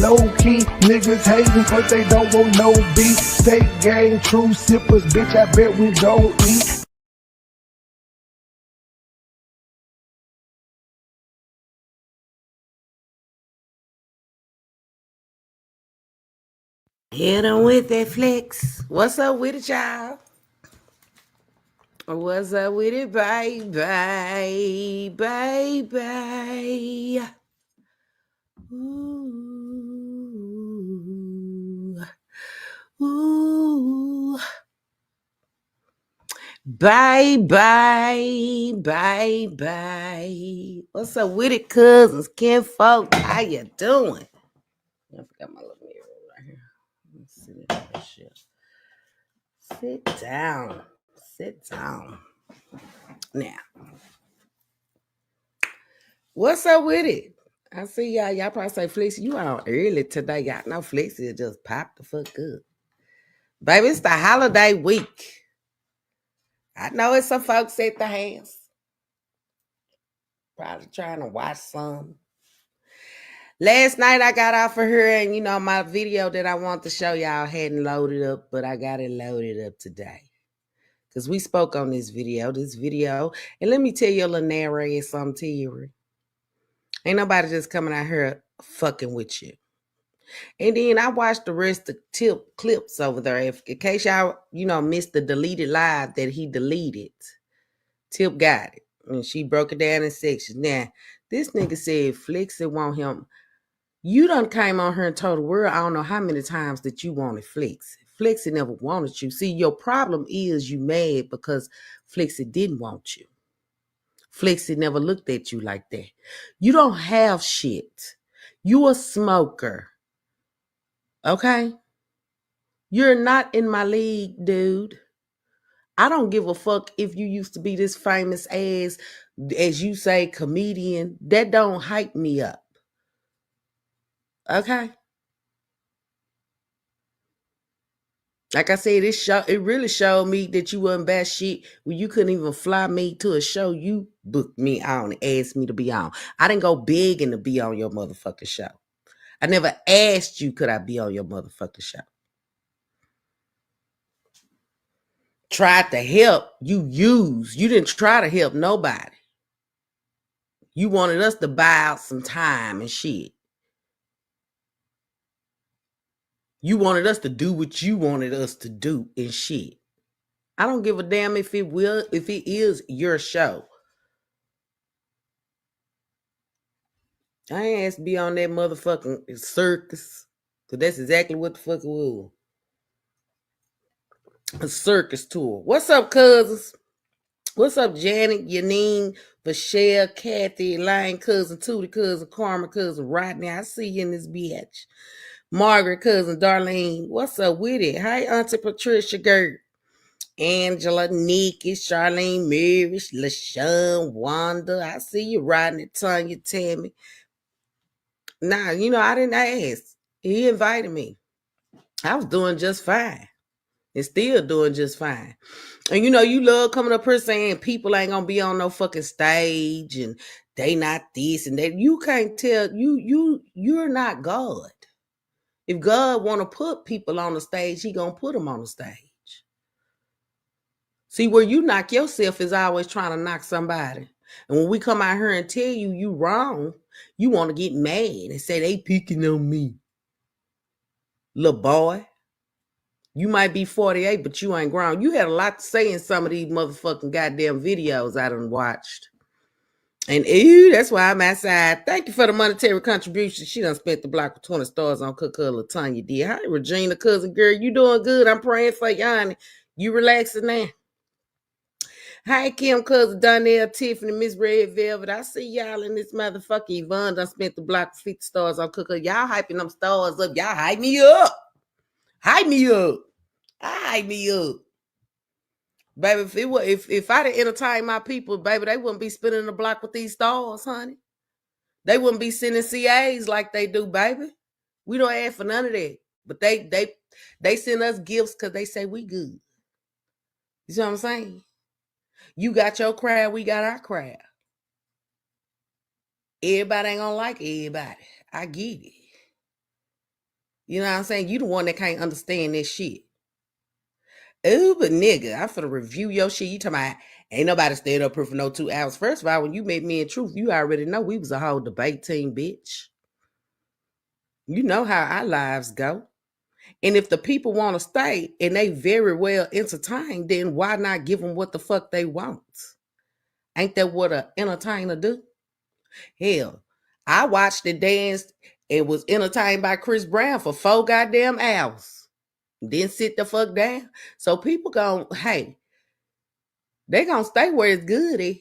low key. Niggas hating cause they don't want no beef. State gang, true sippers, bitch, I bet we gon' eat. Hit 'em with that flex. What's up with it, y'all? What's up with it, baby? Baby. Ooh. Ooh. Bye. What's up with it, cousins, kinfolk? How you doing? I forgot my little mirror right here. Let's sit down this shit. Sit down. Now, what's up with it? I see y'all. Y'all probably say, Flexi, you out early today. Y'all know Flexi just popped the fuck up. Baby, it's the holiday week. I know it's some folks at the house. Probably trying to watch some. Last night I got off of here and, my video that I want to show y'all hadn't loaded up, but I got it loaded up today. Because we spoke on this video. And let me tell you a little narrative something to you. Ain't nobody just coming out here fucking with you. And then I watched the rest of Tip clips over there. In case y'all, missed the deleted live that he deleted. Tip got it. And she broke it down in sections. Now, this nigga said Flexi want him. You done came on here and told the world I don't know how many times that you wanted Flexi. Flexi never wanted you. See, your problem is you mad because Flexi didn't want you. Flexi never looked at you like that. You don't have shit. You a smoker. Okay? You're not in my league, dude. I don't give a fuck if you used to be this famous as you say, comedian. That don't hype me up. Okay? Like I said, it really showed me that you wasn't bad shit when you couldn't even fly me to a show you booked me on and asked me to be on. I didn't go begging to be on your motherfucking show. I never asked you, could I be on your motherfucking show? Tried to help, you used. You didn't try to help nobody. You wanted us to buy out some time and shit. You wanted us to do what you wanted us to do and shit. I don't give a damn if it is your show. I ain't asked to be on that motherfucking circus. Cause that's exactly what the fuck it was. A circus tour. What's up, cousins? What's up, Janet, Yanine, Michelle, Kathy, Elaine, cousin Tootie, cousin Karma, cousin Rodney? I see you in this bitch. Margaret, cousin Darlene. What's up with it? Hi, Auntie Patricia Gert. Angela, Nikki, Charlene, Mary, LaShawn, Wanda. I see you riding it, Tanya, Tammy. Nah, I didn't ask. He invited me. I was doing just fine. And still doing just fine. And you love coming up here saying people ain't gonna be on no fucking stage and they not this and that. You can't tell you're not God. If God wanna put people on the stage, he gonna put them on the stage. See, where you knock yourself is always trying to knock somebody. And when we come out here and tell you wrong, you want to get mad and say they picking on me. Little boy. You might be 48, but you ain't grown. You had a lot to say in some of these motherfucking goddamn videos I done watched. And that's why I'm outside. Thank you for the monetary contribution. She done spent the block with 20 stars on Cook Her Latanya did. Hi, Regina, cousin girl. You doing good. I'm praying for you, honey. You relaxing now? Hi, Kim, cousin Donnell, Tiffany, Miss Red Velvet. I see y'all in this motherfucker. Yvonne done spent the block with 50 stars on Cook Her. Y'all hyping them stars up. Y'all hype me up. Hype me up. Hype me up. Baby, if I'd have entertained my people, baby, they wouldn't be spinning the block with these stars, honey. They wouldn't be sending CAs like they do, baby. We don't ask for none of that. But they send us gifts because they say we good. You see what I'm saying? You got your crowd, we got our crowd. Everybody ain't gonna like everybody. I get it. You know what I'm saying? You the one that can't understand this shit. Ooh, but nigga, I finna review your shit. You talking about ain't nobody stayed up here for no 2 hours. First of all, when you met me in Truth, you already know we was a whole debate team, bitch. You know how our lives go. And if the people want to stay and they very well entertained, then why not give them what the fuck they want? Ain't that what an entertainer do? Hell, I watched and danced and was entertained by Chris Brown for 4 goddamn hours. Then sit the fuck down. So people they gonna stay where it's good at.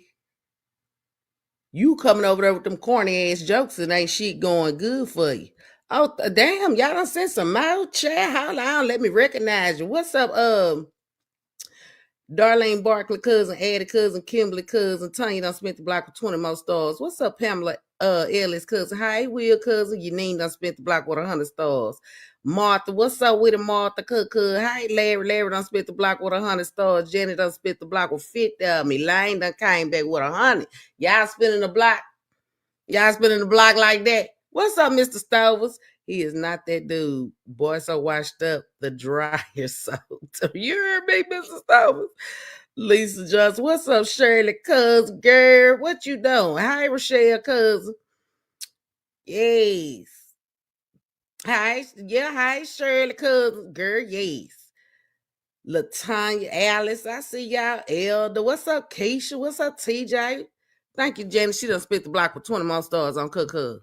You coming over there with them corny ass jokes and ain't shit going good for you. Oh, damn, y'all done sent some mouth chat. Hold on, let me recognize you. What's up, Darlene Barkley cousin, Addie cousin, Kimberly cousin, Tanya done spent the block with 20 more stars. What's up, Pamela Ellis cousin? Hi, Will cousin. Yanine done spent the block with 100 stars. Martha, what's up with it, Martha? Hi, Larry. Larry done spent the block with 100 stars. Jenny done spent the block with 50 of me. Lane done came back with 100. Y'all spinning the block. Y'all spinning the block like that. What's up, Mr. Stovers? He is not that dude. Boy, so washed up, the dryer soaked. You heard me, Mr. Stovers? Lisa Johnson, what's up, Shirley cousin? Girl, what you doing? Hi, Rochelle cousin. Yes. Hi, Shirley cousin. Girl, yes. Latanya, Alice, I see y'all. Elder, what's up, Keisha? What's up, TJ? Thank you, Jenny. She done spit the block with 20 more stars on Cook.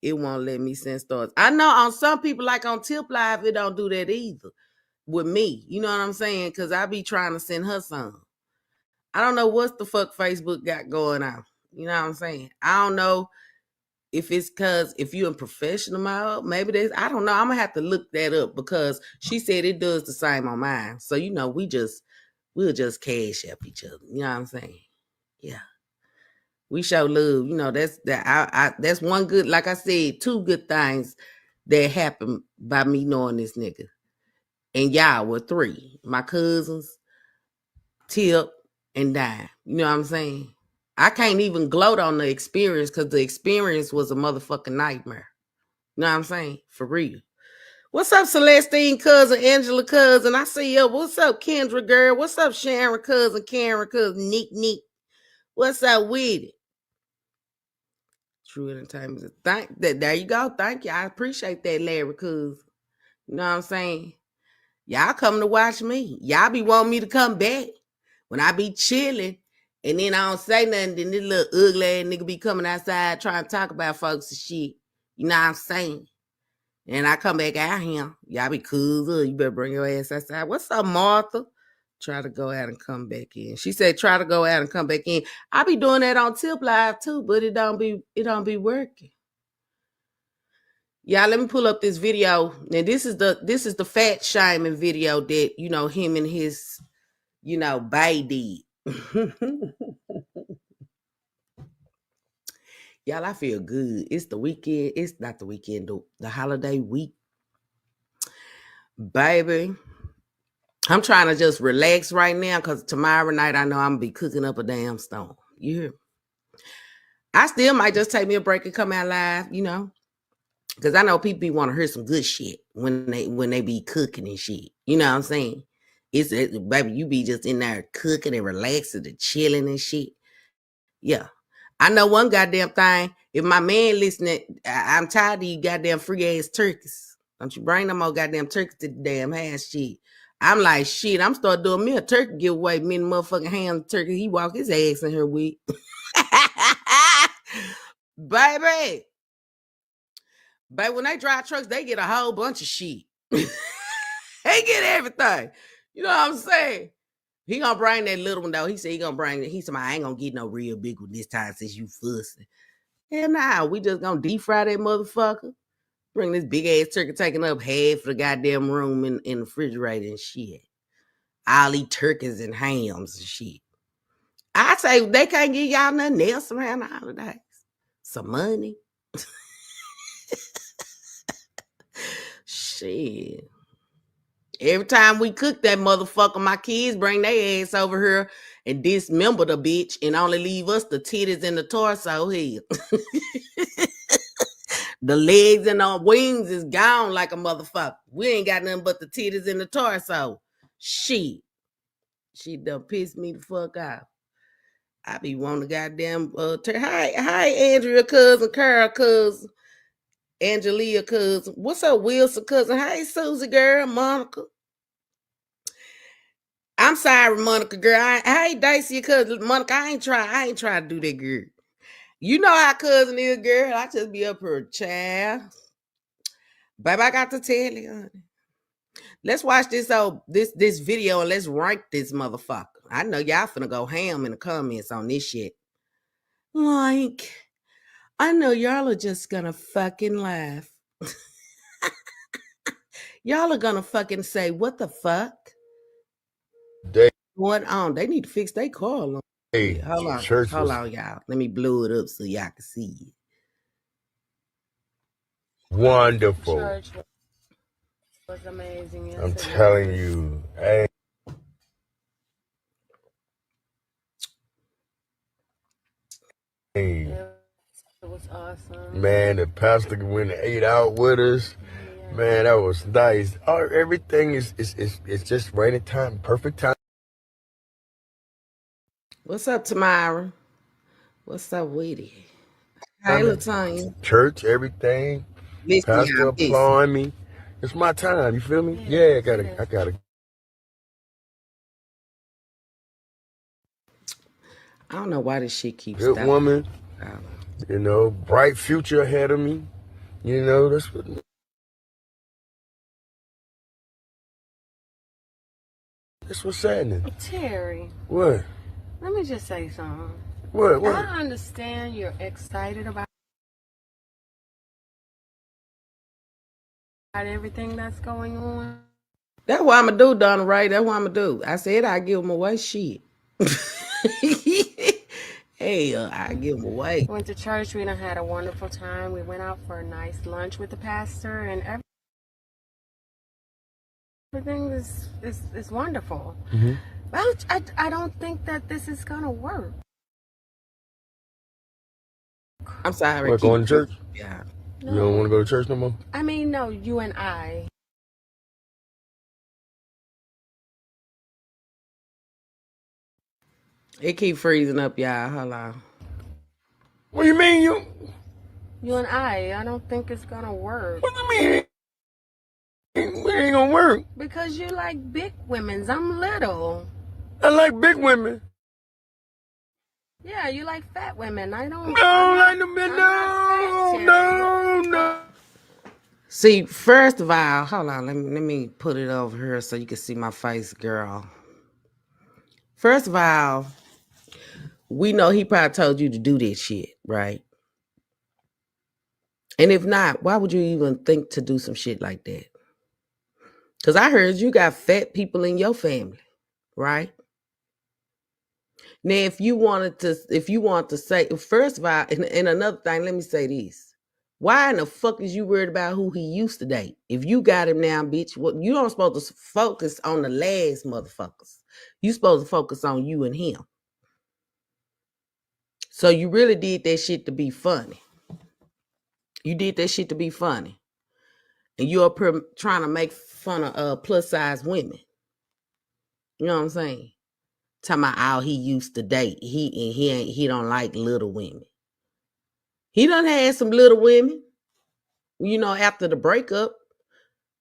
It won't let me send stars. I know on some people, like on Tip Live, it don't do that either with me. You know what I'm saying? Because I be trying to send her some. I don't know what the fuck Facebook got going on. You know what I'm saying? I don't know if it's because if you're in professional mode, maybe there's, I don't know. I'm going to have to look that up because she said it does the same on mine. So, you know, we'll just cash up each other. You know what I'm saying? Yeah. We show love. You know, that's one good, like I said, 2 good things that happened by me knowing this nigga. And y'all were 3. My cousins, Tip, and Dime. You know what I'm saying? I can't even gloat on the experience because the experience was a motherfucking nightmare. You know what I'm saying? For real. What's up, Celestine cousin, Angela cousin? I see you. What's up, Kendra girl? What's up, Sharon cousin, Karen cousin, Nick? What's up with it? True entertainment. There you go. Thank you. I appreciate that, Larry cousin. You know what I'm saying? Y'all come to watch me. Y'all be wanting me to come back when I be chilling. And then I don't say nothing. Then this little ugly ass nigga be coming outside trying to talk about folks and shit. You know what I'm saying? And I come back out here. Y'all be cool. You better bring your ass outside. What's up, Martha? Try to go out and come back in. She said, try to go out and come back in. I be doing that on Tip Live too, but it don't be working. Y'all, let me pull up this video. Now, this is the fat shaming video that, you know, him and his, you know, bae did. Y'all, I feel good. It's the weekend. It's not the weekend, the holiday week. Baby, I'm trying to just relax right now because tomorrow night I know I'm going to be cooking up a damn storm. You hear me? I still might just take me a break and come out live, you know, because I know people want to hear some good shit when they be cooking and shit. You know what I'm saying? Baby, you be just in there cooking and relaxing and chilling and shit. Yeah. I know one goddamn thing. If my man listening, I'm tired of you goddamn free ass turkeys. Don't you bring no more goddamn turkeys to the damn house shit. I'm like, shit, I'm starting doing me a turkey giveaway. Me and motherfucking ham turkey. He walk his ass in here with. Baby, when they drive trucks, they get a whole bunch of shit. They get everything. You know what I'm saying? He gonna bring that little one though. He said he gonna bring it. He said, I ain't gonna get no real big one this time since you fussing. Hell nah, we just gonna deep fry that motherfucker. Bring this big ass turkey taking up half the goddamn room in the refrigerator and shit. I'll eat turkeys and hams and shit. I say they can't give y'all nothing else around the holidays. Some money. Shit. Every time we cook that motherfucker, my kids bring their ass over here and dismember the bitch and only leave us the titties and the torso here. The legs and the wings is gone like a motherfucker. We ain't got nothing but the titties and the torso. Shit. She done pissed me the fuck off. I be wanting to goddamn hi Andrea cousin, Carol cousin, Angelia cousin. What's up, Wilson cousin? Hey Susie girl, Monica. I'm sorry, Monica girl. Hey Daisy cousin, Monica. I ain't try to do that, girl. You know how cousin is, girl. I just be up here, child. Baby, I got to tell you, honey. Let's watch this video and let's rank this motherfucker. I know y'all finna go ham in the comments on this shit. Like, I know y'all are just gonna fucking laugh. Y'all are gonna fucking say, what the fuck? What on? They need to fix their car. Hey, Hold on, y'all. Let me blow it up so y'all can see it. Wonderful. Church was amazing. I'm telling you. Hey. It was awesome. Man, the pastor went and ate out with us. Yeah. Man, that was nice. Everything is just right in time, perfect time. What's up, Tamara? What's up, Weedy? Hey, Latanya. Church, everything. Listen, pastor applauding me. It's my time. You feel me? Yeah, I gotta. I don't know why this shit keeps Good stopping. woman. You know, bright future ahead of me. You know, that's what's happening. Terry. What? Let me just say something. What? I understand you're excited about everything that's going on. That's what I'm gonna do, Donna, right? That's what I'm gonna do. I said I give them away. Shit. Hey, I give them away. Went to church. We done had a wonderful time. We went out for a nice lunch with the pastor, and everything is wonderful. Mm-hmm. I don't think that this is gonna work. I'm sorry. What, going to church? Yeah. No. You don't want to go to church no more? I mean, no, you and I. It keep freezing up, y'all. Hold on. What do you mean You and I don't think it's gonna work. What do you mean? It ain't gonna work. Because you like big women's. I'm little. I like big women. Yeah, you like fat women. I don't. No. See, first of all, hold on. Let me put it over here so you can see my face, girl. First of all, we know he probably told you to do this shit, right? And if not, why would you even think to do some shit like that? Because I heard you got fat people in your family, right? Now, if you want to say, first of all, and another thing, let me say this. Why in the fuck is you worried about who he used to date? If you got him now, bitch, what you don't supposed to focus on the last motherfuckers. You supposed to focus on you and him. So you really did that shit to be funny. You did that shit to be funny. And you're trying to make fun of plus size women. You know what I'm saying? Talking about how he used to date. He don't like little women. He done had some little women, you know, after the breakup.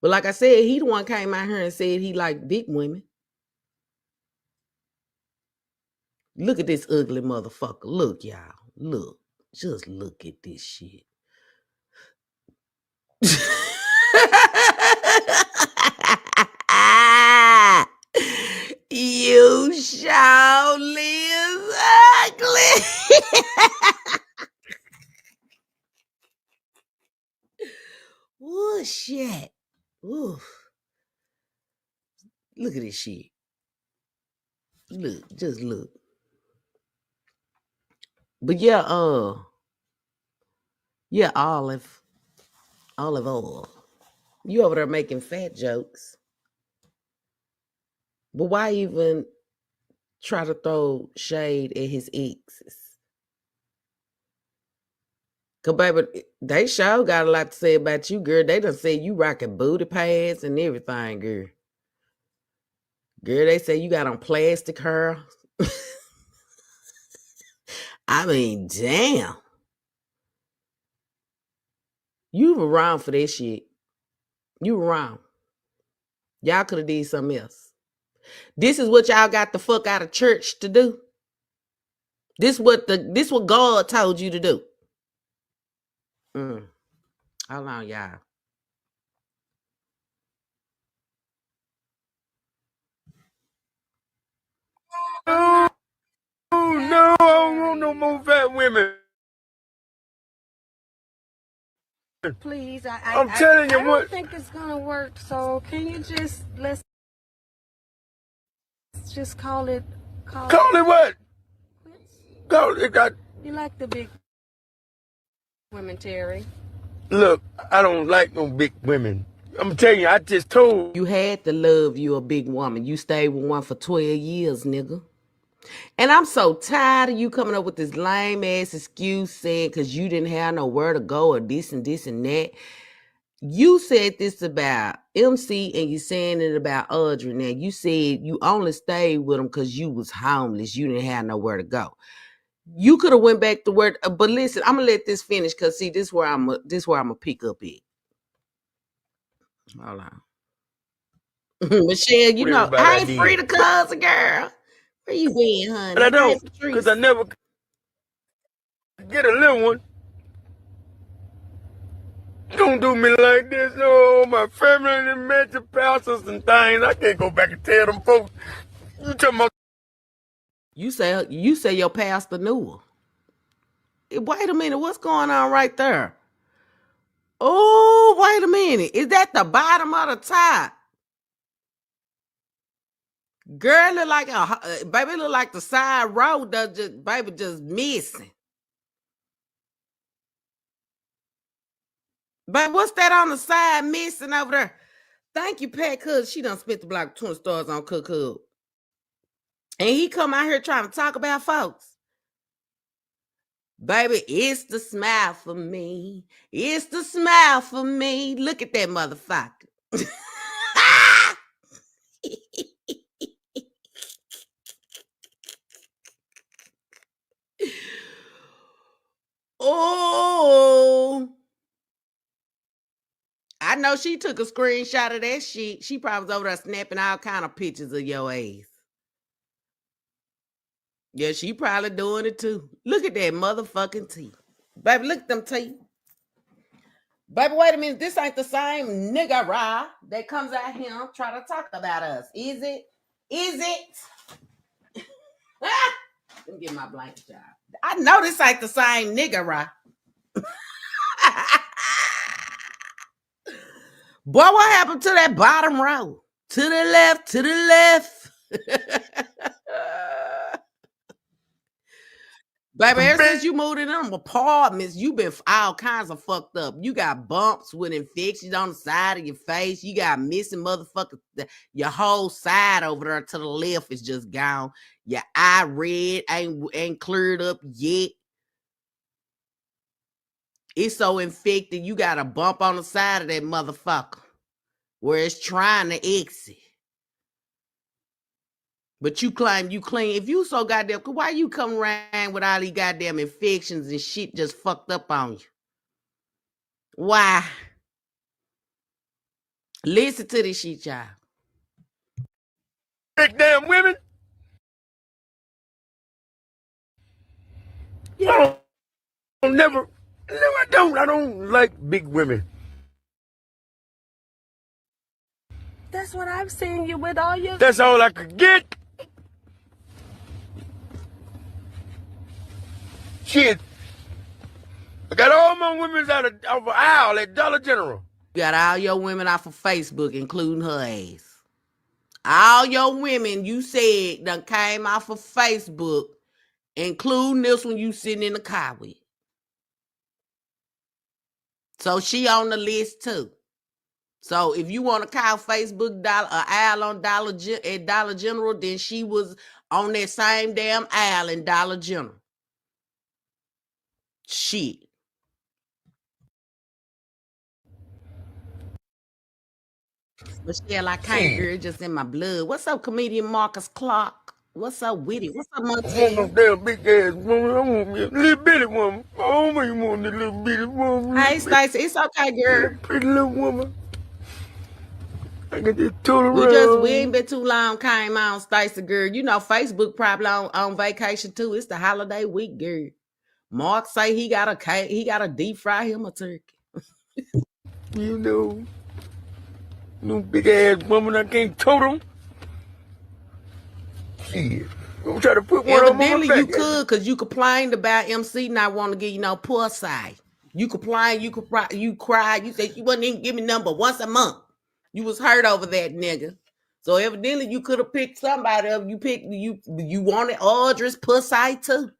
But like I said, he the one came out here and said he liked big women. Look at this ugly motherfucker. Look, y'all. Look. Just look at this shit. You surely is ugly. Oh shit. Ooh. Look at this shit. Look, just look. But yeah, olive oil. You over there making fat jokes. But why even try to throw shade at his exes? Cause baby, they sure got a lot to say about you, girl. They done said you rocking booty pads and everything, girl. Girl, they say you got on plastic hair. I mean, damn. You were wrong for that shit. You were wrong. Y'all could have did something else. This is what y'all got the fuck out of church to do. This what God told you to do. Hold on, y'all. No, no, I don't want no more fat women. Please, I'm telling you I what. don't think it's gonna work. So can you let's just call it Call it what? Call it. You like the big women, Terry. Look, I don't like no big women. I'm telling you, I just told You had to love you a big woman. You stayed with one for 12 years, nigga. And I'm so tired of you coming up with this lame ass excuse saying because you didn't have nowhere to go or this and this and that. You said this about MC and you saying it about Audrey. Now, you said you only stayed with him because you was homeless. You didn't have nowhere to go. You could have went back to work. But listen, I'm going to let this finish because, see, this where I'm going to pick up at. Hold on. Michelle, you know, I ain't free to cuz a girl. Where you been, honey? but I don't, because I never get a little one. Don't do me like this. No, my family and mental pastors and things. I can't go back and tell them folks. You talking about? You say your pastor knew her. Wait a minute, what's going on right there? Oh, wait a minute. Is that the bottom of the top? Girl, look like baby look like the side road just missing. But what's that on the side missing over there? Thank you, Pat, cuz she done spent the block 20 stars on Cook Hub. And he come out here trying to talk about folks. Baby, it's the smile for me. It's the smile for me. Look at that motherfucker. Oh, I know she took a screenshot of that shit. She probably was over there snapping all kind of pictures of your ass. Yeah, she probably doing it too. Look at that motherfucking teeth. Baby, look at them teeth. Baby, wait a minute. This ain't the same nigga that comes out here trying to talk about us. Is it? Is it? Let me get my blanket job. I know this ain't the same nigga Boy, what happened to that bottom row? To the left, to the left. Baby, ever since you moved in them apartments, you been all kinds of fucked up. You got bumps with infections on the side of your face. You got missing motherfuckers. Your whole side over there to the left is just gone. Your eye red ain't cleared up yet. It's so infected, you got a bump on the side of that motherfucker where it's trying to exit. But you claim you clean. If you so goddamn, why you come around with all these goddamn infections and shit just fucked up on you? Why? Listen to this shit, y'all. Big damn women? Yeah. I don't like big women. That's what I've seen you with all your... That's all I could get. Shit. I got all my women out of aisle at Dollar General. You got all your women off of Facebook, including her ass. All your women, you said, done came off of Facebook, including this one you sitting in the car with. So she on the list too. So if you want to call Facebook aisle on at Dollar General, then she was on that same damn aisle in Dollar General. Shit. Michelle, I can't, girl. It's just in my blood. What's up, comedian Marcus Clark? What's up, Witty? What's up, I want no Montel? damn big ass woman. I want me a little bitty woman. I don't even want a little bitty woman. Hey, Stacey, it's okay, girl. Pretty little woman. I can just tool We ain't around. been too long, came on, Stacey, girl. You know, Facebook probably on vacation too. It's the holiday week, girl. Mark say he got a deep fry him a turkey. You know, no big ass woman. I can't tote them. Shit. I'm trying to put one on my Evidently, back. you could, because you complained about MC not wanting to give you no pussy. You complained, you cried, you said you wouldn't even give me number once a month. You was hurt over that nigga. So evidently, you could have picked somebody up. You wanted Audrey's pussy too.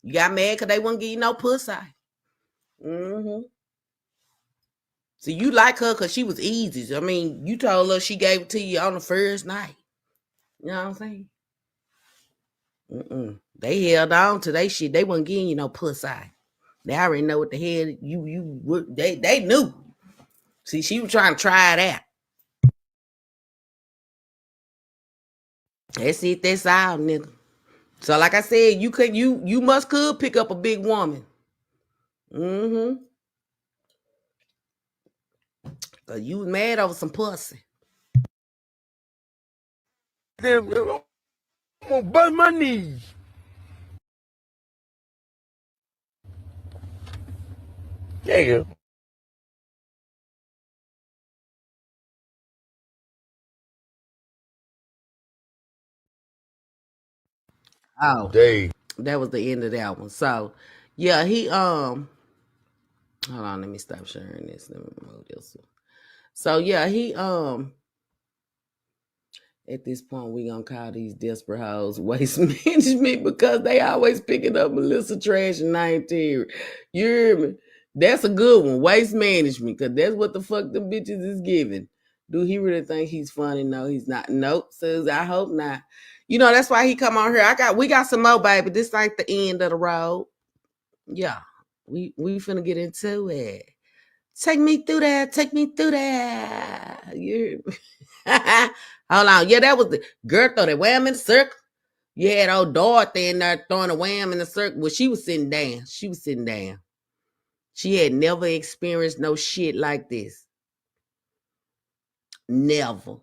You got mad because they wouldn't give you no pussy. Mm-hmm. So you like her because she was easy. I mean, you told her she gave it to you on the first night. You know what I'm saying? They held on to they shit. They wasn't giving you no pussy. They already know what the hell you would. They knew. See, she was trying to try it out. That's it. That's all, nigga. So, like I said, you must could pick up a big woman. Mm-hmm. Cause you was mad over some pussy. Damn, I'm gonna bust my knees. Yeah. Oh, Dave. that was the end of that one. So, yeah, he hold on, let me stop sharing this. Let me remove this one. So yeah, he at this point we gonna call these desperate hoes waste management because they always picking up Melissa trash and I ain't Terry. You hear me? That's a good one, waste management, because that's what the fuck them bitches is giving. Do he really think he's funny? No, he's not. Nope. Says I hope not. You know, that's why he come on here. We got some more, baby. This ain't the end of the road. Yeah. We finna get into it. Take me through that. Take me through that. You hold on. Yeah, that was the girl throw that wham in the circle. You had old Dorothy in there throwing a wham in the circle. Well, she was sitting down. She was sitting down. She had never experienced no shit like this. Never.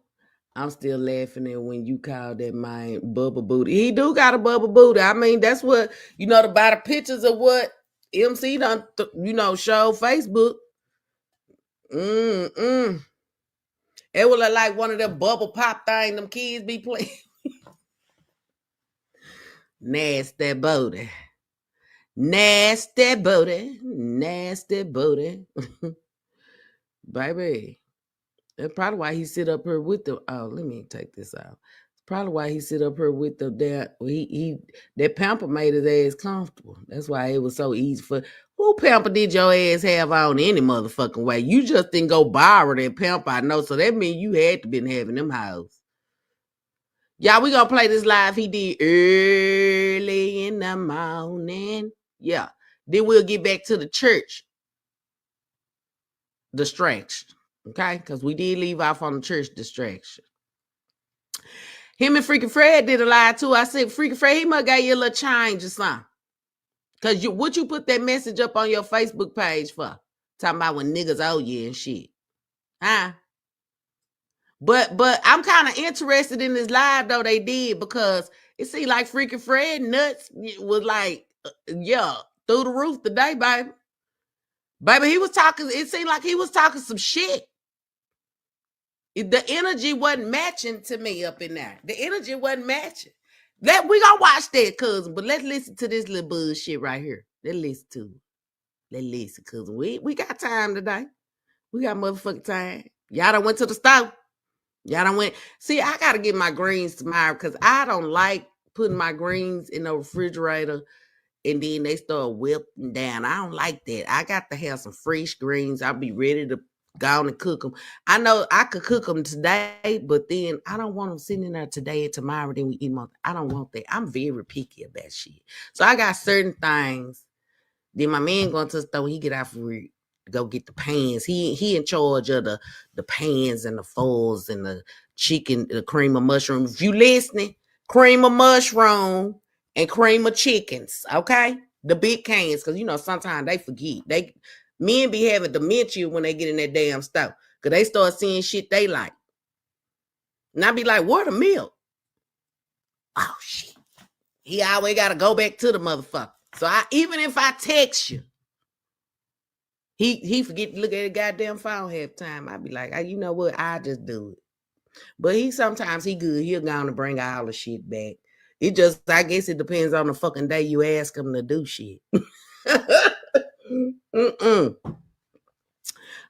I'm still laughing at when you call that man Bubba Booty. He do got a Bubba Booty. I mean, that's what, you know, by the pictures of what MC done, show Facebook. Mm-mm. It was like one of them bubble pop thing them kids be playing. Nasty booty. Nasty booty. Nasty booty. Baby. That's probably why he sit up here with the let me take this out. It's probably why he sit up here with the that pamper made his ass comfortable. That's why it was so easy for who pamper did your ass have on any motherfucking way? You just didn't go borrow that pamper, I know. So that means you had to been having them hoes. Y'all, we gonna play this live he did early in the morning. Yeah. Then we'll get back to the church distraction. Okay? Because we did leave off on the church distraction. Him and Freaking Fred did a live too. I said, Freaking Fred, he must got you a little change or something. Because what you put that message up on your Facebook page for? Talking about when niggas owe you and shit. Huh? But I'm kind of interested in this live though they did because it seemed like Freaking Fred nuts was like, yeah, through the roof today, baby. Baby, he was talking, it seemed like he was talking some shit. The energy wasn't matching to me up in there. The energy wasn't matching. We gonna watch that, cousin, but let's listen to this little bullshit right here. Let's listen to it. Let's listen, cousin. We got time today. We got motherfucking time. Y'all done went to the store. Y'all done went. See, I gotta get my greens tomorrow because I don't like putting my greens in the refrigerator and then they start wilting down. I don't like that. I got to have some fresh greens. I'll be ready to go on and cook them. I know I could cook them today, but then I don't want them sitting in there today and tomorrow. Then we eat them. I don't want that. I'm very picky about shit. So I got certain things. Then my man going to the store when he get out for to go get the pans. He in charge of the pans and the foils and the chicken, the cream of mushroom. If you listening, cream of mushroom and cream of chickens, okay? The big cans, because you know sometimes they forget. Men be having dementia when they get in that damn store, because they start seeing shit they like. And I be like, where the milk? Oh shit. He always gotta go back to the motherfucker. So even if I text you, he forget to look at the goddamn phone half time. I be like, you know what? I just do it. But sometimes he good. He'll go on and bring all the shit back. It just, I guess it depends on the fucking day you ask him to do shit. Hold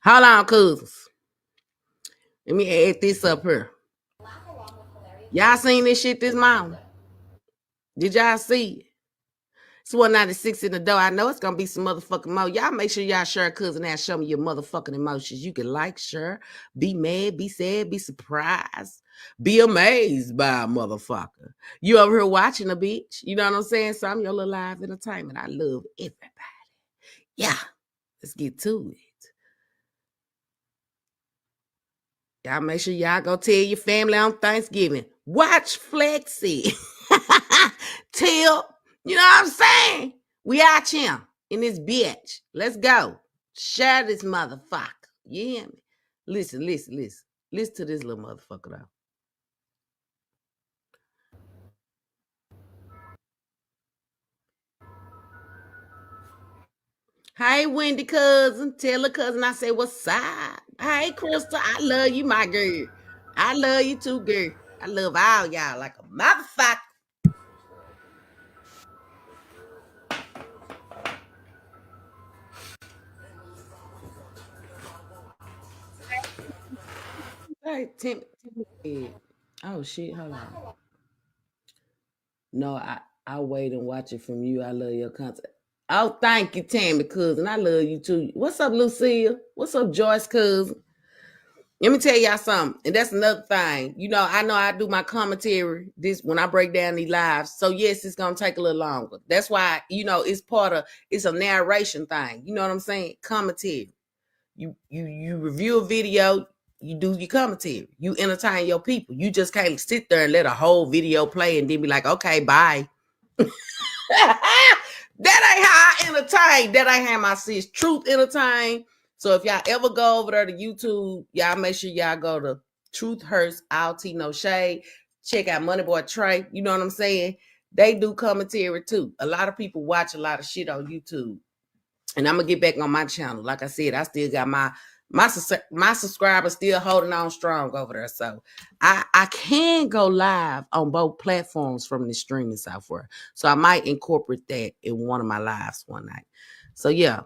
on, cousins. Let me add this up here. Y'all seen this shit this morning? Did y'all see it? It's 196 in the door. I know it's gonna be some motherfucking more. Y'all make sure y'all share cousin and show me your motherfucking emotions. You can like, share, be mad, be sad, be surprised, be amazed by a motherfucker. You over here watching a bitch. You know what I'm saying? So I'm your little live entertainment. I love everybody. Yeah, let's get to it. Y'all make sure y'all go tell your family on Thanksgiving. Watch Flexi. Tell, you know what I'm saying? We out here in this bitch. Let's go. Share this motherfucker. You hear me? Listen. Listen to this little motherfucker though. Hey, Wendy cousin. Tell her cousin I say what's up. Hey, Crystal. I love you, my girl. I love you too, girl. I love all y'all like a motherfucker. Hey, Tim. Oh shit, hold on. No, I wait and watch it from you. I love your content. Oh, thank you, Tammy, cousin. I love you too. What's up, Lucille? What's up, Joyce, cousin? Let me tell y'all something, and that's another thing. You know I do my commentary this when I break down these lives. So yes, it's gonna take a little longer. That's why it's a narration thing. You know what I'm saying? Commentary. You review a video, you do your commentary, you entertain your people. You just can't sit there and let a whole video play and then be like, okay, bye. That ain't how I entertain. That ain't how my sis Truth entertain. So if y'all ever go over there to YouTube, y'all make sure y'all go to Truth Hurts, I'll Tea No Shade. Check out MoneyBoy Trey. You know what I'm saying? They do commentary too. A lot of people watch a lot of shit on YouTube. And I'm gonna get back on my channel. Like I said, I still got my subscribers still holding on strong over there. So I can go live on both platforms from the streaming software. So I might incorporate that in one of my lives one night. So yeah.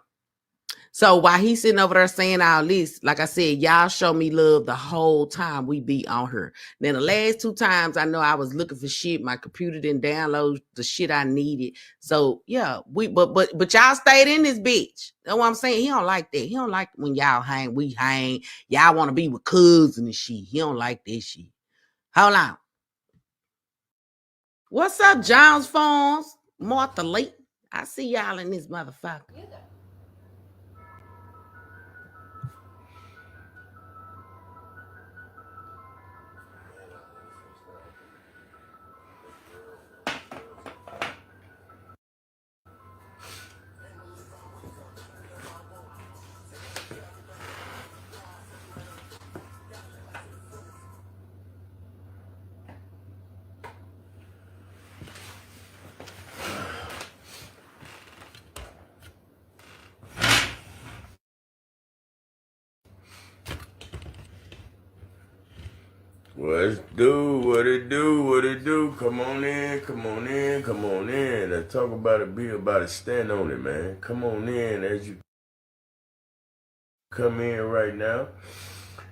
So while he's sitting over there saying all this, like I said, y'all show me love the whole time we be on her. Then the last 2 times I know I was looking for shit. My computer didn't download the shit I needed. So yeah, but y'all stayed in this bitch. That's what I'm saying. He don't like that. He don't like when y'all hang, we hang. Y'all want to be with cousins and shit. He don't like this shit. Hold on. What's up, Jones Farms? Martha Lee. I see y'all in this motherfucker. Let's do what it do. Come on in. Let's talk about it, be about it, stand on it, man. Come on in as you come in right now.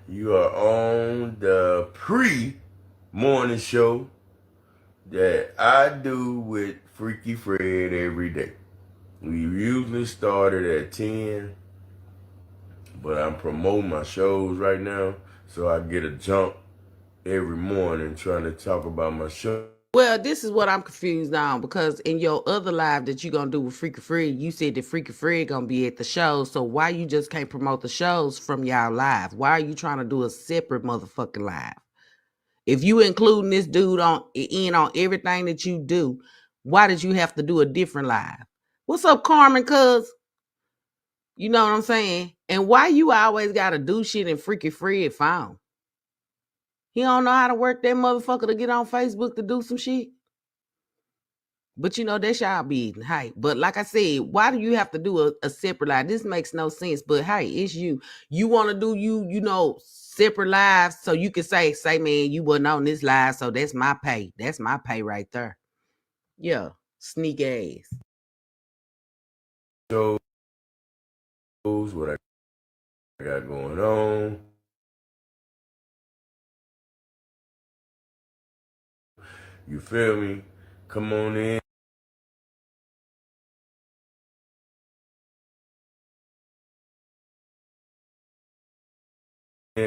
You are on the pre-morning show that I do with Freaky Fred every day. We usually started at 10, but I'm promoting my shows right now, so I get a jump every morning trying to talk about my show Well, this is what I'm confused on, because in your other live that you're gonna do with Freaky Fred, you said that Freaky Fred gonna be at the show. So why you just can't promote the shows from y'all live? Why are you trying to do a separate motherfucking live? If you including this dude on everything that you do, why did you have to do a different live? What's up, Carmen? Cuz you know what I'm saying? And why you always gotta do shit in Freaky Fred phone? He don't know how to work that motherfucker to get on Facebook to do some shit. But you know, that's y'all be hype. But like I said, why do you have to do a separate live? This makes no sense. But hey, it's you. You want to do separate lives so you can say, man, you wasn't on this live, so that's my pay. That's my pay right there. Yeah, sneak ass. Shows what I got going on. You feel me? Come on in.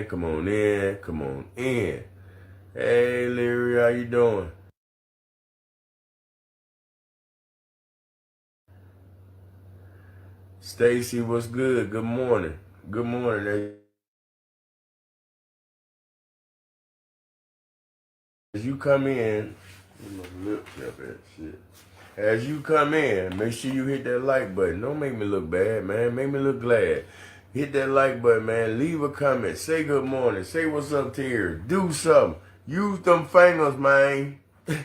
Come on in. Come on in. Hey, Larry, how you doing? Stacy, what's good? Good morning. Good morning. As you come in, as you come in, make sure you hit that like button. Don't make me look bad, man. Make me look glad. Hit that like button, man. Leave a comment. Say good morning. Say what's up to here. Do something. Use them fingers, man. Use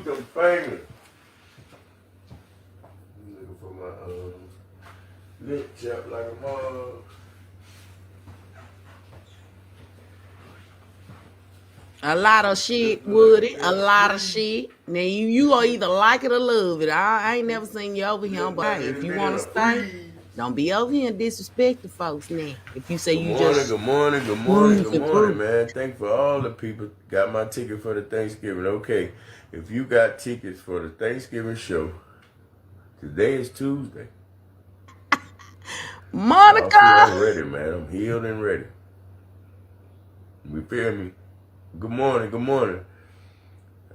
them fingers. I'm looking for my lip chap like a mug. A lot of shit, Woody. A lot of shit. Now you gonna either like it or love it. I ain't never seen you over here, but hey, if you want to stay, don't be over here and disrespect the folks now. If you say Good morning, man. Thank you for all the people got my ticket for the Thanksgiving. Okay, if you got tickets for the Thanksgiving show, today is Tuesday. Monica, I'm ready, man. I'm healed and ready. You feel me? Good morning.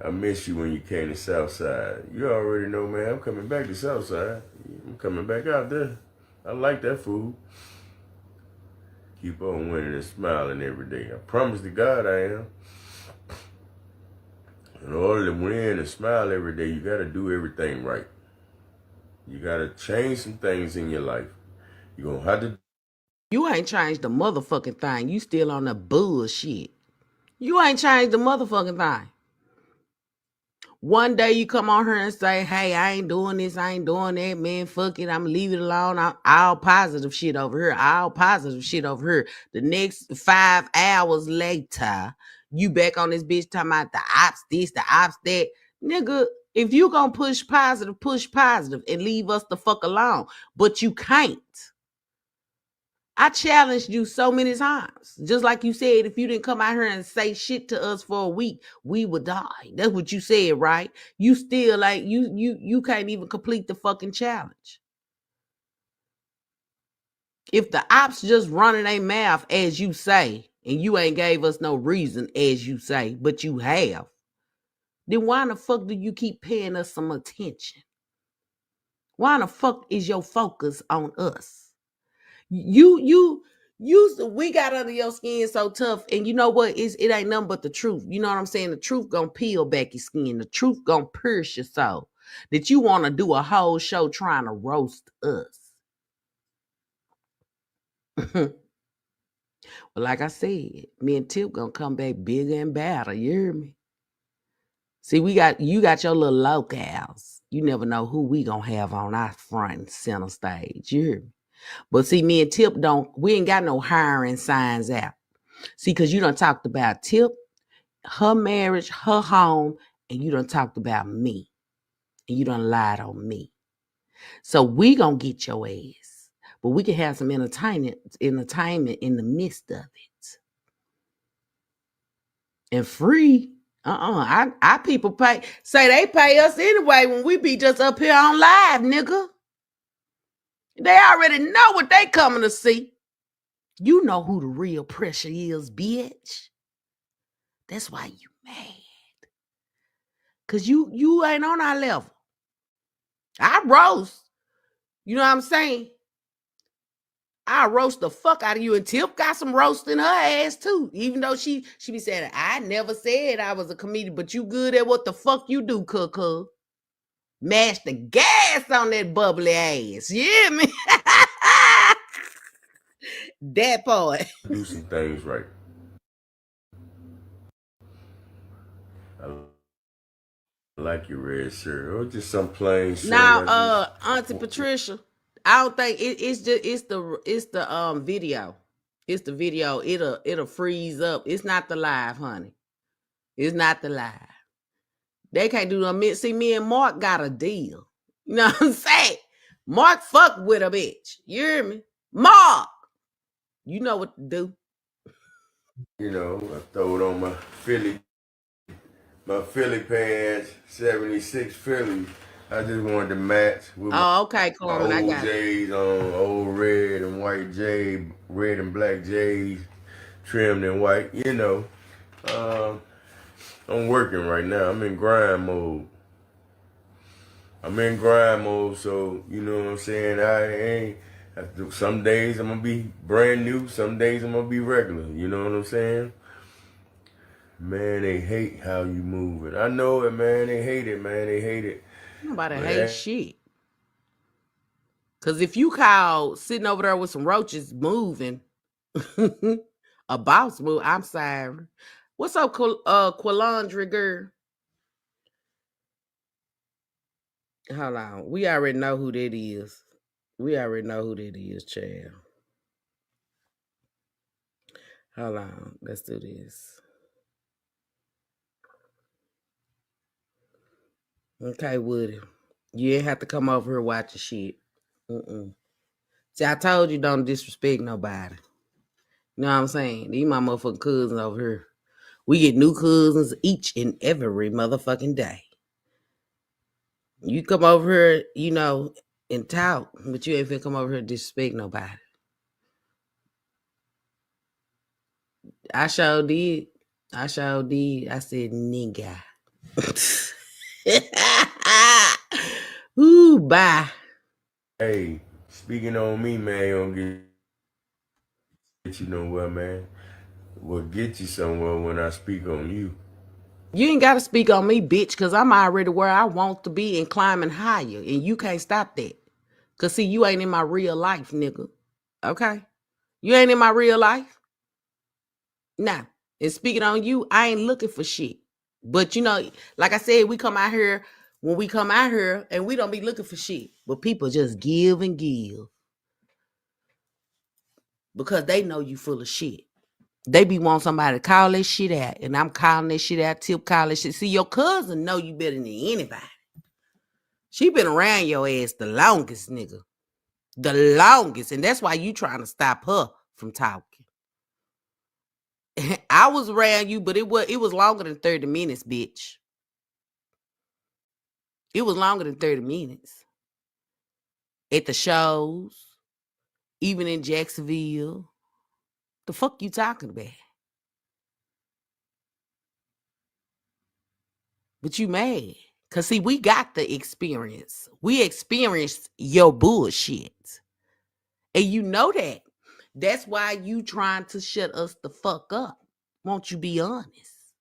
I miss you when you came to Southside. You already know, man. I'm coming back to Southside. I'm coming back out there. I like that food. Keep on winning and smiling every day. I promise to God I am. In order to win and smile every day, you got to do everything right. You got to change some things in your life. You're going to have to. you ain't changed the motherfucking thing. You still on the bullshit. You ain't changed the motherfucking thing. One day you come on here and say, hey, I ain't doing this, I ain't doing that, man, fuck it, I'm leave it alone. I'm all positive shit over here, The next 5 hours later, you back on this bitch talking about the ops this, the ops that. Nigga, if you gonna push positive and leave us the fuck alone. But you can't. I challenged you so many times. Just like you said, if you didn't come out here and say shit to us for a week, we would die. That's what you said, right? You still like you can't even complete the fucking challenge. If the ops just running their mouth as you say, and you ain't gave us no reason as you say, but you have, then why in the fuck do you keep paying us some attention? Why in the fuck is your focus on us? We got under your skin so tough, and you know what? It ain't nothing but the truth. You know what I'm saying? The truth gonna peel back your skin. The truth gonna pierce your soul. That you want to do a whole show trying to roast us. Well, like I said, me and Tip gonna come back bigger and badder. You hear me? See, you got your little locals. You never know who we gonna have on our front and center stage. You hear me? But see, me and Tip we ain't got no hiring signs out. See, because you done talked about Tip, her marriage, her home, and you done talked about me. And you done lied on me. So we gonna get your ass. But we can have some entertainment in the midst of it. And free. Our people they pay us anyway when we be just up here on live, nigga. They already know what they coming to see. You know who the real pressure is, bitch. That's why you mad. Cause you ain't on our level. I roast. You know what I'm saying? I roast the fuck out of you. And Tip got some roast in her ass too. Even though she be saying, I never said I was a comedian, but you good at what the fuck you do, cuckoo. Mash the gas on that bubbly ass. You hear me? That part. Do some things right. I like your red shirt. Or just some plain shirt. Now, Auntie Patricia, I don't think it's the video. It's the video. It'll freeze up. It's not the live, honey. It's not the live. They can't do no. See, me and Mark got a deal. You know what I'm saying? Mark fucked with a bitch. You hear me? Mark, you know what to do. You know, I throw it on my Philly pants, 76 Philly. I just wanted to match with Okay, Coleman, my I old got it. J's on, old red and white J, red and black J's, trimmed in white. You know, I'm working right now. I'm in grind mode. So you know what I'm saying. Some days I'm gonna be brand new. Some days I'm gonna be regular. You know what I'm saying? Man, they hate how you moving. I know it, man. They hate it, man. They hate it. Nobody hate shit. Cause if you call sitting over there with some roaches moving, a boss move, I'm sorry. What's up, Qualandra girl? Hold on. We already know who that is. Child. Hold on. Let's do this. Okay, Woody. You ain't have to come over here watching shit. See, I told you don't disrespect nobody. You know what I'm saying? These my motherfucking cousins over here. We get new cousins each and every motherfucking day. You come over here, you know, and talk, but you ain't finna come over here and disrespect nobody. I sure did. I said, nigga. Ooh, bye. Hey, speaking on me, man, don't get you nowhere, man. Will get you somewhere when I speak on you. You ain't got to speak on me, bitch, because I'm already where I want to be and climbing higher, and you can't stop that. Because, see, you ain't in my real life, nigga. Okay? You ain't in my real life. Nah. And speaking on you, I ain't looking for shit. But, you know, like I said, we come out here, when we come out here, and we don't be looking for shit. But people just give and give. Because they know you full of shit. They be wanting somebody to call that shit out. And I'm calling that shit out. Tip calling that shit. See, your cousin know you better than anybody. She been around your ass the longest, nigga. The longest. And that's why you trying to stop her from talking. I was around you, but it was longer than 30 minutes, bitch. It was longer than 30 minutes. At the shows, even in Jacksonville. The fuck you talking about? But you mad. Because, see, we got the experience. We experienced your bullshit. And you know that. That's why you trying to shut us the fuck up. Won't you be honest?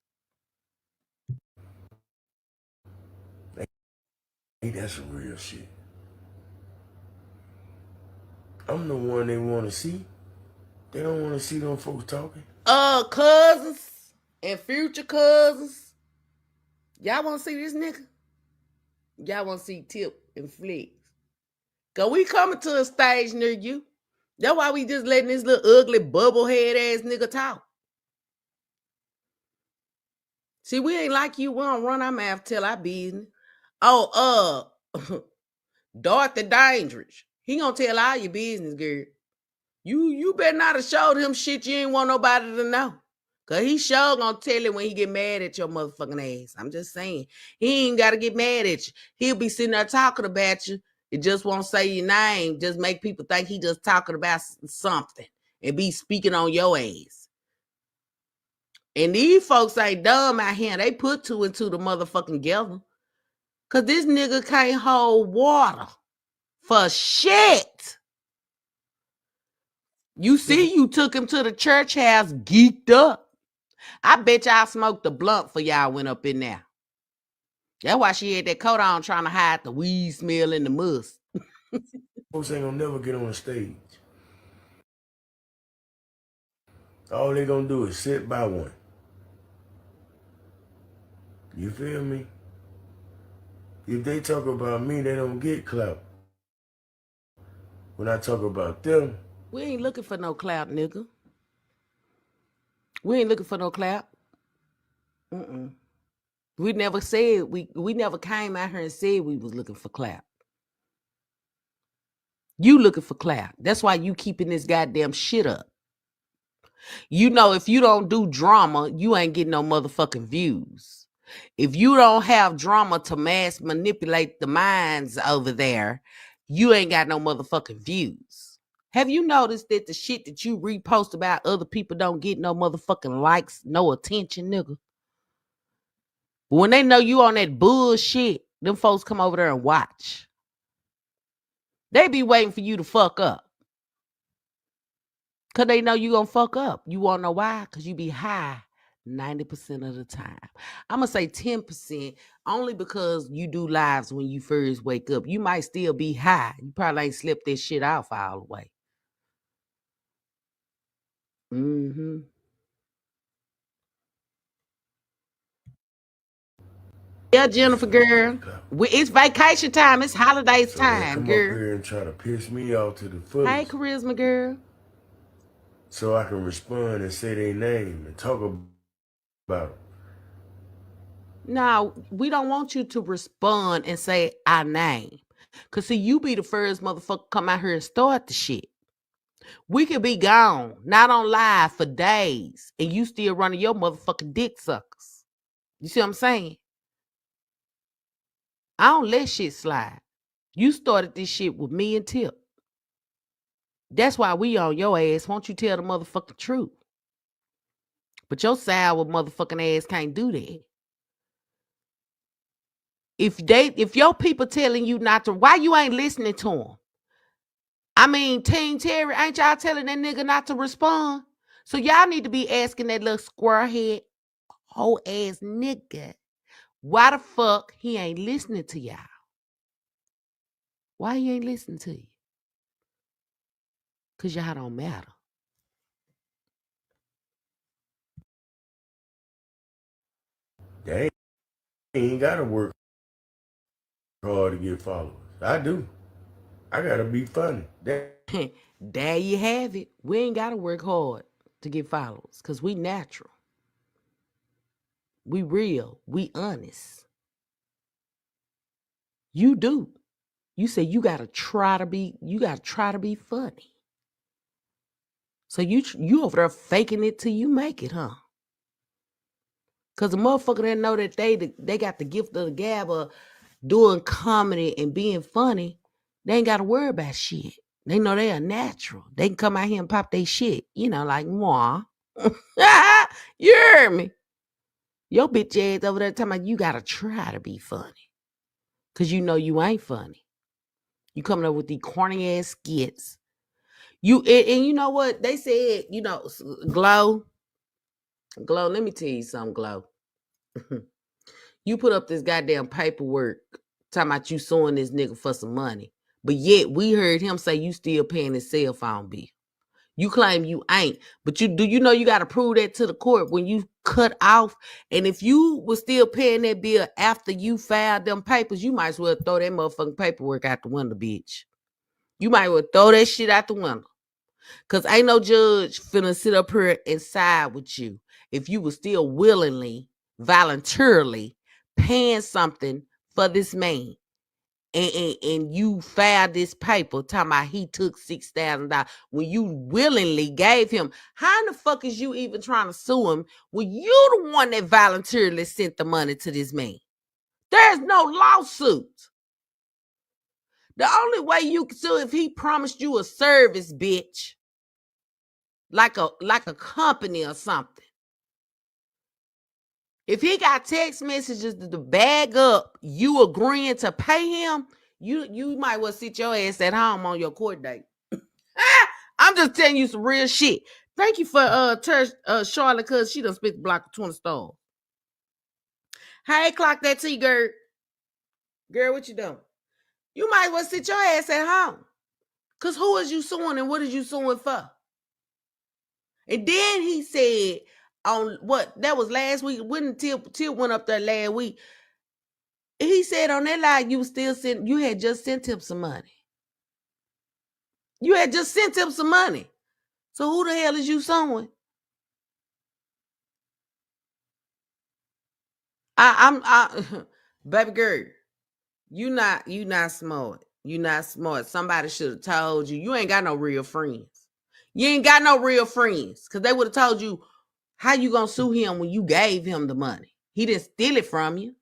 Hey, that's some real shit. I'm the one they want to see. They don't want to see them folks talking. Cousins and future cousins. Y'all want to see this nigga? Y'all want to see Tip and Flex? Cause we coming to a stage near you. That's why we just letting this little ugly bubblehead ass nigga talk. See, we ain't like you. We don't run our mouth, tell our business. Oh, Dorothy Dangerous. He gonna tell all your business, girl. You better not have showed him shit you ain't want nobody to know. Cause he sure gonna tell it when he get mad at your motherfucking ass. I'm just saying. He ain't gotta get mad at you. He'll be sitting there talking about you. It just won't say your name. Just make people think he just talking about something and be speaking on your ass. And these folks ain't dumb out here. They put two and two the motherfucking together. Cause this nigga can't hold water for shit. You see, you took him to the church house geeked up. I bet y'all smoked the blunt for y'all went up in there. That's why she had that coat on trying to hide the weed smell in the must. Folks ain't gonna never get on the stage. All they gonna do is sit by one. You feel me? If they talk about me, they don't get clout. When I talk about them, We ain't looking for no clout, nigga. We ain't looking for no clout. We never said we never came out here and said we was looking for clout. You looking for clout. That's why you keeping this goddamn shit up. You know, if you don't do drama, you ain't getting no motherfucking views. If you don't have drama to mass manipulate the minds over there, you ain't got no motherfucking views. Have you noticed that the shit that you repost about other people don't get no motherfucking likes, no attention, nigga? When they know you on that bullshit, them folks come over there and watch. They be waiting for you to fuck up. Because they know you gonna fuck up. You wanna know why? Because you be high 90% of the time. I'm gonna say 10% only because you do lives when you first wake up. You might still be high. You probably ain't slept this shit off all the way. Yeah, Jennifer, girl. It's vacation time. It's holidays so they time, come girl. up here and try to piss me off to the Hey, fullest. Charisma, girl. So I can respond and say their name and talk about them. No, we don't want you to respond and say our name. Because, see, you be the first motherfucker come out here and start the shit. We could be gone, not on live for days, and you still running your motherfucking dick suckers. You see what I'm saying? I don't let shit slide. You started this shit with me and Tip. That's why we on your ass. Won't you tell the motherfucking truth? But your sour motherfucking ass can't do that. If your people telling you not to, why you ain't listening to them? I mean, Team Terry, ain't y'all telling that nigga not to respond? So y'all need to be asking that little squarehead, whole ass nigga, why the fuck he ain't listening to y'all? Why he ain't listening to you? Because y'all don't matter. They ain't gotta work hard to get followers. I do. I gotta be funny. There you have it. We ain't got to work hard to get followers because we natural. We real. We honest. You do. You say you gotta try to be funny. So you over there faking it till you make it, huh? Cause the motherfucker that know that they got the gift of the gab of doing comedy and being funny, they ain't gotta worry about shit. They know they are natural. They can come out here and pop their shit, like moi. You heard me. Your bitch ass over there talking about you gotta try to be funny. Cause you know you ain't funny. You coming up with these corny ass skits. And you know what? They said, Glow. Glow, let me tell you something, Glow. You put up this goddamn paperwork talking about you suing this nigga for some money. But yet we heard him say you still paying his cell phone bill. You claim you ain't. But you know you got to prove that to the court when you cut off. And if you was still paying that bill after you filed them papers, you might as well throw that motherfucking paperwork out the window, bitch. You might as well throw that shit out the window. Because ain't no judge finna sit up here and side with you if you was still willingly, voluntarily paying something for this man. And you filed this paper talking about he took $6,000 when you willingly gave him. How in the fuck is you even trying to sue him when you the one that voluntarily sent the money to this man? There's no lawsuit. The only way you can sue if he promised you a service, bitch. Like a company or something. If he got text messages to bag up you agreeing to pay him, you might well sit your ass at home on your court date. I'm just telling you some real shit. Thank you for Charlotte, cause she done spit the block of 20 stars. Hey, clock that T, girl. Girl, what you doing? You might well sit your ass at home. Cause who is you suing and what is you suing for? And then he said on what that was last week, when Till went up there last week. He said on that line you had just sent him some money. You had just sent him some money. So who the hell is you suing? Baby girl, you not smart. You not smart. Somebody should have told you. You ain't got no real friends. You ain't got no real friends. Cause they would have told you how you gonna sue him when you gave him the money. He didn't steal it from you.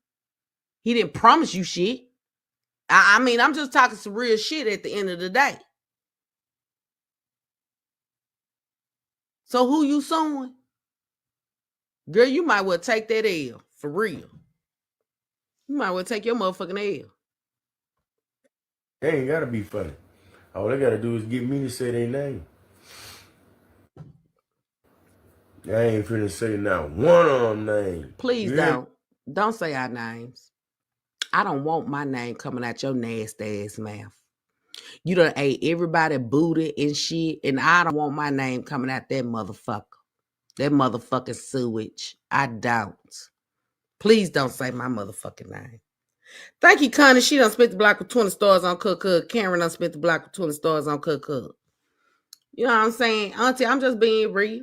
He didn't promise you shit. I mean, I'm just talking some real shit at the end of the day. So who you suing? Girl, you might well take that L. For real. You might well take your motherfucking L. They ain't gotta be funny. All they gotta do is get me to say their name. I ain't finna say not one of them names. Please don't. Don't say our names. I don't want my name coming out your nasty ass mouth. You done ate everybody booty and shit, and I don't want my name coming out that motherfucker. That motherfucking sewage. I don't. Please don't say my motherfucking name. Thank you, Connie. She done spent the block with 20 stars on Cook. Karen done spent the block with 20 stars on Cook. You know what I'm saying? Auntie, I'm just being real.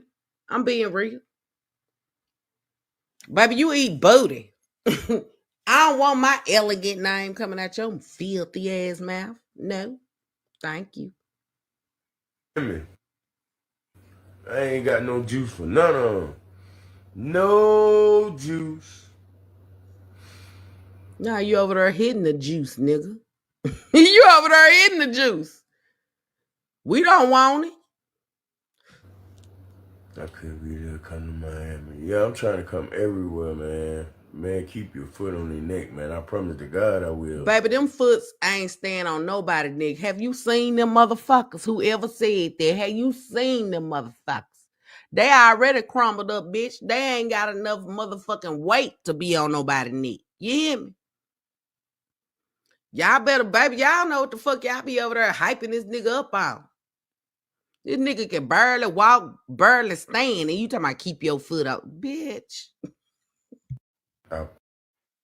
I'm being real. Baby, you eat booty. I don't want my elegant name coming out your filthy ass mouth. No. Thank you. I ain't got no juice for none of them. No juice. Now you over there hitting the juice, nigga. You over there hitting the juice. We don't want it. I could be there, come to Miami. Yeah, I'm trying to come everywhere, man. Man, keep your foot on their neck, man. I promise to God I will. Baby, them foots ain't staying on nobody, nigga. Have you seen them motherfuckers? Whoever said that? Have you seen them motherfuckers? They already crumbled up, bitch. They ain't got enough motherfucking weight to be on nobody's neck. You hear me? Y'all better, baby, y'all know what the fuck y'all be over there hyping this nigga up on. This nigga can barely walk, barely stand, and you talking about keep your foot up. Bitch. I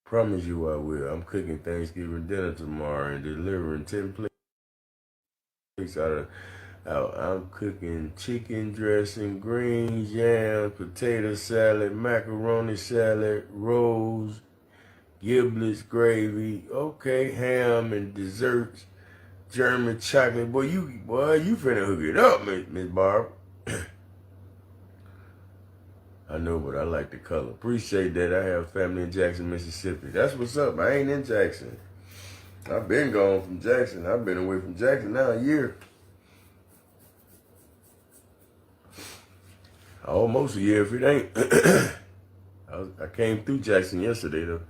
promise you I will. I'm cooking Thanksgiving dinner tomorrow and delivering 10 plates out of I'm cooking chicken dressing, greens, yams, potato salad, macaroni salad, rolls, giblets, gravy, okay, ham and desserts, German chocolate. Boy, you finna hook it up, Miss Barb. I know, but I like the color. Appreciate that. I have family in Jackson, Mississippi. That's what's up. I ain't in Jackson. I've been gone from Jackson. I've been away from Jackson now a year. Almost a year if it ain't. I came through Jackson yesterday, though.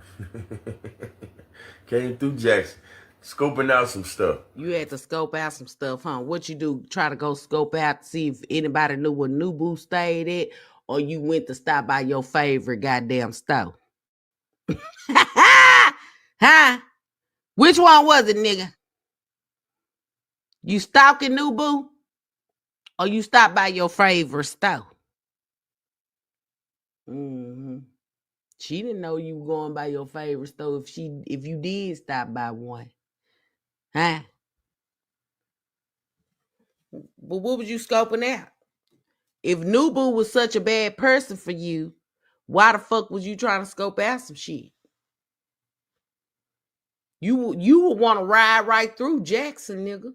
Came through Jackson. Scoping out some stuff. You had to scope out some stuff, huh? What you do? Try to go scope out to see if anybody knew where Nubu stayed at, or you went to stop by your favorite goddamn store? Huh? Which one was it, nigga? You stalking Nubu, or you stopped by your favorite store? Mm-hmm. She didn't know you were going by your favorite store if you did stop by one. Huh? But what was you scoping out? If Nubu was such a bad person for you, why the fuck was you trying to scope out some shit? You would want to ride right through Jackson, nigga.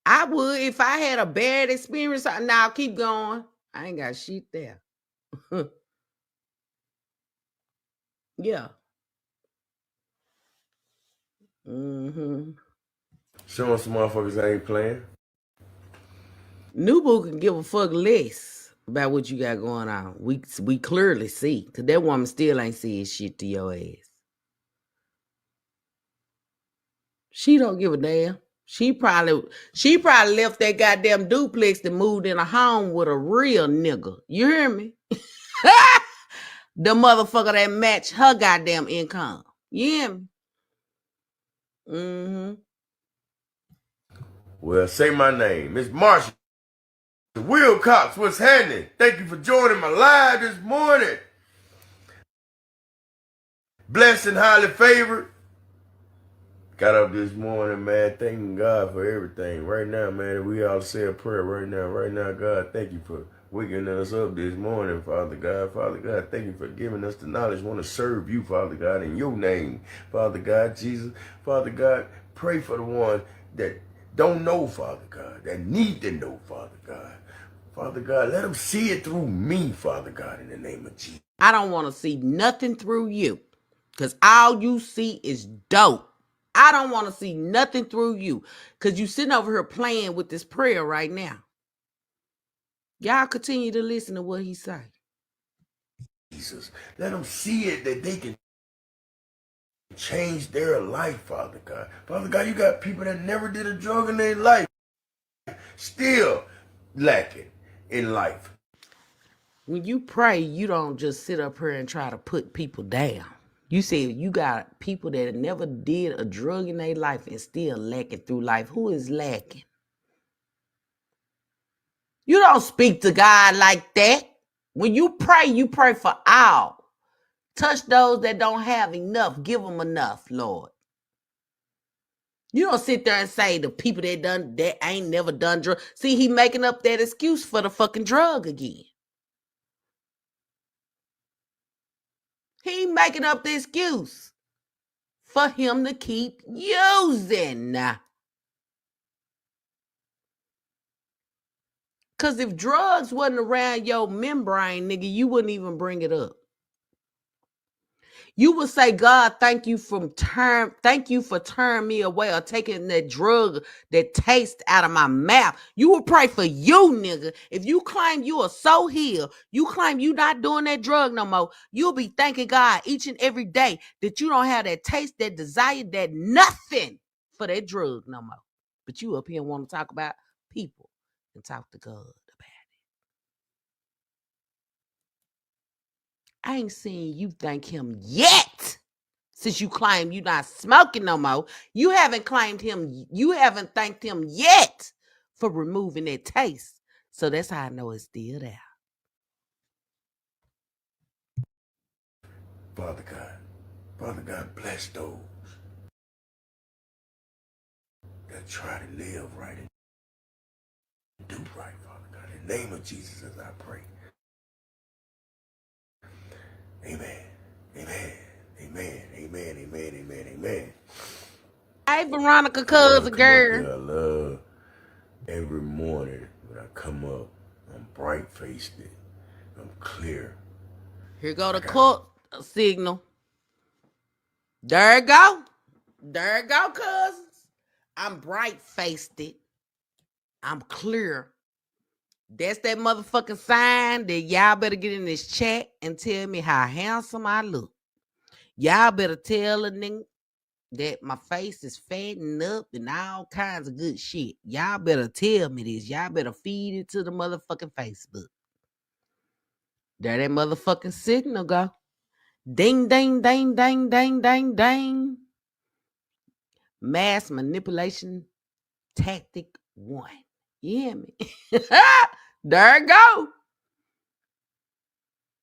I would if I had a bad experience. Now keep going. I ain't got shit there. Yeah. Mm-hmm. Showing some motherfuckers I ain't playing. Nubu can give a fuck less. about what you got going on. We clearly see, because that woman still ain't saying shit to your ass. She don't give a damn. She probably left that goddamn duplex and moved in a home with a real nigga. You hear me? The motherfucker that match her goddamn income. You hear me? Mm-hmm. Well, say my name. It's Marshall. Will Cox, what's happening? Thank you for joining my live this morning. Blessed and highly favored. Got up this morning, man, thanking God for everything. Right now, man, we all say a prayer right now. Right now, God, thank you for waking us up this morning, Father God. Father God, thank you for giving us the knowledge. Want to serve you, Father God, in your name. Father God, Jesus. Father God, pray for the one that don't know, Father God, that need to know, Father God. Father God, let them see it through me, Father God, in the name of Jesus. I don't want to see nothing through you, because all you see is dope. I don't want to see nothing through you, because you sitting over here playing with this prayer right now. Y'all continue to listen to what he say. Jesus, let them see it that they can change their life, Father God. Father God, you got people that never did a drug in their life, still lacking in life. When you pray, you don't just sit up here and try to put people down. You say you got people that never did a drug in their life and still lacking through life. Who is lacking? You don't speak to God like that. When you pray for all. Touch those that don't have enough. Give them enough, Lord. You don't sit there and say the people that ain't never done drug. See, he making up that excuse for the fucking drug again. He making up the excuse for him to keep using. Because if drugs wasn't around your membrane, nigga, you wouldn't even bring it up. You would say, God, thank you for turning me away or taking that drug, that taste out of my mouth. You would pray for you, nigga. If you claim you are so healed, you claim you not doing that drug no more, you'll be thanking God each and every day that you don't have that taste, that desire, that nothing for that drug no more. But you up here want to talk about people and talk to God about it. I ain't seen you thank him yet. Since you claim you not smoking no more, you haven't thanked him yet for removing that taste. So that's how I know it's still there. Father God, bless those that try to live right and do right, Father God. In the name of Jesus, as I pray. Amen. Amen. Amen. Amen. Amen. Amen. Amen. Hey, Veronica, cousin girl. I love every morning when I come up, I'm bright-faced. I'm clear. Here go the court signal. There it go. There it go, cousins. I'm bright-faced. I'm clear. That's that motherfucking sign that y'all better get in this chat and tell me how handsome I look. Y'all better tell a nigga that my face is fattening up and all kinds of good shit. Y'all better tell me this. Y'all better feed it to the motherfucking Facebook. There that motherfucking signal go. Ding, ding, ding, ding, ding, ding, ding. Mass manipulation tactic 1. You hear me? There it go.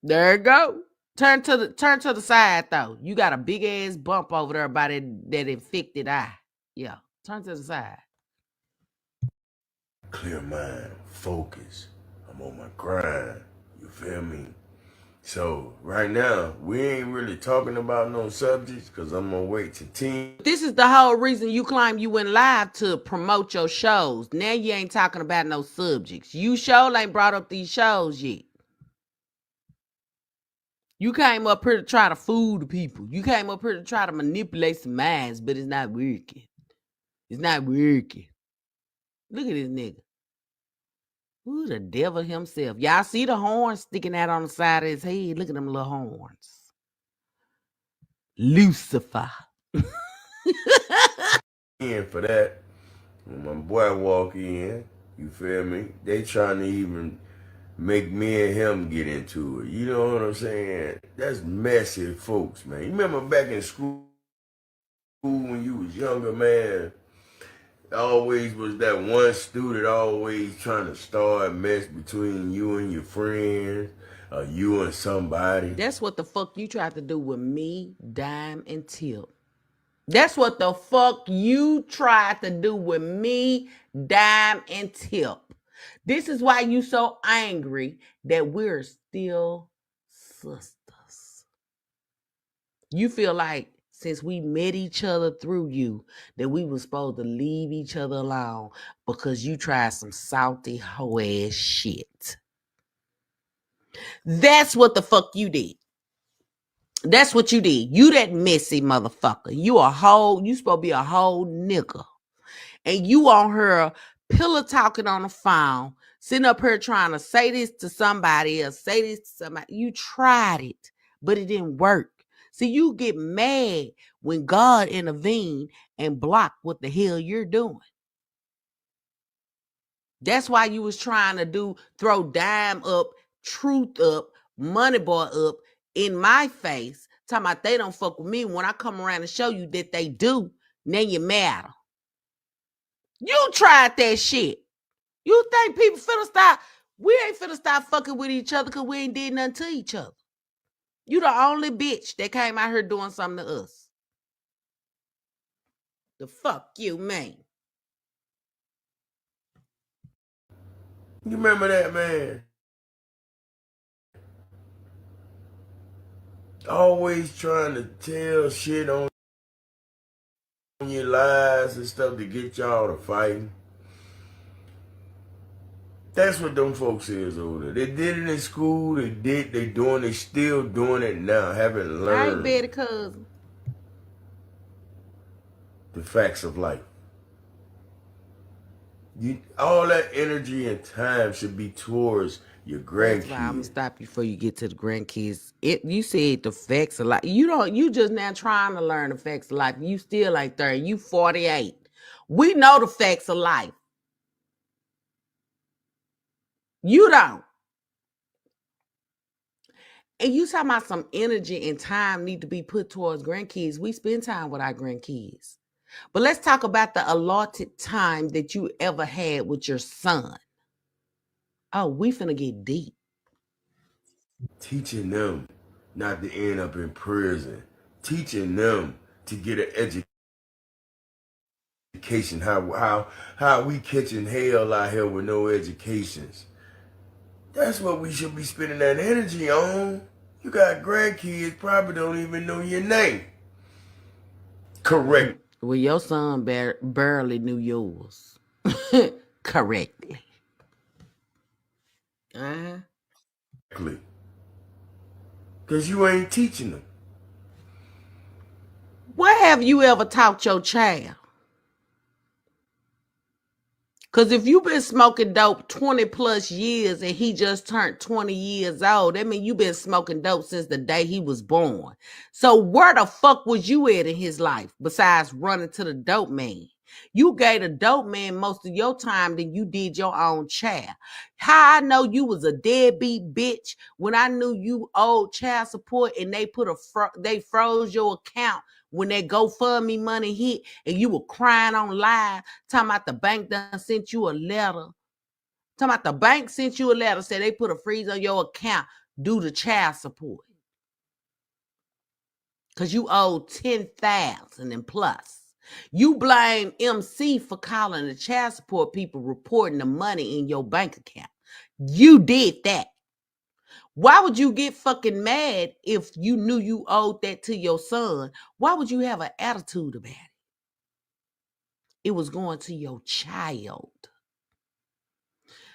There it go. Turn to the side though. You got a big ass bump over there by that infected eye. Yeah. Turn to the side. Clear mind, focus. I'm on my grind. You feel me? So right now, we ain't really talking about no subjects because I'm gonna wait till 10. This is the whole reason you claim you went live, to promote your shows. Now you ain't talking about no subjects. You sure ain't brought up these shows yet. You came up here to try to fool the people. You came up here to try to manipulate some minds, but it's not working. It's not working. Look at this nigga. Ooh, the devil himself. Y'all see the horns sticking out on the side of his head? Look at them little horns. Lucifer. And for that, when my boy walk in, you feel me? They trying to even make me and him get into it. You know what I'm saying? That's messy folks, man. You remember back in school when you was younger, man? Always was that one student always trying to start a mess between you and your friends, or you and somebody. That's what the fuck you tried to do with me, Dime, and Tip. That's what the fuck you tried to do with me, Dime, and Tip. This is why you so angry that we're still sisters. You feel like since we met each other through you, that we were supposed to leave each other alone because you tried some salty hoe ass shit. That's what the fuck you did. That's what you did. You that messy motherfucker. You supposed to be a whole nigga. And you on her pillow talking on the phone, sitting up here trying to say this to somebody else, say this to somebody. You tried it, but it didn't work. See, you get mad when God intervened and blocked what the hell you're doing. That's why you was trying to throw Dime up, Truth up, MoneyBoy up in my face, talking about they don't fuck with me. When I come around and show you that they do, then you matter. You tried that shit. You think people finna stop? We ain't finna stop fucking with each other because we ain't did nothing to each other. You the only bitch that came out here doing something to us. The fuck you mean? You remember that, man? Always trying to tell shit on your lies and stuff to get y'all to fighting. That's what them folks is over there. They did it in school. They still doing it now. Haven't learned Hey, Betty cousin. the facts of life. All that energy and time should be towards your grandkids. I'm gonna stop you before you get to the grandkids. You said the facts of life. You just now trying to learn the facts of life. You still like 30. You 48. We know the facts of life. You don't. And you talking about some energy and time need to be put towards grandkids. We spend time with our grandkids. But let's talk about the allotted time that you ever had with your son. Oh, we finna get deep. Teaching them not to end up in prison. Teaching them to get an education. How we catching hell out here with no educations. That's what we should be spending that energy on. You got grandkids probably don't even know your name. Correct. Well, your son barely knew yours. Correctly. Because you ain't teaching them. What have you ever taught your child? Because if you've been smoking dope 20 plus years and he just turned 20 years old, that means you've been smoking dope since the day he was born. So where the fuck was you at in his life besides running to the dope man? You gave the dope man most of your time than you did your own child. How I know you was a deadbeat bitch when I knew you owed child support and they froze your account when that GoFundMe money hit and you were crying on live, talking about the bank done sent you a letter. Talking about the bank sent you a letter, said they put a freeze on your account due to child support. Because you owed $10,000 and plus. You blame MC for calling the child support people reporting the money in your bank account. You did that. Why would you get fucking mad if you knew you owed that to your son? Why would you have an attitude about it? It was going to your child.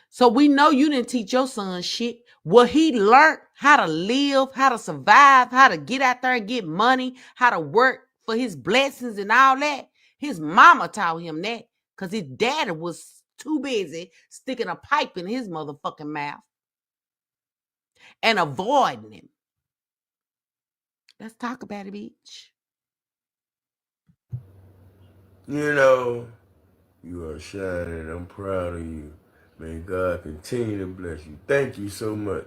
So we know you didn't teach your son shit. Well, he learned how to live, how to survive, how to get out there and get money, how to work for his blessings and all that. His mama taught him that because his daddy was too busy sticking a pipe in his motherfucking mouth and avoiding him. Let's talk about it, bitch. You know, you are shining. I'm proud of you. May God continue to bless you. Thank you so much.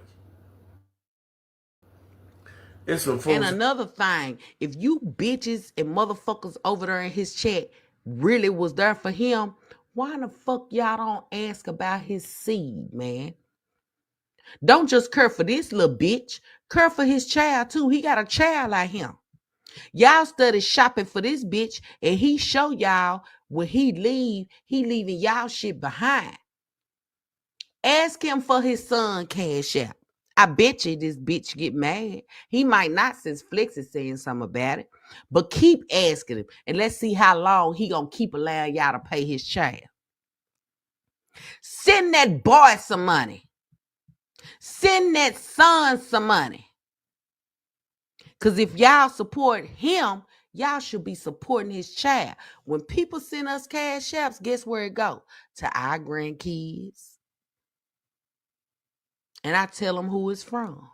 It's some folks. And another thing, if you bitches and motherfuckers over there in his chat really was there for him, why the fuck y'all don't ask about his seed, man? Don't just care for this little bitch. Care for his child, too. He got a child like him. Y'all study shopping for this bitch, and he show y'all when he leaving y'all shit behind. Ask him for his son cash out. I bet you this bitch get mad. He might not, since Flex is saying something about it. But keep asking him, and let's see how long he gonna keep allowing y'all to pay his child. Send that boy some money. Send that son some money. Because if y'all support him, y'all should be supporting his child. When people send us cash apps, guess where it go? To our grandkids. And I tell them who it's from.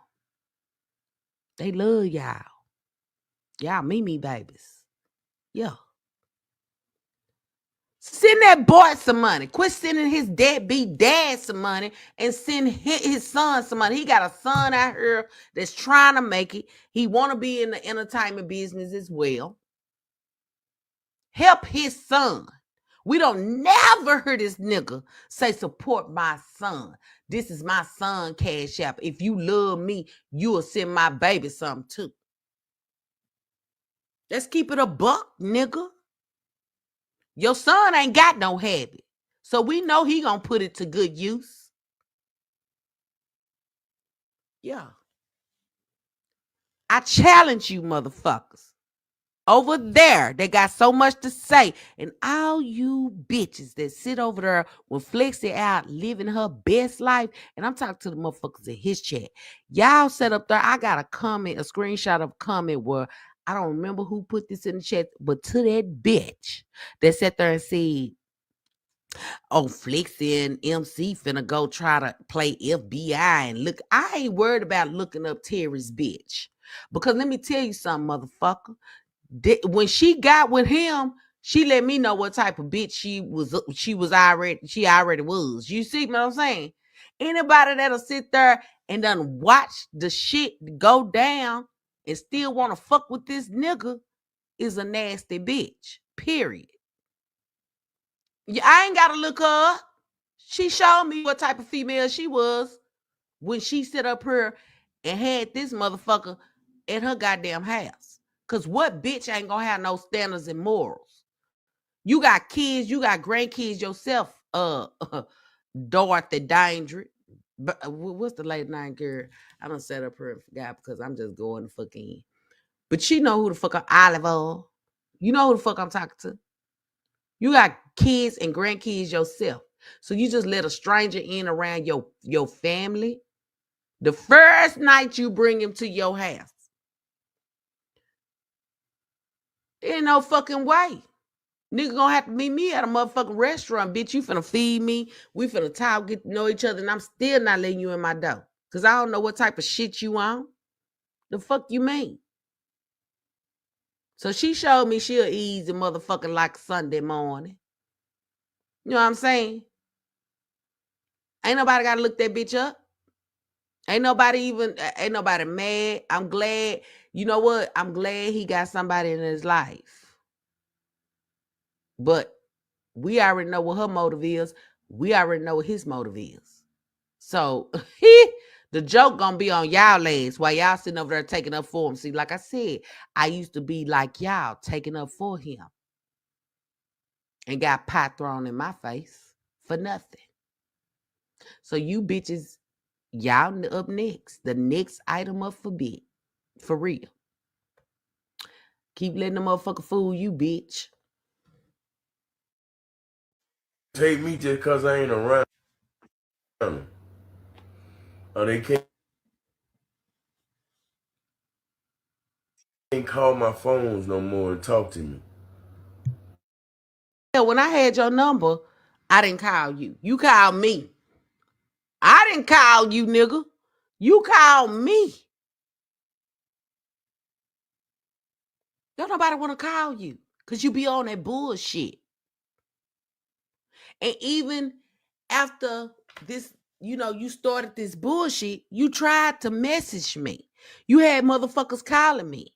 They love y'all. Y'all Mimi babies. Yeah. Send that boy some money. Quit sending his deadbeat dad some money and send his son some money. He got a son out here that's trying to make it. He want to be in the entertainment business as well. Help his son. We don't never hear this nigga say support my son. This is my son cash app. If you love me, you will send my baby something too. Let's keep it a buck, nigga. Your son ain't got no habit. So we know he gonna put it to good use. Yeah. I challenge you motherfuckers. Over there, they got so much to say. And all you bitches that sit over there when Flexi out living her best life, and I'm talking to the motherfuckers in his chat. Y'all set up there. I got a comment, a screenshot of a comment where I don't remember who put this in the chat, but to that bitch that sat there and said, oh, Flexi and MC finna go try to play FBI and look. I ain't worried about looking up Terry's bitch. Because let me tell you something, motherfucker. When she got with him, she let me know what type of bitch she already was. You see what I'm saying? Anybody that'll sit there and done watch the shit go down and still want to fuck with this nigga is a nasty bitch. Period. Yeah, I ain't gotta look her up. She showed me what type of female she was when she sit up here and had this motherfucker at her goddamn house. Because what bitch ain't gonna have no standards and morals? You got kids, you got grandkids yourself, Dorothy Danger. But what's the late name, girl? I done set up her and forgot because I'm just going the fuck in. But she know who the fuck I'm Oliver. You know who the fuck I'm talking to. You got kids and grandkids yourself. So you just let a stranger in around your family. The first night you bring him to your house. Ain't no fucking way. Nigga gonna have to meet me at a motherfucking restaurant. Bitch, you finna feed me. We finna talk, get to know each other, and I'm still not letting you in my door. Because I don't know what type of shit you on. The fuck you mean? So she showed me she'll easy motherfucking like Sunday morning. You know what I'm saying? Ain't nobody gotta look that bitch up. Ain't nobody mad. I'm glad. You know what? I'm glad he got somebody in his life. But we already know what her motive is. We already know what his motive is. So the joke gonna be on y'all legs while y'all sitting over there taking up for him. See, like I said, I used to be like y'all taking up for him. And got pot thrown in my face for nothing. So you bitches, y'all up next. The next item up for bid. For real. Keep letting the motherfucker fool you, bitch. Hate me just because I ain't around them. Or they can't call my phones no more and talk to me. Yeah, when I had your number, I didn't call you. You called me. I didn't call you, nigga. You called me. Don't nobody want to call you because you be on that bullshit. And even after this, you started this bullshit, you tried to message me. You had motherfuckers calling me.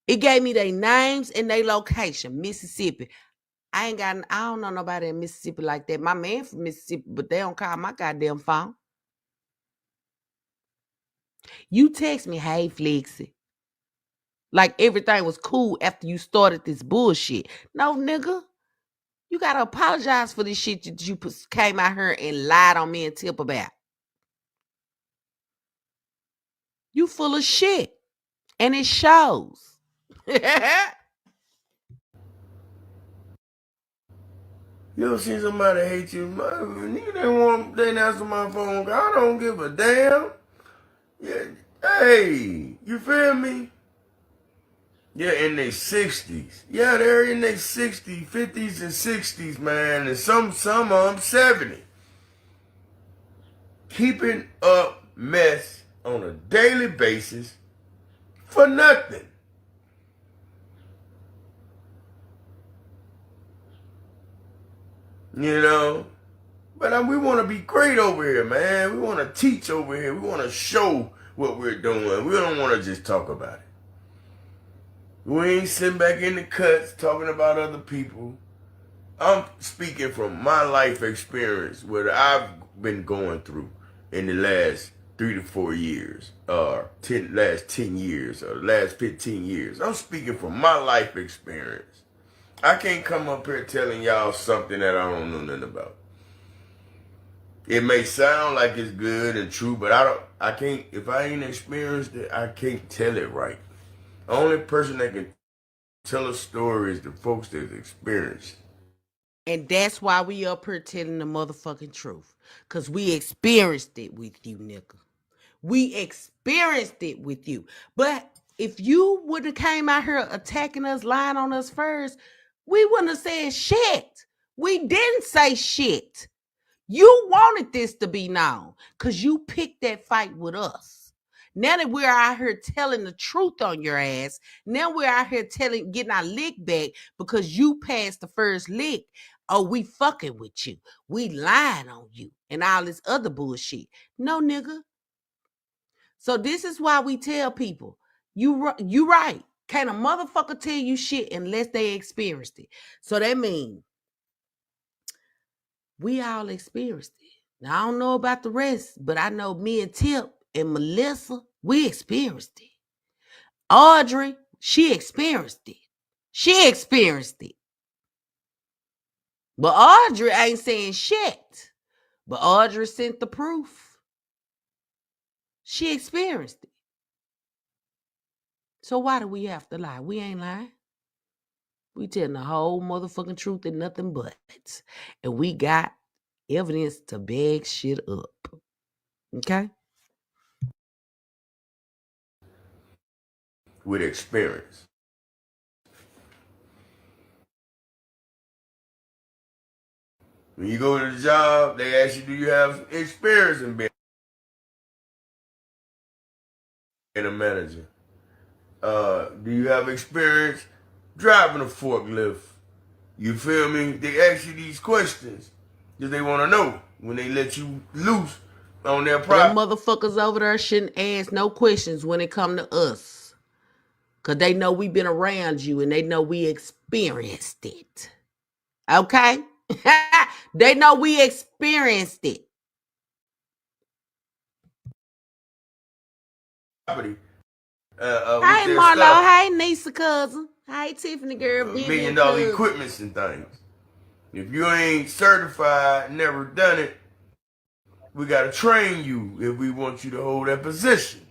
It gave me their names and their location, Mississippi. I don't know nobody in Mississippi like that. My man from Mississippi, but they don't call my goddamn phone. You text me, hey, Flexi. Like everything was cool after you started this bullshit. No, nigga. You got to apologize for this shit that you came out here and lied on me and Tip about. You full of shit. And it shows. You ever seen somebody hate you? Nigga, they answer my phone. I don't give a damn. Yeah, hey, you feel me? Yeah, in their 60s. Yeah, they're in their 60s, 50s, and 60s, man. And some of them 70. Keeping up mess on a daily basis for nothing. You know? But we want to be great over here, man. We want to teach over here. We want to show what we're doing. We don't want to just talk about it. We ain't sitting back in the cuts talking about other people. I'm speaking from my life experience, what I've been going through in the last 3 to 4 years, or last 10 years, or the last 15 years. I'm speaking from my life experience. I can't come up here telling y'all something that I don't know nothing about. It may sound like it's good and true, but I can't, if I ain't experienced it, I can't tell it right. The only person that can tell a story is the folks that's experienced. And that's why we up here telling the motherfucking truth. Because we experienced it with you, nigga. We experienced it with you. But if you would have came out here attacking us, lying on us first, we wouldn't have said shit. We didn't say shit. You wanted this to be known because you picked that fight with us. Now that we're out here telling the truth on your ass, now we're out here getting our lick back because you passed the first lick. Oh, we fucking with you. We lying on you and all this other bullshit. No, nigga. So this is why we tell people, you right. Can't a motherfucker tell you shit unless they experienced it. So that means we all experienced it. Now, I don't know about the rest, but I know me and Tip and Melissa, we experienced it. Audrey, she experienced it. She experienced it. But Audrey ain't saying shit. But Audrey sent the proof. She experienced it. So why do we have to lie? We ain't lying. We telling the whole motherfucking truth and nothing but. And we got evidence to bag shit up. Okay? With experience. When you go to the job, they ask you, do you have experience in being a manager? Do you have experience driving a forklift? You feel me? They ask you these questions because they want to know when they let you loose on their property. Them motherfuckers over there shouldn't ask no questions when it come to us. Because they know we been around you and they know we experienced it. Okay? They know we experienced it. Hey, Marlo. Hey, Nisa cousin. Hey, Tiffany girl. $1 million equipments and things. If you ain't certified, never done it, we got to train you if we want you to hold that position.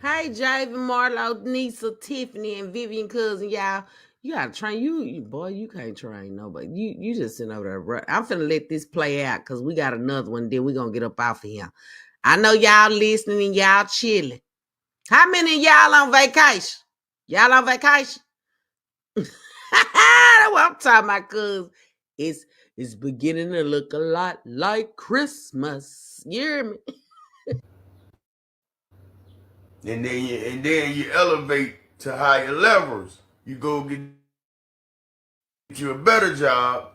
Hey, Javen, Marlo, Nisa, Tiffany, and Vivian cousin, y'all. You gotta train you, boy. You can't train nobody. You just sitting over there, bro. I'm finna let this play out because we got another one. Then we gonna get up off of here. I know y'all listening and y'all chilling. How many of y'all on vacation? Y'all on vacation? That's what I'm talking about, cuz It's beginning to look a lot like Christmas. You hear me? And then you elevate to higher levels. You go get you a better job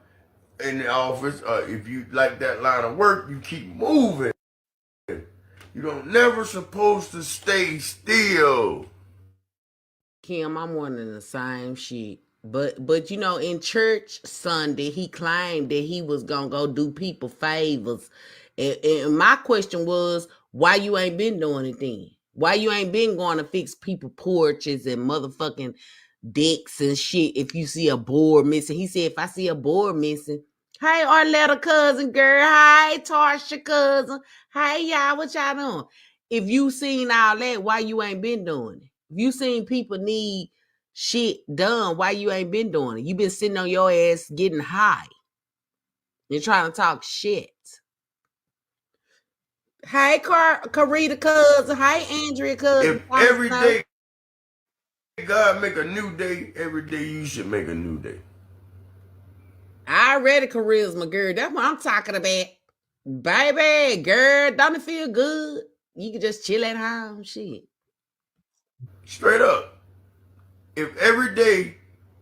in the office. If you like that line of work, you keep moving. You don't never supposed to stay still. Kim, I'm wondering the same shit. But you know, in church Sunday, he claimed that he was gonna go do people favors. And my question was, why you ain't been doing it then? Why you ain't been going to fix people porches and motherfucking decks and shit if you see a board missing? He said, if I see a board missing, hey, Arletta cousin girl, hi, Tarsha cousin, hey y'all, what y'all doing? If you seen all that, why you ain't been doing it? If you seen people need shit done, why you ain't been doing it? You been sitting on your ass getting high and trying to talk shit. Hey, Carita cousin. Hey, Andrea cousin. If every day God make a new day, every day you should make a new day. I already charisma, girl. That's what I'm talking about. Baby, girl, don't it feel good? You can just chill at home, shit. Straight up. If every day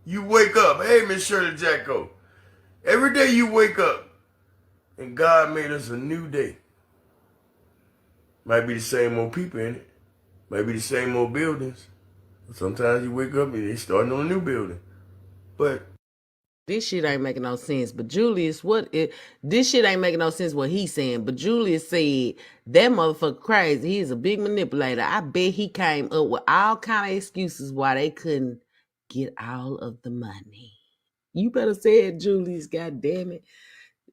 you wake up, hey, Miss Shirley Jacko, every day you wake up and God made us a new day. Might be the same old people in it. Might be the same old buildings. Sometimes you wake up and they starting on a new building. But this shit ain't making no sense. But Julius, this shit ain't making no sense what he's saying. But Julius said that motherfucker crazy. He's a big manipulator. I bet he came up with all kind of excuses why they couldn't get all of the money. You better say it, Julius. God damn it.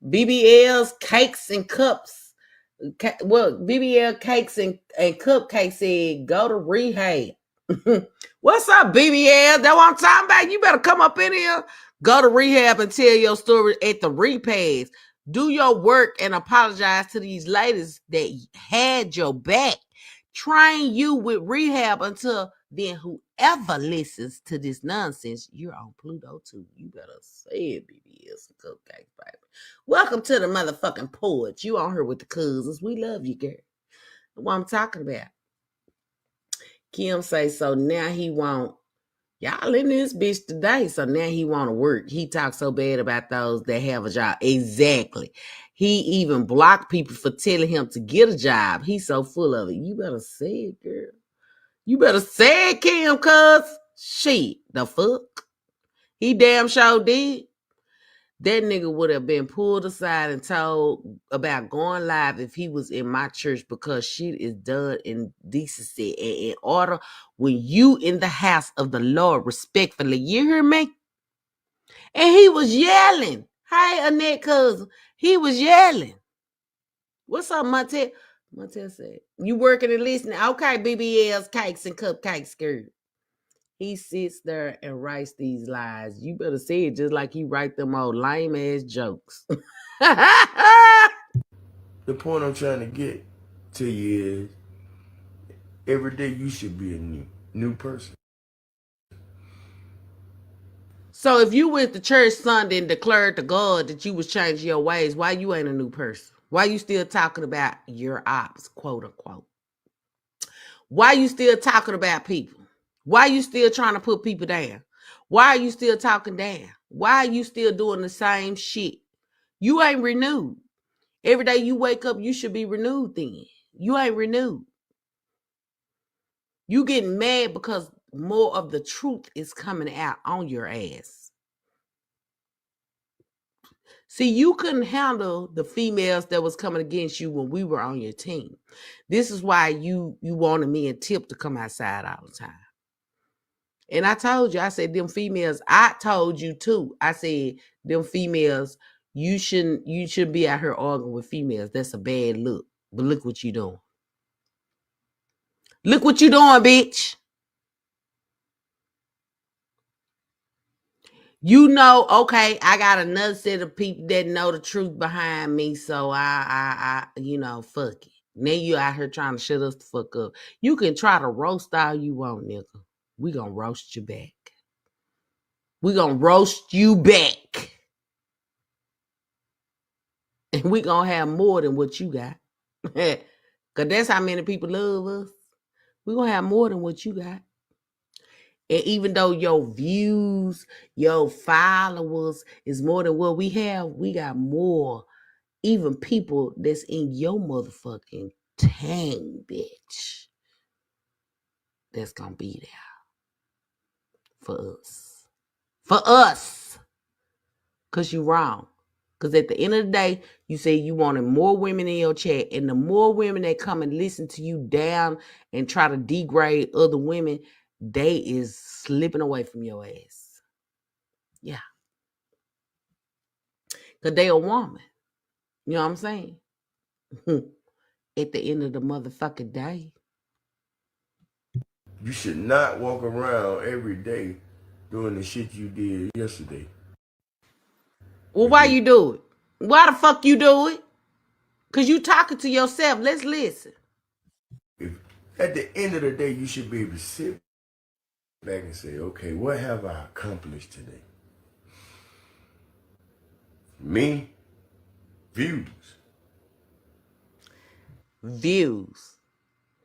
BBL's cakes and cups. Well, BBL cakes and cupcakes said go to rehab. What's up, BBL? That's what I'm talking about. You better come up in here. Go to rehab and tell your story at the repass. Do your work and apologize to these ladies that had your back. Train you with rehab until then whoever listens to this nonsense, you're on Pluto too. You better say it, BBS and cupcakes, baby. Welcome to the motherfucking porch. You on here with the cousins. We love you, girl. That's what I'm talking about. Kim say, so now he won't. Y'all in this bitch today, so now he want to work. He talks so bad about those that have a job. Exactly. He even blocked people for telling him to get a job. He's so full of it. You better say it, girl. You better say it, Kim, cuz. Shit, the fuck? He damn sure did. That nigga would have been pulled aside and told about going live if he was in my church because shit is done in decency and in order when you in the house of the Lord respectfully. You hear me? And he was yelling. Hey, Annette cousin. He was yelling. What's up, Montel? Montel said, you working and listening? Okay, BBL's cakes and cupcakes, girl. He sits there and writes these lies. You better say it just like he write them old lame ass jokes. the point I'm trying to get to you is every day you should be a new person. So if you went to church Sunday and declared to God that you was changing your ways, why you ain't a new person? Why you still talking about your ops, quote unquote? Why you still talking about people? Why you still trying to put people down? Why are you still talking down? Why are you still doing the same shit? You ain't renewed. Every day you wake up, you should be renewed then. You ain't renewed. You getting mad because more of the truth is coming out on your ass. See, you couldn't handle the females that was coming against you when we were on your team. This is why you wanted me and Tip to come outside all the time. And I told you, I said, them females, I told you too. I said, them females, you shouldn't be out here arguing with females. That's a bad look. But look what you doing. Look what you doing, bitch. You know, okay, I got another set of people that know the truth behind me, so I fuck it. Now you out here trying to shut us the fuck up. You can try to roast all you want, nigga. We gonna roast you back. We gonna roast you back. we gonna have more than what you got. Cause that's how many people love us. We gonna have more than what you got. And even though your views, your followers is more than what we have, we got more. Even people that's in your motherfucking tang, bitch, that's gonna be there for us. For us. Because you wrong. Because at the end of the day, you say you wanted more women in your chat. And the more women that come and listen to you down and try to degrade other women, they is slipping away from your ass. Yeah. Because they a woman. You know what I'm saying? At the end of the motherfucking day. You should not walk around every day doing the shit you did yesterday. Well, why you do it? Why the fuck you do it? Because you talking to yourself. Let's listen. If at the end of the day, you should be able to sit back and say, okay, what have I accomplished today? Me, views. Views.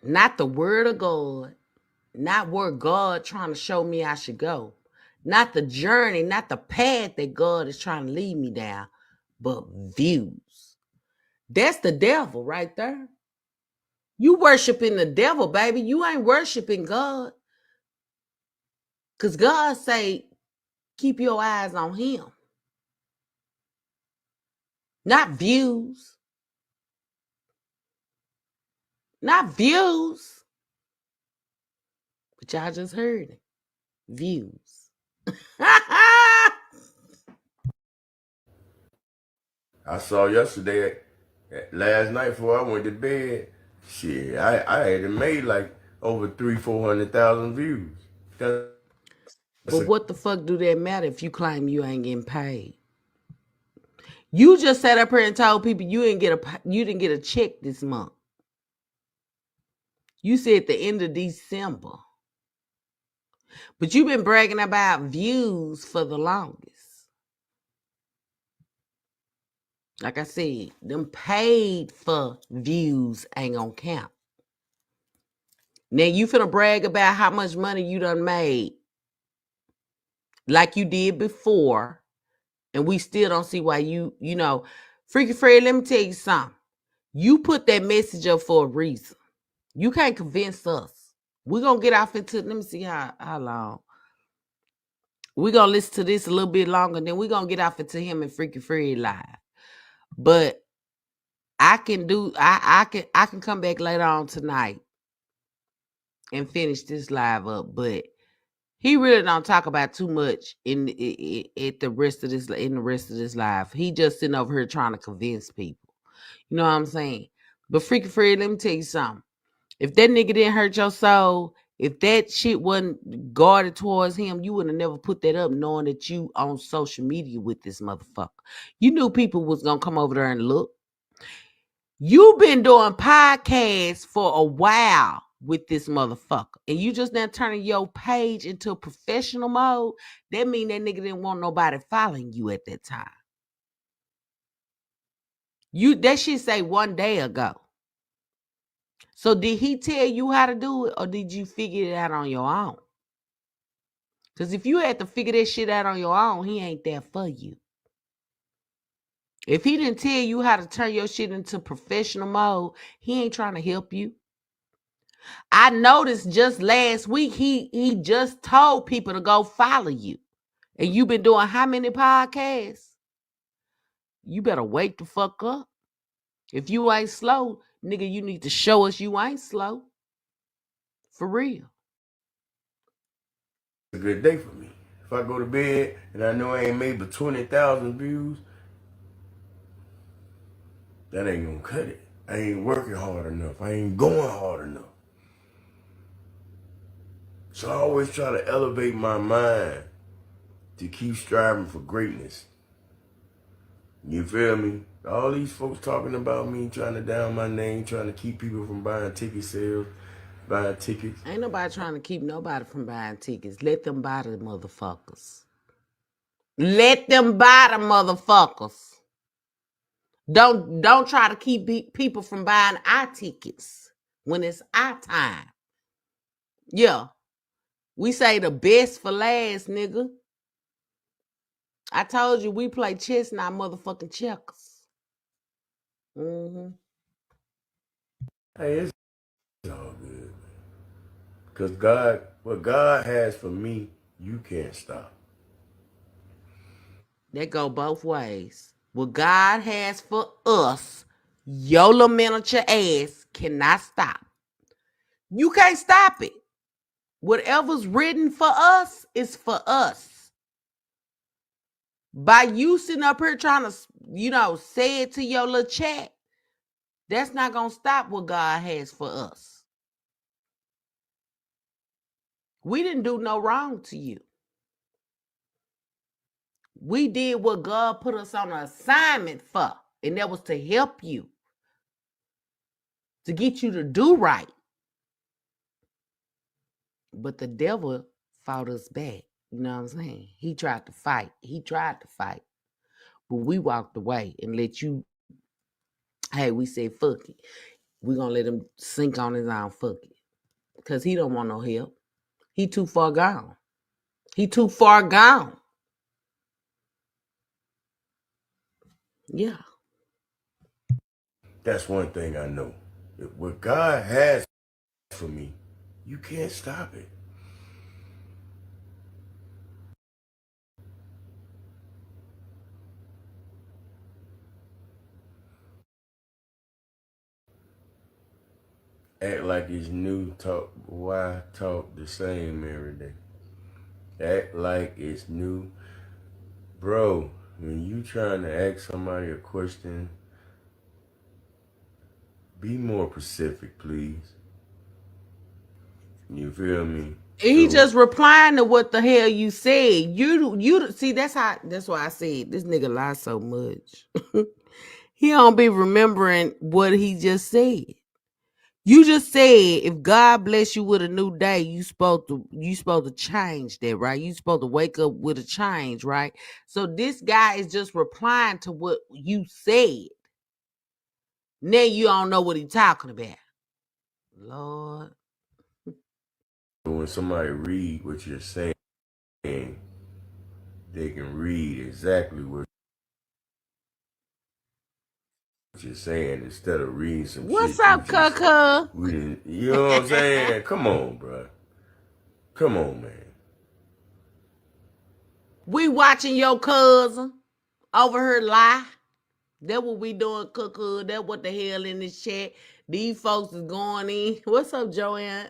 Not the word of God. Not where God trying to show me I should go. Not the journey, not the path that God is trying to lead me down, but views. That's the devil right there. You worshiping the devil, baby. You ain't worshiping God. Because God say, keep your eyes on him. Not views. Not views. But y'all just heard it. Views. I saw yesterday, last night before I went to bed, shit, I had it made like over 400,000 views. But what the fuck do that matter if you claim you ain't getting paid? You just sat up here and told people you didn't get a check this month. You said at the end of December. But you've been bragging about views for the longest. Like I said, them paid for views ain't gonna count. Now you finna brag about how much money you done made like you did before. And we still don't see why you know, Freaky Fred, let me tell you something. You put that message up for a reason. You can't convince us. We're going to get off into, let me see how long. We're going to listen to this a little bit longer, then we're going to get off into him and Freaky Fred live. But I can come back later on tonight and finish this live up. But he really don't talk about too much in the rest of this live. He just sitting over here trying to convince people. You know what I'm saying? But Freaky Fred, let me tell you something. If that nigga didn't hurt your soul, if that shit wasn't guarded towards him, you would have never put that up knowing that you on social media with this motherfucker. You knew people was going to come over there and look. You've been doing podcasts for a while with this motherfucker. And you just now turning your page into professional mode. That mean that nigga didn't want nobody following you at that time. That shit say 1 day ago. So did he tell you how to do it or did you figure it out on your own? Because if you had to figure that shit out on your own, he ain't there for you. If he didn't tell you how to turn your shit into professional mode, he ain't trying to help you. I noticed just last week, he just told people to go follow you. And you've been doing how many podcasts? You better wake the fuck up. If you ain't slow, nigga, you need to show us you ain't slow. For real. A good day for me. If I go to bed and I know I ain't made but 20,000 views, that ain't gonna cut it. I ain't working hard enough. I ain't going hard enough. So I always try to elevate my mind to keep striving for greatness. You feel me? All these folks talking about me, trying to down my name, trying to keep people from buying ticket sales, buying tickets. Ain't nobody trying to keep nobody from buying tickets. Let them buy the motherfuckers. Let them buy the motherfuckers. Don't try to keep people from buying our tickets when it's our time. Yeah. We say the best for last, nigga. I told you we play chess, not motherfucking checkers. Mm-hmm. Hey, it's all good. Because God, what God has for me, you can't stop. That go both ways. What God has for us, your little miniature ass cannot stop. You can't stop it. Whatever's written for us is for us. By you sitting up here trying to, say it to your little chat, that's not going to stop what God has for us. We didn't do no wrong to you. We did what God put us on an assignment for, and that was to help you, to get you to do right. But the devil fought us back. You know what I'm saying? He tried to fight. But we walked away and let you, hey, we said, fuck it. We're going to let him sink on his own, fuck it. Because he don't want no help. He too far gone. Yeah. That's one thing I know. What God has for me, you can't stop it. Act like it's new, talk, why talk the same every day? Act like it's new. Bro, when you trying to ask somebody a question, be more specific, please. You feel me? He just replying to what the hell you said. You see, that's why I said this nigga lies so much. He don't be remembering what he just said. You just said if God bless you with a new day, you supposed to change that, right? You supposed to wake up with a change, right? So this guy is just replying to what you said. Now you don't know what he's talking about. Lord. when somebody read what you're saying, they can read exactly what you're saying instead of reading some What's shit up, Cuckoo? we didn't. You know what I'm saying? Come on, bro. Come on, man. We watching your cousin over her lie. That what we doing, Cuckoo. That what the hell in this chat. These folks is going in. What's up, Joanne?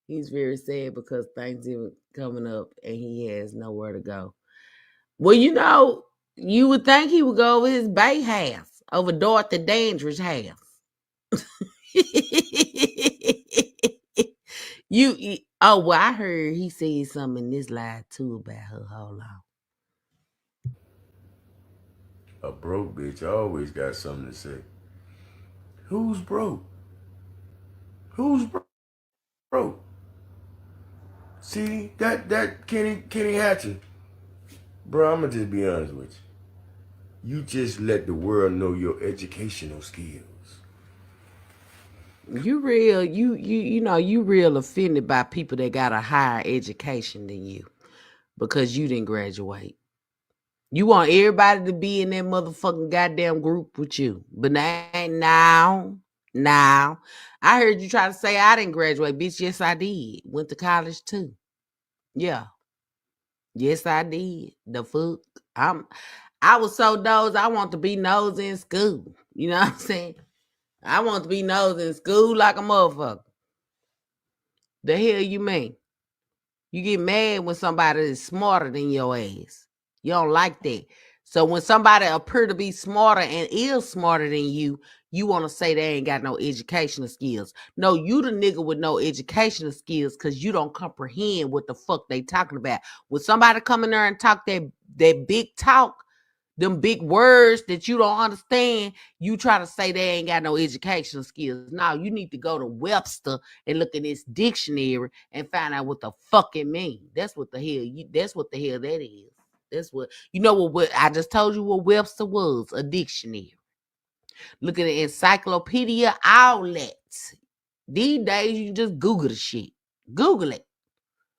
He's very sad because Thanksgiving coming up and he has nowhere to go. Well, you would think he would go over his bay house, over Dorothy Dandridge's house. Well, I heard he said something in this live too about her. Hold on. A broke bitch always got something to say. Who's broke? Who's broke? See that Kenny Hatcher, bro. I'ma just be honest with you. You just let the world know your educational skills. You real, you real offended by people that got a higher education than you because you didn't graduate. You want everybody to be in that motherfucking goddamn group with you. But now, I heard you try to say I didn't graduate. Bitch, yes, I did. Went to college too. Yeah. Yes, I did. The fuck. I was so nosy, I want to be nosy in school. You know what I'm saying? I want to be nosy in school like a motherfucker. The hell you mean? You get mad when somebody is smarter than your ass. You don't like that. So when somebody appear to be smarter and is smarter than you want to say they ain't got no educational skills. No, you the nigga with no educational skills because you don't comprehend what the fuck they talking about. When somebody come in there and talk that big talk, them big words that you don't understand, you try to say they ain't got no educational skills. Now you need to go to Webster and look in this dictionary and find out what the fuck it means. That's what the hell that is. That's what I just told you what Webster was, a dictionary. Look at the encyclopedia outlets. These days, you just Google the shit. Google it.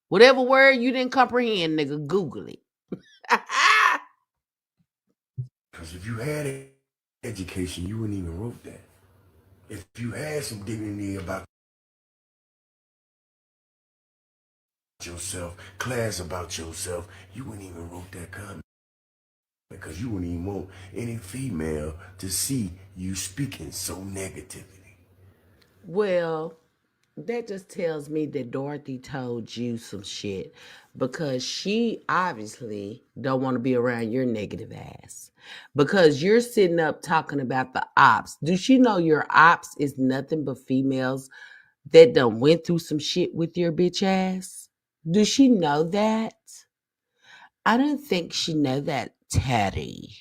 Whatever word you didn't comprehend, nigga, Google it. Because if you had education, you wouldn't even wrote that. If you had some dignity about yourself, class about yourself, you wouldn't even wrote that comment. Because you wouldn't even want any female to see you speaking so negatively. Well, that just tells me that Dorothy told you some shit because she obviously don't want to be around your negative ass because you're sitting up talking about the ops. Do she know your ops is nothing but females that done went through some shit with your bitch ass? Do she know that? I don't think she know that, Teddy.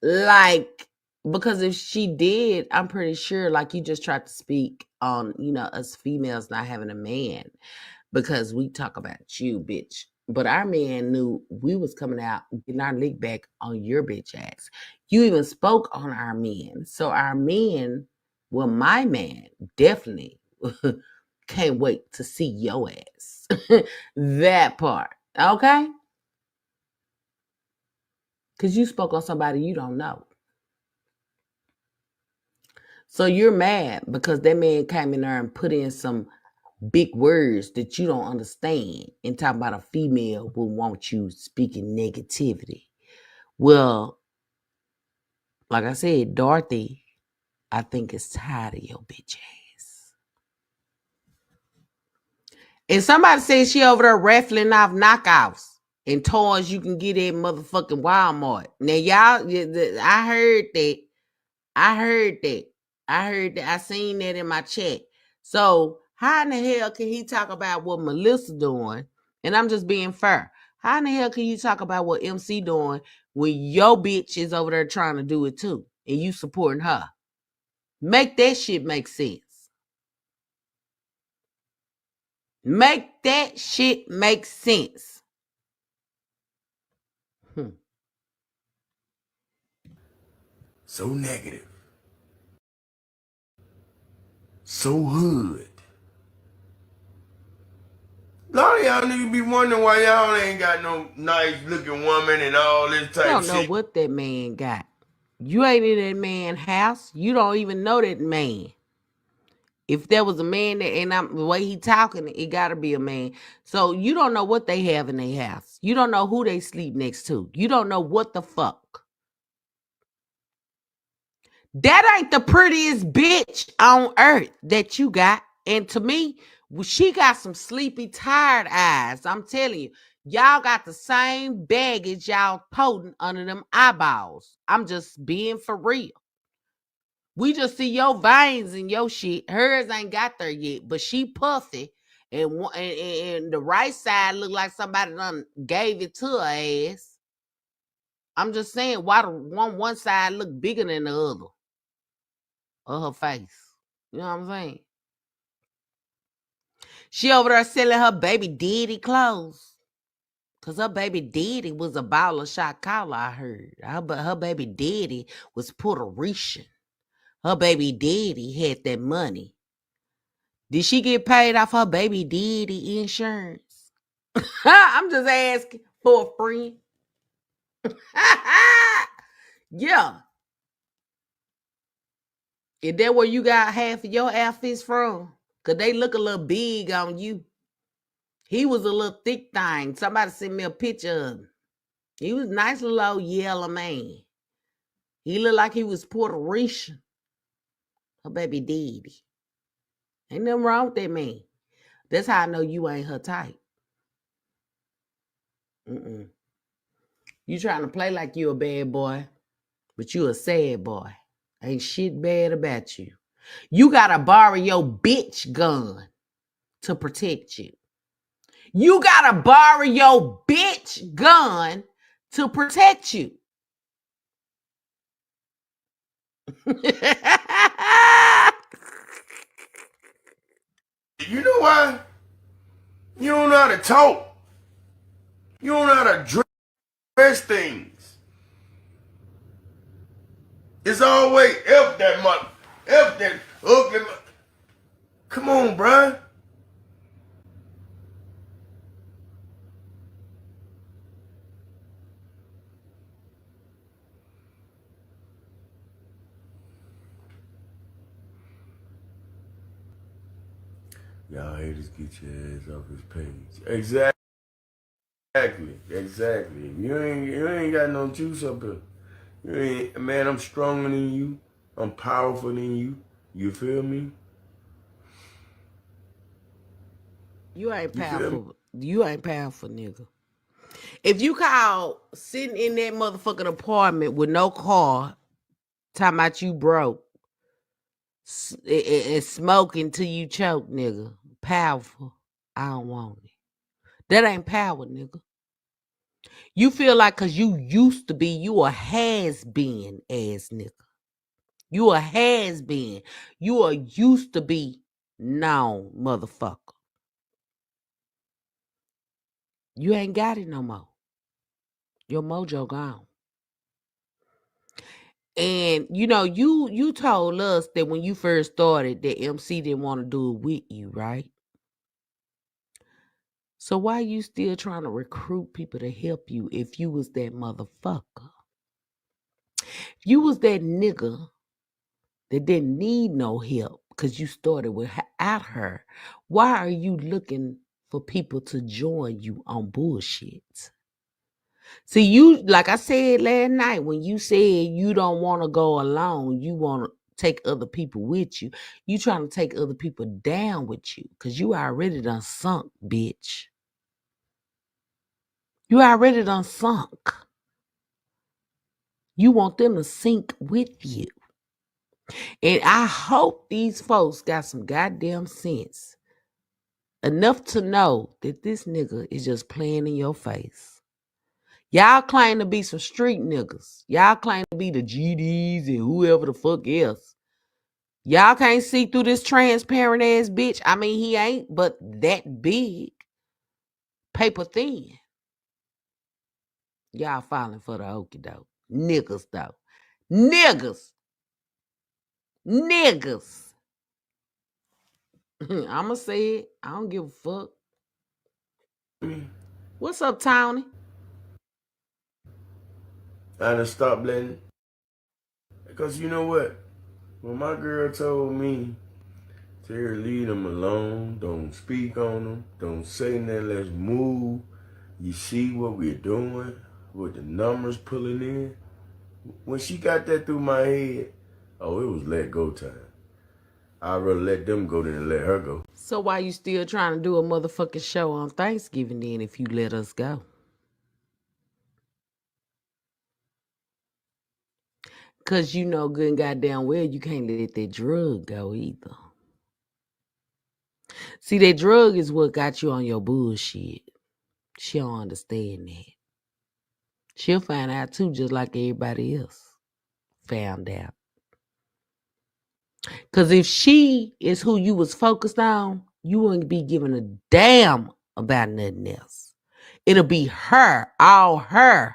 Like, because if she did, I'm pretty sure, like, you just tried to speak on, us females not having a man because we talk about you, bitch. But our man knew we was coming out, getting our lick back on your bitch ass. You even spoke on our men. So our men, well, my man definitely can't wait to see your ass. That part. Okay? Because you spoke on somebody you don't know. So you're mad because that man came in there and put in some big words that you don't understand and talk about a female will want you speaking negativity. Well, like I said, Dorothy, I think is tired of your bitch ass. And somebody says she over there raffling off knockouts and toys you can get at motherfucking Walmart. Now, y'all, I heard that. I seen that in my chat. So how in the hell can he talk about what Melissa doing? And I'm just being fair. How in the hell can you talk about what MC doing when your bitch is over there trying to do it too? And you supporting her? Make that shit make sense. Make that shit make sense. So negative. So hood. A lot of y'all niggas be wondering why y'all ain't got no nice looking woman and all this type You of don't know shit. what that man got. You ain't in that man's house. You don't even know that man. If there was a man that, and the way he talking, it gotta be a man. So you don't know what they have in their house. You don't know who they sleep next to. You don't know what the fuck. That ain't the prettiest bitch on earth that you got. And to me, she got some sleepy, tired eyes. I'm telling you, y'all got the same baggage y'all potent under them eyeballs. I'm just being for real. We just see your veins and your shit. Hers ain't got there yet, but she puffy. And the right side look like somebody done gave it to her ass. I'm just saying, why the one side look bigger than the other of her face? You know what I'm saying? She over there selling her baby daddy clothes. Cause her baby daddy was a baller shot caller, I heard. Her baby daddy was Puerto Rican. Her baby daddy had that money. Did she get paid off her baby daddy insurance? I'm just asking for a friend. Yeah. Is that where you got half of your outfits from? Because they look a little big on you. He was a little thick thing. Somebody sent me a picture of him. He was a nice little old yellow man. He looked like he was Puerto Rican. Her baby daddy. Ain't nothing wrong with that man. That's how I know you ain't her type. You trying to play like you a bad boy, but you a sad boy. Ain't shit bad about you. You gotta borrow your bitch gun to protect you. You gotta borrow your bitch gun to protect you. You know why? You don't know how to talk. You don't know how to dress things. It's always F that mother. F that ugly mother. Come on, bruh. Y'all haters get your ass off his page. Exactly. Exactly. You ain't got no juice up here. You ain't, man, I'm stronger than you. I'm powerful than you. You feel me? You ain't You feel me? powerful. You ain't powerful, nigga. If you call sitting in that motherfucking apartment with no car, talking about you broke, and smoking till you choke, nigga. Powerful. I don't want it. That ain't power, nigga. You feel like cause you used to be, you a has been ass nigga. You a has been. You a used to be known motherfucker. You ain't got it no more. Your mojo gone. And you told us that when you first started that MC didn't want to do it with you, right? So why you still trying to recruit people to help you if you was that motherfucker? If you was that nigga that didn't need no help because you started without her, why are you looking for people to join you on bullshit? See, you, like I said last night, when you said you don't want to go alone, you want to take other people with you. You trying to take other people down with you because you already done sunk, bitch. You already done sunk. You want them to sink with you. And I hope these folks got some goddamn sense enough to know that this nigga is just playing in your face. Y'all claim to be some street niggas. Y'all claim to be the GDs and whoever the fuck else. Y'all can't see through this transparent ass bitch. I mean, he ain't but that big. Paper thin. Y'all falling for the okie doke. Niggas, though. Niggas. Niggas. I'ma say it. I don't give a fuck. What's up, Tony? I done stopped letting. Because you know what? When my girl told me to leave them alone, don't speak on them, don't say nothing, let's move. You see what we're doing, what the numbers pulling in. When she got that through my head, oh, it was let go time. I'd rather let them go than let her go. So why you still trying to do a motherfucking show on Thanksgiving then if you let us go? Because you know good and goddamn well you can't let that drug go either. See, that drug is what got you on your bullshit. She don't understand that. She'll find out too, just like everybody else found out. Because if she is who you was focused on, you wouldn't be giving a damn about nothing else. It'll be her, all her.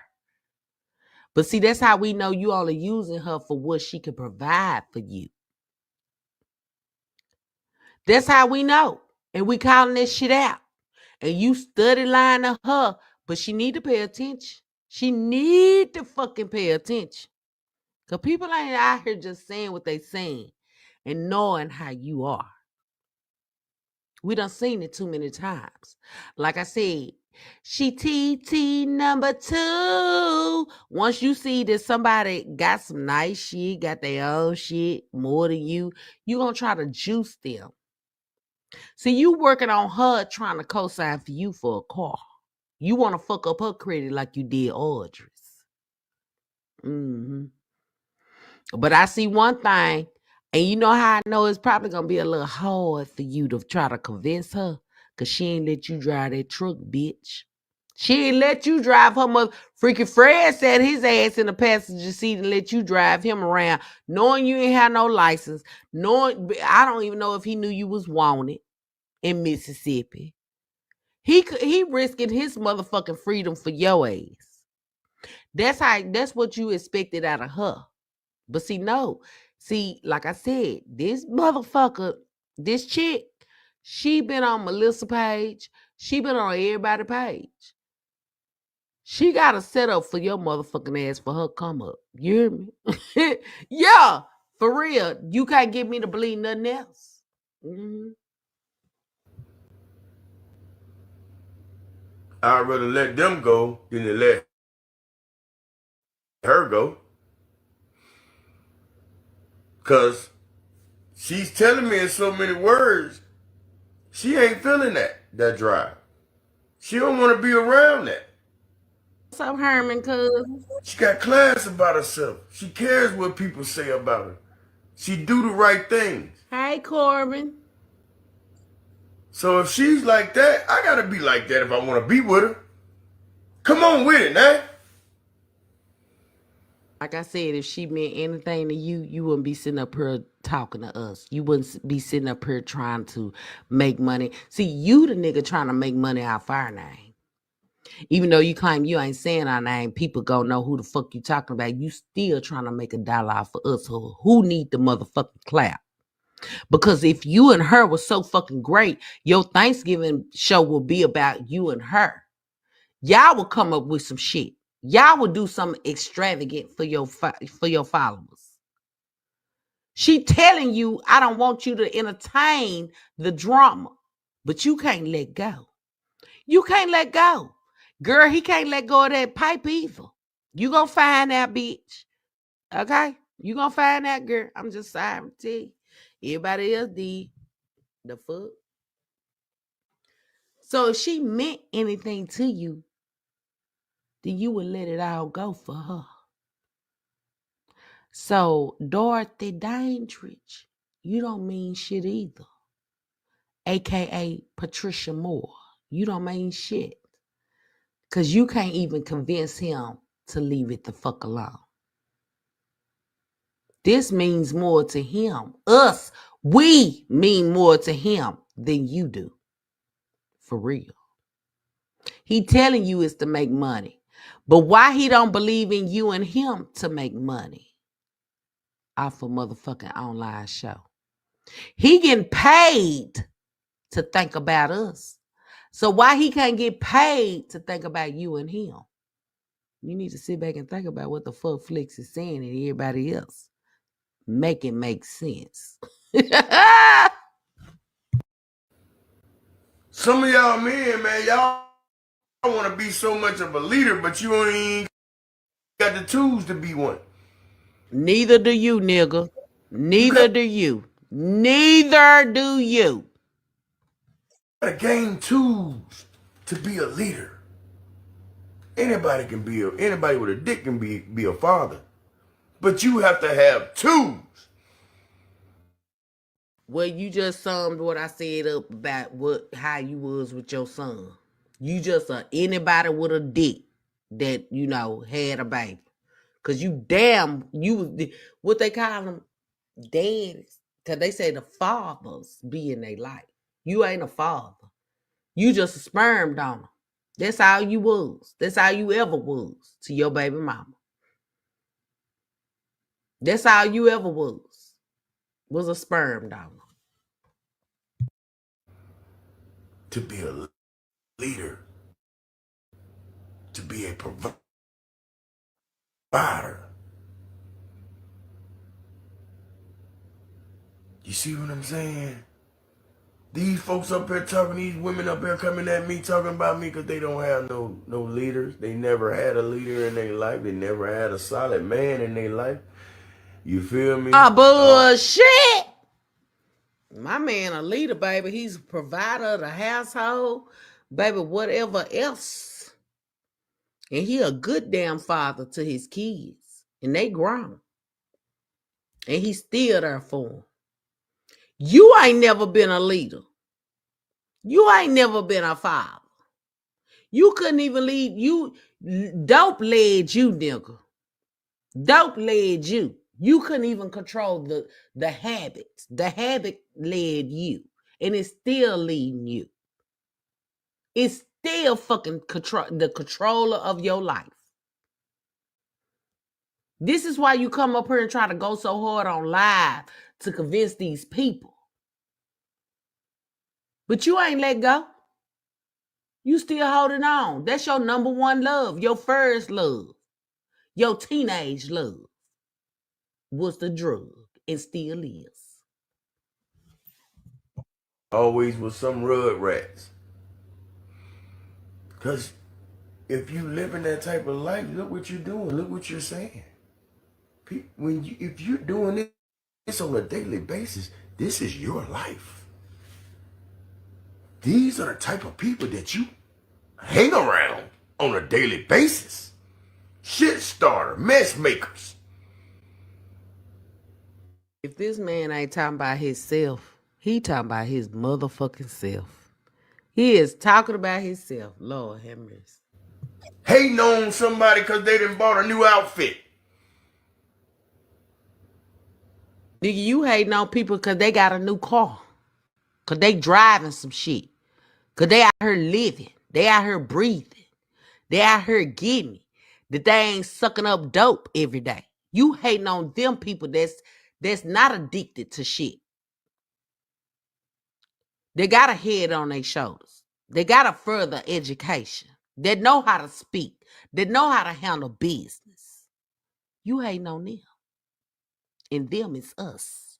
But see, that's how we know you only using her for what she can provide for you. That's how we know. And we calling that shit out. And you study line of her, but she need to pay attention. She need to fucking pay attention. Because people ain't out here just saying what they saying and knowing how you are. We done seen it too many times. Like I said, she TT number 2. Once you see that somebody got some nice shit, got their own shit more than you gonna try to juice them. See, you working on her trying to co-sign for you for a car. You want to fuck up her credit like you did Audrey's. Mm-hmm. But I see one thing, and you know how I know it's probably going to be a little hard for you to try to convince her because she ain't let you drive that truck, bitch. She ain't let you drive her mother. Freaking Fred sat his ass in the passenger seat and let you drive him around, knowing you ain't have no license, knowing I don't even know if he knew you was wanted in Mississippi. He risking his motherfucking freedom for your ass. That's what you expected out of her. But see, no. See, like I said, this motherfucker, this chick, she been on Melissa page. She been on everybody page. She got a setup for your motherfucking ass for her come up. You hear me? Yeah, for real. You can't get me to believe nothing else. Mm-hmm. I'd rather let them go than to let her go. Cause she's telling me in so many words, she ain't feeling that drive. She don't want to be around that. What's up, Herman, cuz? She got class about herself. She cares what people say about her. She do the right things. Hey, Corbin. So if she's like that, I gotta be like that if I want to be with her. Come on with it, man. Like I said, if she meant anything to you, you wouldn't be sitting up here talking to us. You wouldn't be sitting up here trying to make money. See, you the nigga trying to make money off our name. Even though you claim you ain't saying our name, people gonna know who the fuck you talking about. You still trying to make a dollar off of us. Who need the motherfucking clap? Because if you and her was so fucking great, your Thanksgiving show will be about you and her. Y'all will come up with some shit. Y'all will do something extravagant for your followers. She telling you, I don't want you to entertain the drama, but you can't let go. You can't let go. Girl, he can't let go of that pipe either. You gonna find that bitch. Okay? You gonna find that girl. I'm just sorry to tell you. Everybody else did. The fuck? So if she meant anything to you, then you would let it all go for her. So Dorothy Dandridge, you don't mean shit either. AKA Patricia Moore. You don't mean shit. Because you can't even convince him to leave it the fuck alone. This means more to him. Us, we mean more to him than you do. For real. He telling you it's to make money. But why he don't believe in you and him to make money? Off a motherfucking online show. He getting paid to think about us. So why he can't get paid to think about you and him? You need to sit back and think about what the fuck Flex is saying and everybody else. Make it make sense. Some of y'all men, man, y'all want to be so much of a leader, but you ain't got the tools to be one. Neither do you, nigga. Neither do you. Neither do you. Gotta gain tools to be a leader. Anybody with a dick can be a father. But you have to have tools. Well, you just summed what I said up about how you was with your son. You just anybody with a dick that, had a baby. Cause you what they call them, daddies. Cause they say the fathers be in their life. You ain't a father. You just a sperm donor. That's all you was. That's all you ever was to your baby mama. That's all you ever was a sperm donor. To be a leader. To be a provider. You see what I'm saying? These folks up here talking, these women up here coming at me talking about me because they don't have no leaders. They never had a leader in their life. They never had a solid man in their life. You feel me? Bullshit. My man a leader, baby. He's a provider of the household. Baby, whatever else. And he a good damn father to his kids. And they grown. And he's still there for them. You ain't never been a leader. You ain't never been a father. You couldn't even lead. Dope led you, nigga. Dope led you. You couldn't even control the habits. The habit led you. And it's still leading you. It's still fucking the controller of your life. This is why you come up here and try to go so hard on live to convince these people. But you ain't let go. You still holding on. That's your number one love, your first love, your teenage love was the drug and still is. Always with some rug rats. Because if you living that type of life, look what you're doing. Look what you're saying. If you're doing this on a daily basis, this is your life. These are the type of people that you hang around on a daily basis. Shit starter, mess makers. If this man ain't talking about himself, he talking about his motherfucking self. He is talking about himself. Lord have mercy. Hating on somebody because they done bought a new outfit. Nigga, you hating on people because they got a new car. Because they driving some shit. Because they out here living. They out here breathing. They out here getting it. That they ain't sucking up dope every day. You hating on them people that's not addicted to shit. They got a head on their shoulders. They got a further education. They know how to speak. They know how to handle business. You hating on them. And them is us.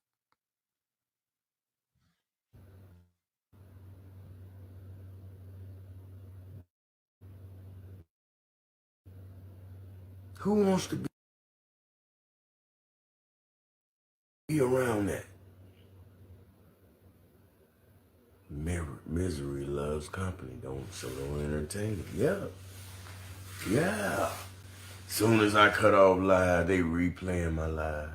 Who wants to be around that? Misery loves company. Don't entertain it. Yeah. Soon as I cut off live, they replaying my lives.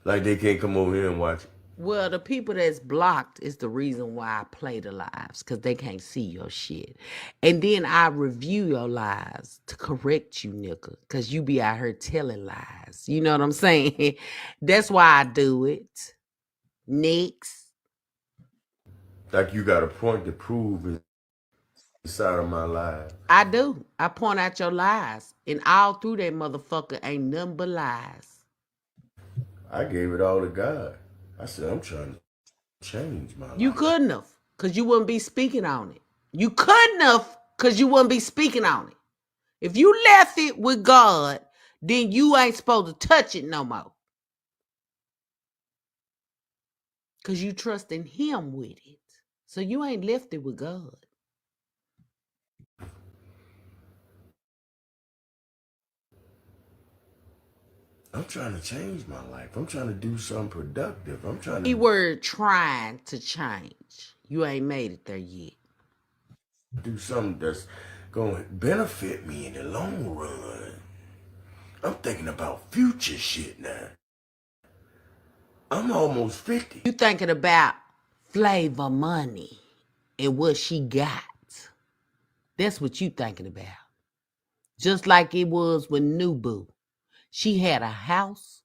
Like they can't come over here and watch it. Well, the people that's blocked is the reason why I play the lives, because they can't see your shit. And then I review your lives to correct you, nigga, because you be out here telling lies. You know what I'm saying? That's why I do it. Next. Like you got a point to prove inside of my life. I do. I point out your lies. And all through that motherfucker ain't nothing but lies. I gave it all to God. I said, I'm trying to change my life. You couldn't have, because you wouldn't be speaking on it. You couldn't have, because you wouldn't be speaking on it. If you left it with God, then you ain't supposed to touch it no more. Because you trust in him with it. So you ain't left it with God. I'm trying to change my life. I'm trying to do something productive. I'm trying to... Keyword trying to change. You ain't made it there yet. do something that's going to benefit me in the long run. I'm thinking about future shit now. I'm almost 50. You thinking about Flavor Money and what she got. That's what you thinking about. Just like it was with New Boo. She had a house.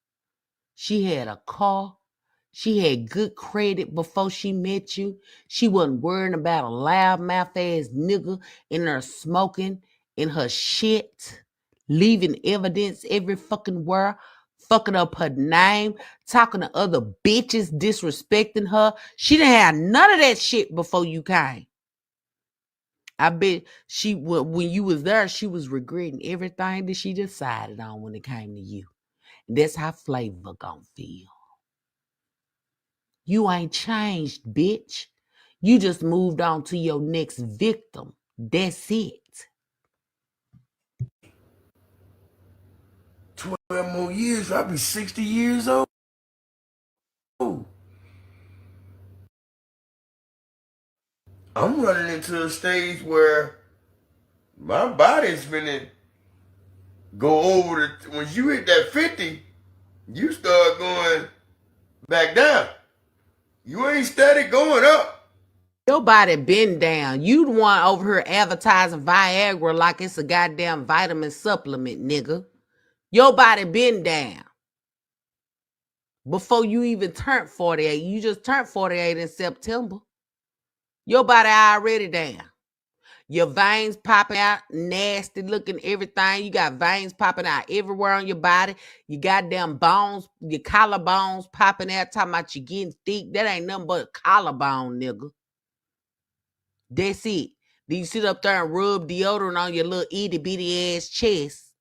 She had a car. She had good credit before she met you. She wasn't worrying about a loudmouth ass nigga in there smoking in her shit, leaving evidence every fucking where, fucking up her name, talking to other bitches, disrespecting her. She didn't have none of that shit before you came. I bet when you was there, she was regretting everything that she decided on when it came to you. That's how Flavor gonna feel. You ain't changed, bitch. You just moved on to your next victim. That's it. 12 more years, I'll be 60 years old. I'm running into a stage where my body's finna go over the... When you hit that 50, you start going back down. You ain't steady going up. Your body been down. You the one over here advertising Viagra like it's a goddamn vitamin supplement, nigga. Your body been down. Before you even turned 48. You just turned 48 in September. Your body already down. Your veins popping out, nasty looking, everything. You got veins popping out everywhere on your body. You goddamn bones, your collarbones popping out, talking about you getting thick. That ain't nothing but a collarbone, nigga. That's it. Then you sit up there and rub deodorant on your little itty bitty ass chest.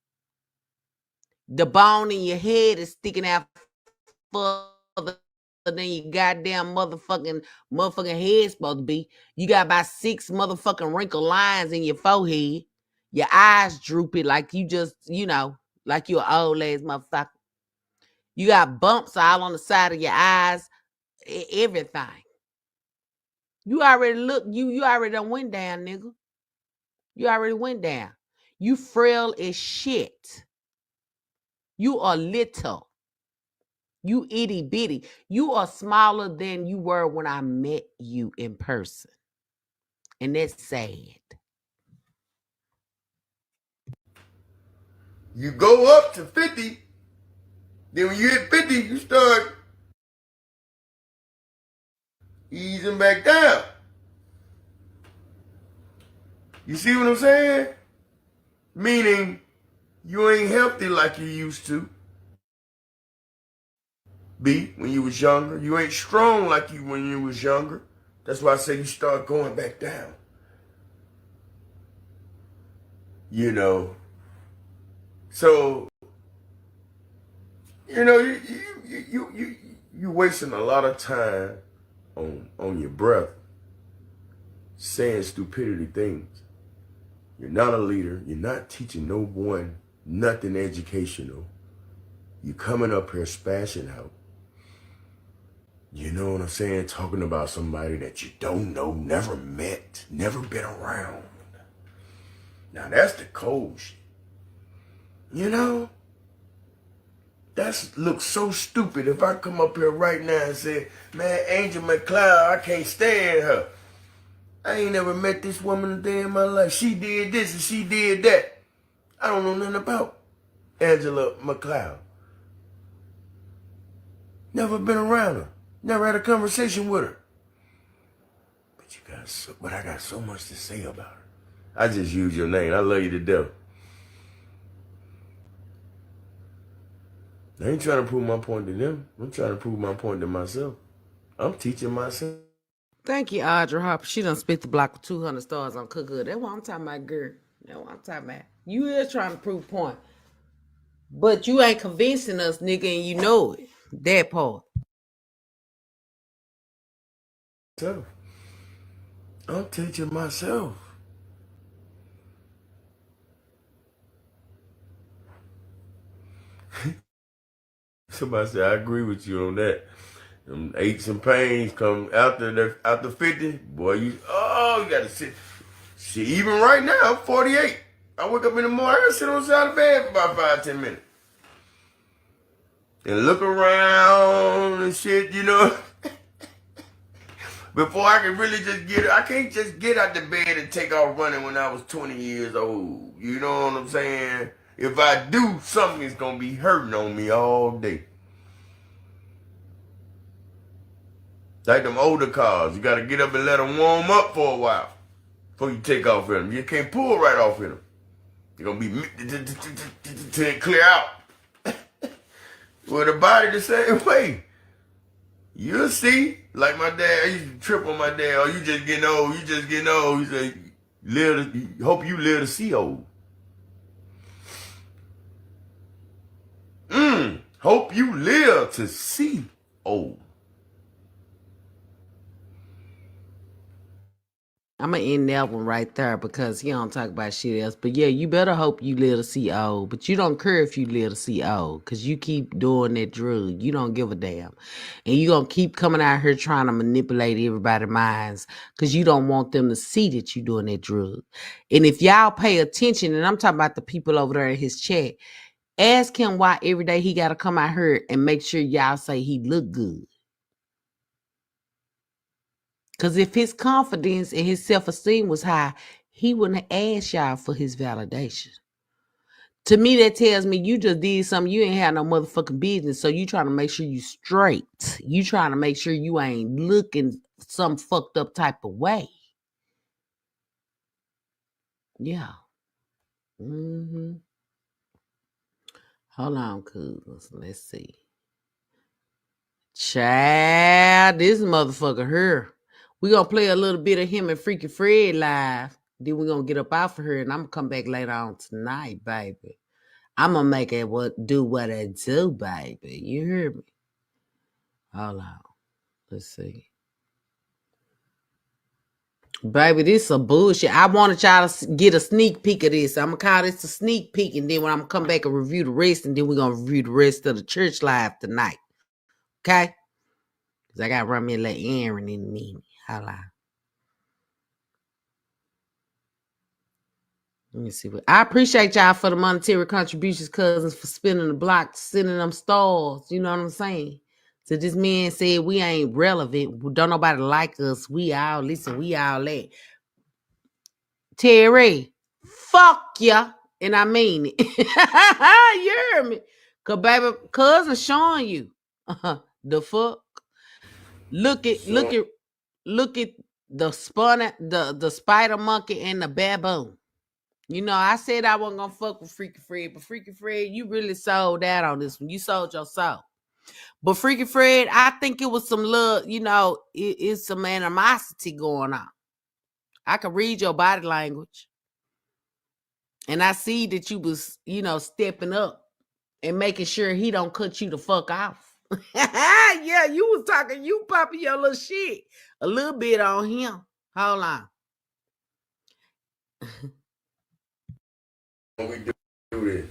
The bone in your head is sticking out further than your goddamn motherfucking head supposed to be. You got about 6 motherfucking wrinkled lines in your forehead. Your eyes droopy like you just, like you an old ass motherfucker. You got bumps all on the side of your eyes, everything. You already you already done went down, nigga. You already went down. You frail as shit. You are little. You itty bitty. You are smaller than you were when I met you in person. And that's sad. You go up to 50, then when you hit 50, you start easing back down. You see what I'm saying? Meaning, you ain't healthy like you used to be when you was younger. You ain't strong like you when you was younger. That's why I say you start going back down. You know. So, you wasting a lot of time on your breath saying stupidity things. You're not a leader. You're not teaching no one nothing educational. You coming up here spashing out. You know what I'm saying? Talking about somebody that you don't know, never met, never been around. Now that's the cold shit. You know? That looks so stupid. If I come up here right now and say, man, Angel McCloud, I can't stand her. I ain't never met this woman a day in my life. She did this and she did that. I don't know nothing about Angela McCloud. Never been around her. Never had a conversation with her. But I got so much to say about her. I just use your name. I love you to death. I ain't trying to prove my point to them. I'm trying to prove my point to myself. I'm teaching myself. Thank you, Audra Harper. She done spit the block with 200 stars on Cook Good. That's what I'm talking about, girl. That's what I'm talking about. You is trying to prove a point. But you ain't convincing us, nigga, and you know it. That part. I'm teaching myself. Somebody said, I agree with you on that. Them aches and pains come after 50. Boy, you gotta sit. Shit, even right now, I'm 48. I wake up in the morning, I sit on the side of the bed for about 5-10 minutes. And look around and shit, you know. Before I can really I can't just get out the bed and take off running when I was 20 years old. You know what I'm saying? If I do, something is gonna be hurting on me all day. Like them older cars, you gotta get up and let them warm up for a while before you take off in them. You can't pull right off in them. You're gonna be till it clear out. With the body the same way. You'll see. Like my dad, I used to trip on my dad. Oh, you just getting old. You just getting old. He said, hope you live to see old. Hope you live to see old. I'm going to end that one right there because he don't talk about shit else. But yeah, you better hope you live to see old. But you don't care if you live to see old because you keep doing that drug. You don't give a damn. And you going to keep coming out here trying to manipulate everybody's minds because you don't want them to see that you doing that drug. And if y'all pay attention, and I'm talking about the people over there in his chat, ask him why every day he got to come out here and make sure y'all say he look good. Because if his confidence and his self-esteem was high, he wouldn't have asked y'all for his validation. To me, that tells me you just did something you ain't had no motherfucking business. So you trying to make sure you straight. You trying to make sure you ain't looking some fucked up type of way. Yeah. Mm-hmm. Hold on, cuz. Let's see. Child, this motherfucker here. We gonna play a little bit of him and Freaky Fred live. Then we gonna get up off of her and I'm gonna come back later on tonight, baby. I'm gonna make it do what I do, baby. You hear me? Hold on. Let's see. Baby, this some bullshit. I wanted y'all to get a sneak peek of this. I'm gonna call this a sneak peek, and then when I'm gonna come back and review the rest, and then we're gonna review the rest of the church live tonight. Okay? Because I gotta run me a little errand in a minute. Hold on. Let me see what I appreciate y'all for the monetary contributions, cousins, for spinning the block, sending them stars. You know what I'm saying? So this man said we ain't relevant. Don't nobody like us. We all listen, we all that. Terry, fuck ya. And I mean it. You hear me? Cause baby, cousin showing you. The fuck. Look at the spider monkey and the baboon. You know, I said I wasn't gonna fuck with Freaky Fred, but Freaky Fred, you really sold out on this one. You sold your soul. But Freaky Fred, I think it was some love, you know, it's some animosity going on. I can read your body language. And I see that you was, you know, stepping up and making sure he don't cut you the fuck off. Yeah, you was talking, you popping your little shit a little bit on him. Hold on. When we do this.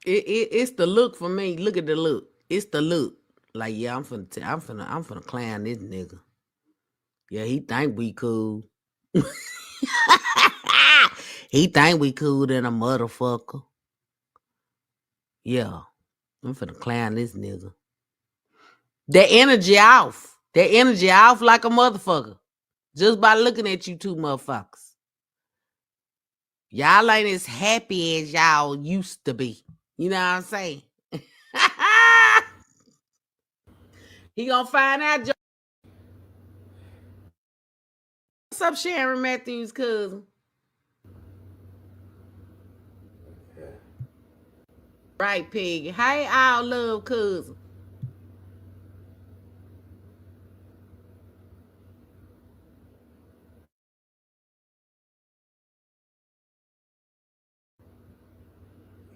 It's the look for me. Look at the look. It's the look. Like, yeah, I'm finna clown this nigga. Yeah, he think we cool. He think we cool than a motherfucker. Yeah, I'm finna clown this nigga. That energy off. That energy off like a motherfucker. Just by looking at you two motherfuckers. Y'all ain't as happy as y'all used to be. You know what I'm saying? He gonna find out. What's up, Sharon Matthews' cousin? Right, Peggy. Hey, all love, cousin.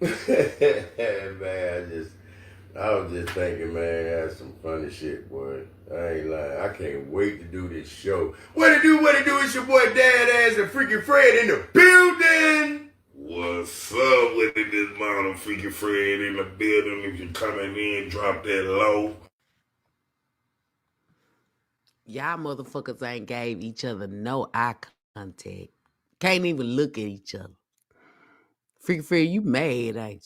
Man, I was just thinking, man, that's some funny shit, boy. I ain't lying. I can't wait to do this show. What it do? It's your boy Dad Ass and Freaky Fred in the building. What's up with it, this model Freaky Fred in the building? If you're coming in, drop that low. Y'all motherfuckers ain't gave each other no eye contact. Can't even look at each other. Freaky Fred, you mad, ain't you?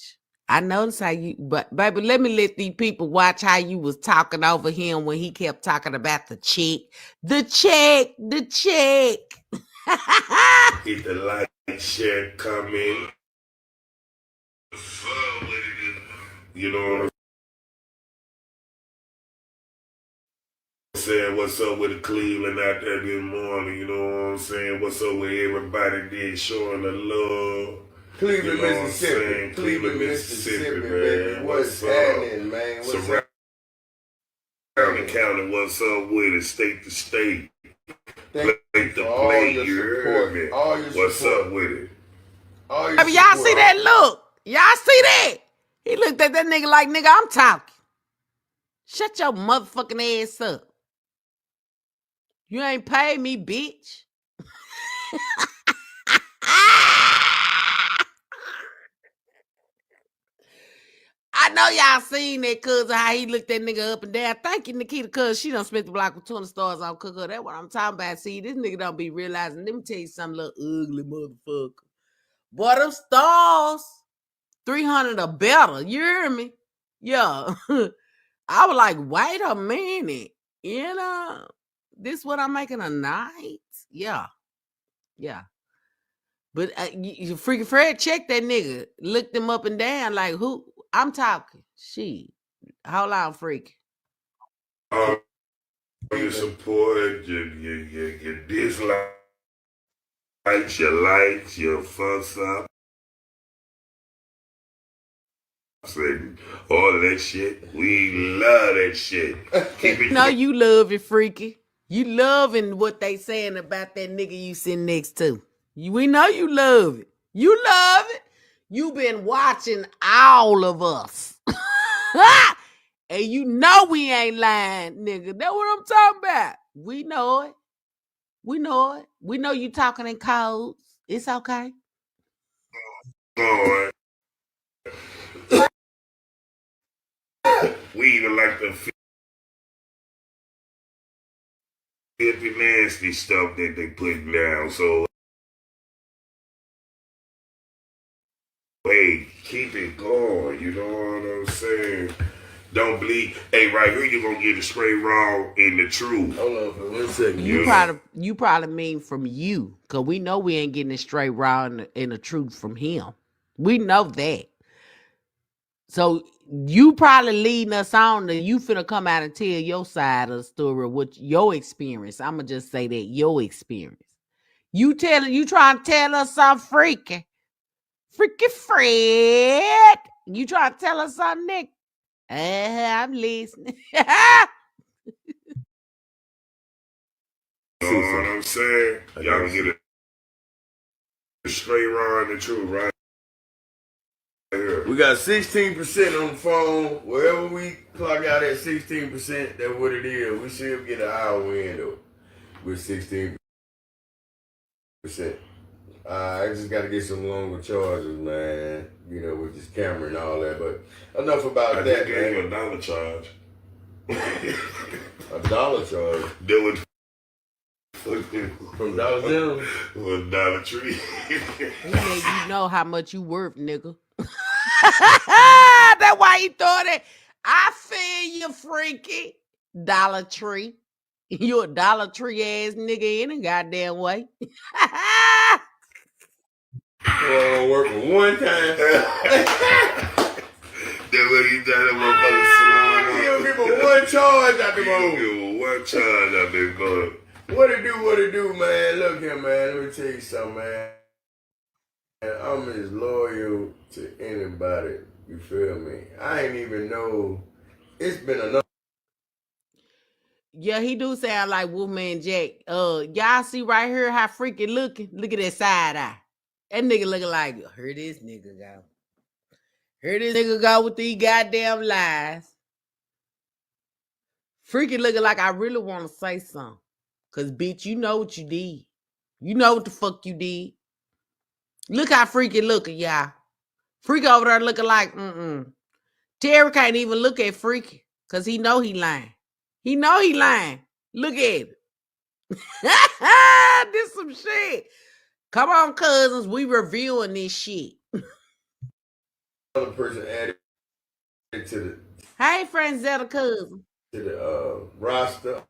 I noticed how you, but baby, let me let these people watch how you was talking over him when he kept talking about the check. The check. Hit the like, share, comment. You know what I'm saying? What's up with the Cleveland out there this morning? You know what I'm saying? What's up with everybody there showing the love? Cleveland, you know Mississippi. Cleveland, Mississippi, man. What's happening, man? What's up? Surrounding county, what's up with it? State to state. Plate to plate, you heard me. What's up with it? Baby, y'all see that look? Y'all see that? He looked at that nigga like, nigga, I'm talking. Shut your motherfucking ass up. You ain't paid me, bitch. I know y'all seen that cuz how he looked that nigga up and down. Thank you, Nikita, cuz she done spent the block with 20 stars on Cooker. That's what I'm talking about. See, this nigga don't be realizing. Let me tell you something, little ugly motherfucker. Boy, them stars, 300 or better. You hear me? Yeah. I was like, wait a minute. You know, this what I'm making a night? Yeah. But Freaky Fred checked that nigga, looked him up and down like who I'm talking. Shit. Hold on, Freaky. Your support, your dislikes, your likes, your fuss up, and all that shit. We love that shit. Keep it. No, you love it, Freaky. You loving what they saying about that nigga you sitting next to. We know you love it. You love it. You been watching all of us. And you know we ain't lying, nigga. That's what I'm talking about. We know it. We know it. We know you talking in codes. It's okay. Lord. We even like the filthy, nasty stuff that they put down. So, hey, keep it going. You know what I'm saying? Don't believe. Hey, right here, you gonna get it straight wrong in the truth. Hold on for 1 second. You probably mean from you, cause we know we ain't getting it straight wrong in the truth from him. We know that. So you probably leading us on that you finna come out and tell your side of the story, what your experience. I'ma just say that your experience. You trying to tell us something freaky. Freaky Fred. You trying to tell us something, Nick? I'm listening. You know what I'm saying? Y'all get it straight raw in the truth, right? We got 16% on the phone. Wherever we clock out at 16%, that's what it is. We should get an hour win though. With 16%. I just got to get some longer charges, man. You know, with this camera and all that. But enough about that. I gave you $1 charge. $1 charge? Doing from Dollar General? With Dollar Tree. You know how much you worth, nigga. That's why he thought it. I feel you, Freaky. Dollar Tree. You a Dollar Tree ass nigga in a goddamn way. Well, work for one time. That's what he done. That motherfucker salon. Give people one charge out the road. Give one charge out this boy. What it do, man? Look here, man. Let me tell you something, man. I'm as loyal to anybody. You feel me? I ain't even know. It's been enough. Yeah, he do sound like Wolfman Jack. Y'all see right here how freaky looking? Look at that side eye. That nigga looking like, here this nigga go. Here this nigga go with these goddamn lies. Freaky looking like I really want to say something. Cause bitch, you know what you did. You know what the fuck you did. Look how freaky looking, y'all. Freaky over there looking like, Terry can't even look at Freaky. Cause he know he lying. He know he lying. Look at it. This some shit. Come on, cousins. We reviewing this shit. Another person added to the. Hey, Franzetta cousin. To the roster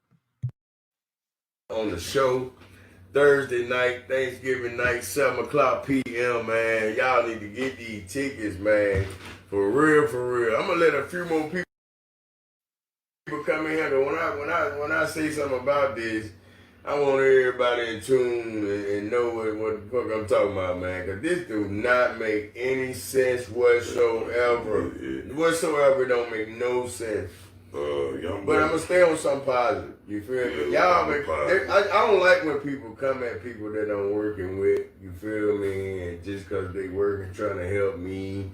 on the show. Thursday night, Thanksgiving night, 7 o'clock p.m., man. Y'all need to get these tickets, man. For real, for real. I'm gonna let a few more people come in here. But when I say something about this, I want everybody in tune and know what the fuck I'm talking about, man. Cause this do not make any sense whatsoever. Whatsoever don't make no sense. But I'm gonna stay on something positive. You feel me? Y'all I don't like when people come at people that I'm working with. You feel me? And just cause they working trying to help me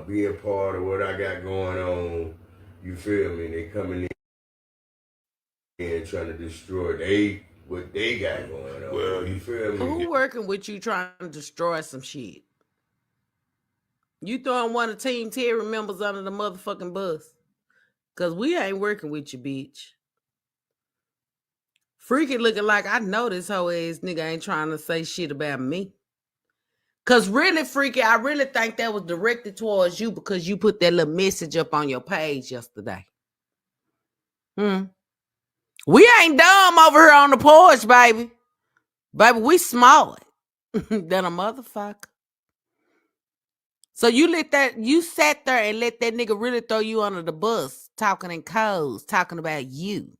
be a part of what I got going on. You feel me? They coming in and trying to destroy what they got going on. Well, you feel me? Who working with you trying to destroy some shit? You throwing one of Team Terry members under the motherfucking bus. Cause we ain't working with you, bitch. Freaky looking like I know this whole ass nigga ain't trying to say shit about me. Cause really, Freaky, I really think that was directed towards you because you put that little message up on your page yesterday. We ain't dumb over here on the porch, baby. Baby, we smart. than a motherfucker. So you sat there and let that nigga really throw you under the bus, talking in codes, talking about you.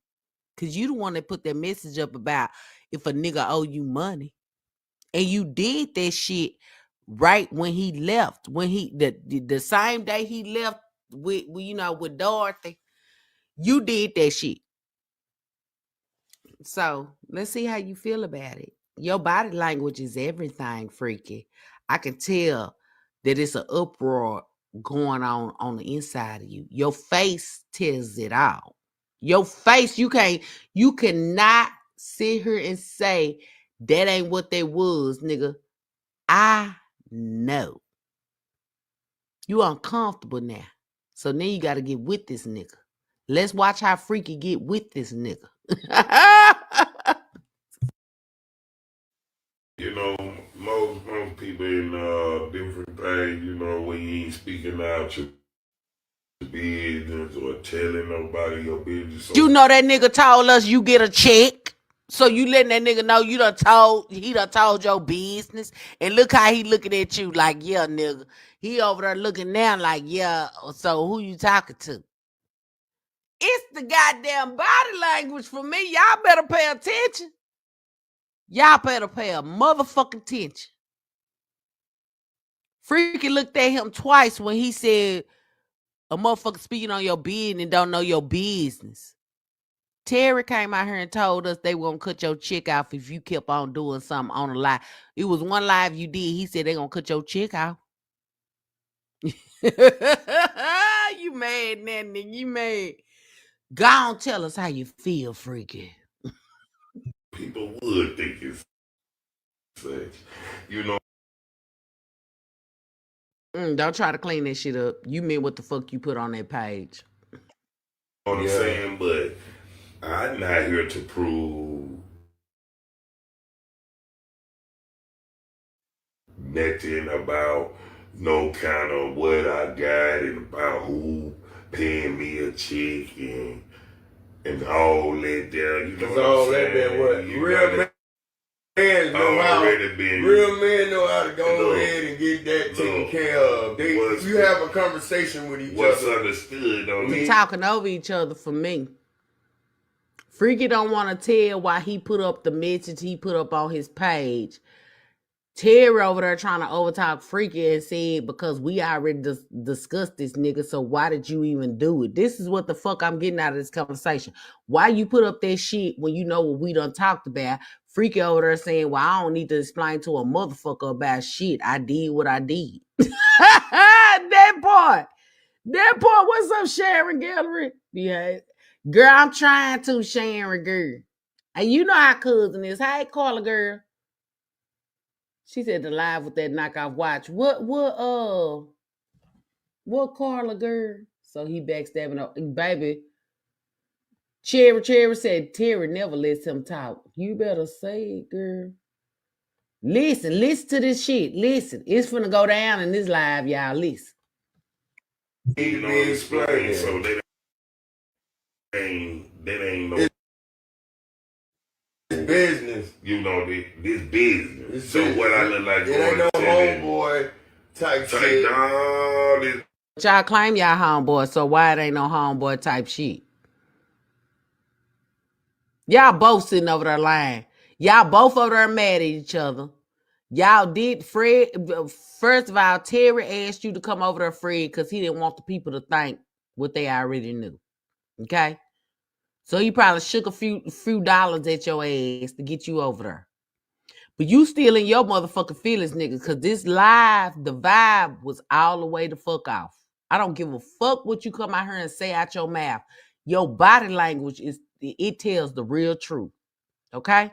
Cause you the one that put that message up about if a nigga owe you money. And you did that shit right when he left. When the same day he left with with Dorothy, you did that shit. So let's see how you feel about it. Your body language is everything, freaky. I can tell that it's an uproar going on the inside of you. Your face tells it all. Your face, you cannot sit here and say that ain't what they was, nigga. I know. You uncomfortable now. So now you got to get with this nigga. Let's watch how freaky get with this nigga. Most people in different things, when you ain't speaking out your business or telling nobody your business. You know that nigga told us you get a check. So you letting that nigga know he done told your business. And look how he looking at you like, yeah, nigga. He over there looking down like, yeah, so who you talking to? It's the goddamn body language for me. Y'all better pay attention. Y'all better pay a motherfucking attention. Freaky looked at him twice when he said a motherfucker speaking on your business and don't know your business. Terry came out here and told us they won't cut your check off if you kept on doing something on a live. It was one live you did. He said they gonna cut your check off. You mad, that nigga. You mad. Go on, tell us how you feel, freaky. People would think it's sex. Don't try to clean that shit up. You mean what the fuck you put on that page. What I'm saying, but I'm not here to prove nothing about no kind of what I got and about who paying me a check and all that there. You know what I'm saying? Real men know how to go ahead and get that taken care of. You have a conversation with each other. What's understood on We talking over each other for me. Freaky don't want to tell why he put up the message he put up on his page. Terry over there trying to overtalk Freaky and said, because we already discussed this nigga, so why did you even do it? This is what the fuck I'm getting out of this conversation. Why you put up that shit when you know what we done talked about? Freaky over there saying, well, I don't need to explain to a motherfucker about shit. I did what I did. That part, what's up, Sharon Gallery? Yeah. Girl, I'm trying to, Sharon, girl. And you know how cousin is. Hey, Carla, girl. She said the live with that knockoff watch. What Carla, girl? So he backstabbing her. Baby, Cherry said Terry never lets him talk. You better say it, girl. Listen to this shit. Listen, it's finna go down in this live, y'all. Listen. Explain. So that ain't no business. This business. So what I look like? It ain't no homeboy type shit. Y'all claim y'all homeboy, so why it ain't no homeboy type shit? Y'all both sitting over there lying. Y'all both over there mad at each other. Y'all did Fred. First of all, Terry asked you to come over there, Fred, because he didn't want the people to think what they already knew. Okay? So he probably shook a few dollars at your ass to get you over there. But you still in your motherfucking feelings, nigga, because this live, the vibe was all the way the fuck off. I don't give a fuck what you come out here and say out your mouth. Your body language it tells the real truth. Okay?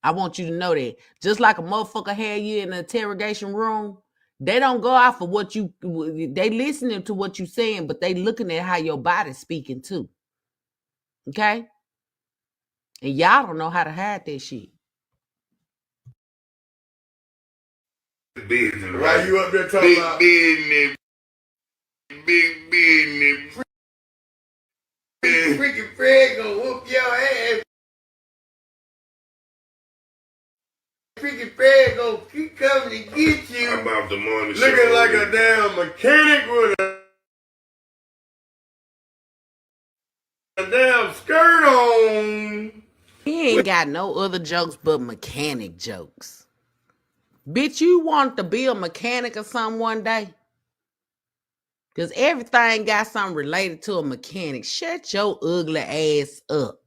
I want you to know that. Just like a motherfucker had you in the interrogation room, they don't go off of what they listening to what you saying, but they looking at how your body's speaking too. Okay? And y'all don't know how to hide that shit. Business, Why you up there talking about big business? Freaking Fred gonna whoop your ass Freaky Fred gonna keep coming to get you. I'm out the morning show. Looking like a damn mechanic with a damn skirt on. He ain't got no other jokes but mechanic jokes. Bitch, you want to be a mechanic or something one day? Because everything got something related to a mechanic. Shut your ugly ass up.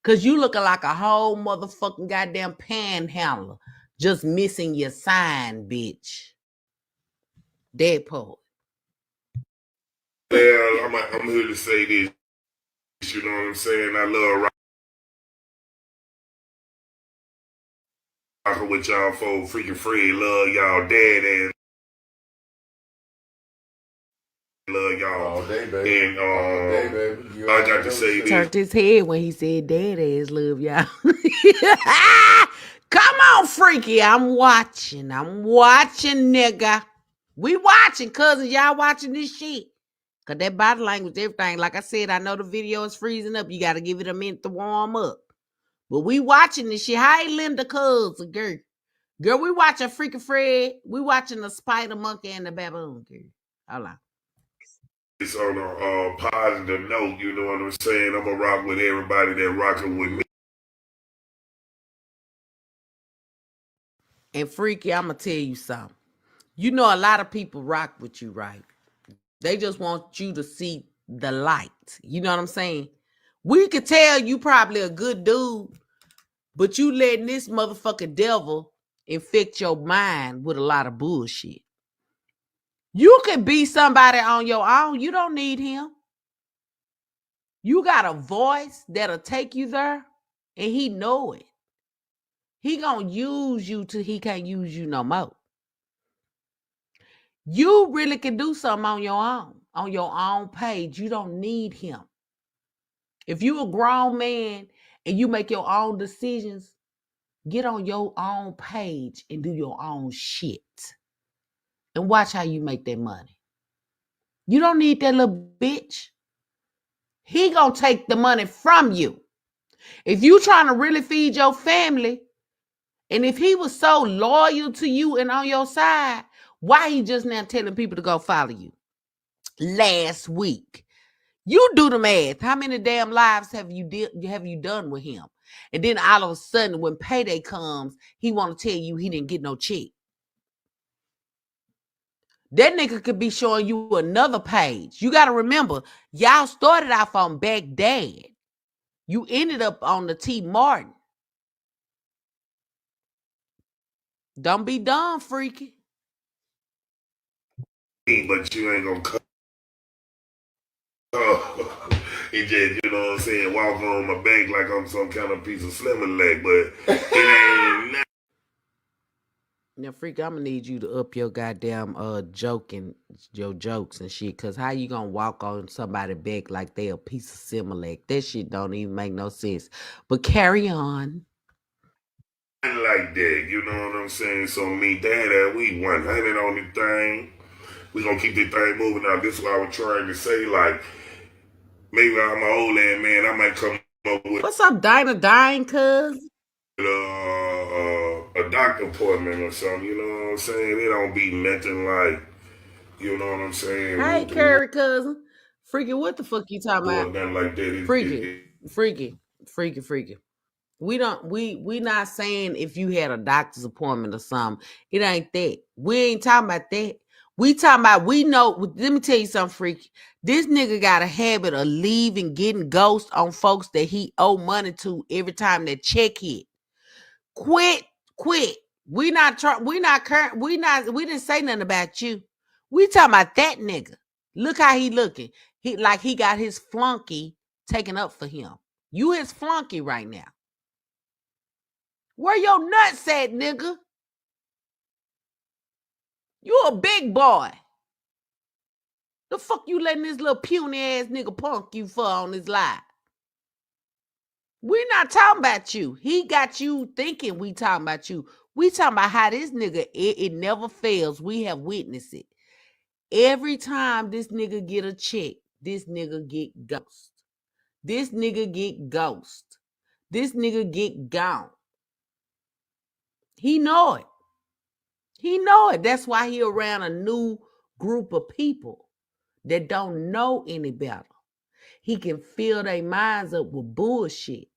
Because you looking like a whole motherfucking goddamn panhandler. Just missing your sign, bitch. Dead poet. Well, I'm here to say this. You know what I'm saying? I love rocking with y'all folks. Freaking Fred, love y'all dad and love y'all all day, baby. and All day, baby. You I got to say this. Turned his head when he said dad ass love y'all. Come on, Freaky. I'm watching, nigga. We watching, cousin. Y'all watching this shit. Because that body language, everything. Like I said, I know the video is freezing up. You got to give it a minute to warm up. But we watching this shit. Hi, Linda, cousin, girl. Girl, we watching Freaky Fred. We watching the spider monkey and the baboon, girl. Hold on. It's on a positive note, you know what I'm saying? I'm going to rock with everybody that rocking with me. And Freaky, I'm going to tell you something. You know a lot of people rock with you, right? They just want you to see the light. You know what I'm saying? We could tell you probably a good dude, but you letting this motherfucking devil infect your mind with a lot of bullshit. You can be somebody on your own. You don't need him. You got a voice that'll take you there, and he know it. He gonna use you till he can't use you no more. You really can do something on your own page. You don't need him. If you a grown man and you make your own decisions, get on your own page and do your own shit. And watch how you make that money. You don't need that little bitch. He gonna take the money from you. If you trying to really feed your family, and if he was so loyal to you and on your side, why he just now telling people to go follow you? Last week. You do the math. How many damn lives have you done with him? And then all of a sudden, when payday comes, he want to tell you he didn't get no check. That nigga could be showing you another page. You got to remember, y'all started off on Baghdad. You ended up on the T. Martin. Don't be dumb, Freaky. But you ain't going to come. He just, you know what I'm saying, walk on my back like I'm some kind of piece of slimming leg, but it ain't nothing. Now, Freaky, I'm gonna need you to up your goddamn your jokes and shit. Cause how you gonna walk on somebody's back like they a piece of Similac? That shit don't even make no sense. But carry on. Like that, you know what I'm saying? So me, Dad, we 100 on the thing. We gonna keep this thing moving. Now, this is what I was trying to say. Like, maybe I'm an old man. I might come up with What's up, Dinah Dying, cuz? a doctor appointment or something. You know what I'm saying? It don't be nothing like, you know what I'm saying? Hey, Curry, cousin. Freaky, what the fuck you talking about? Nothing like that. Freaky. We not saying if you had a doctor's appointment or something. It ain't that. We ain't talking about that. We talking about, we know, let me tell you something, Freaky. This nigga got a habit of leaving, getting ghost on folks that he owe money to every time that check hit. Quit. We didn't say nothing about you. We talking about that nigga. Look how he looking. He got his flunky taken up for him. You his flunky right now. Where your nuts at, nigga? You a big boy. The fuck you letting this little puny ass nigga punk you for on his live? We not talking about you. He got you thinking we talking about you. We talking about how this nigga, it never fails. We have witnessed it. Every time this nigga get a check, this nigga get ghost. This nigga get ghost. This nigga get gone. He know it. He know it. That's why he around a new group of people that don't know any better. He can fill their minds up with bullshit.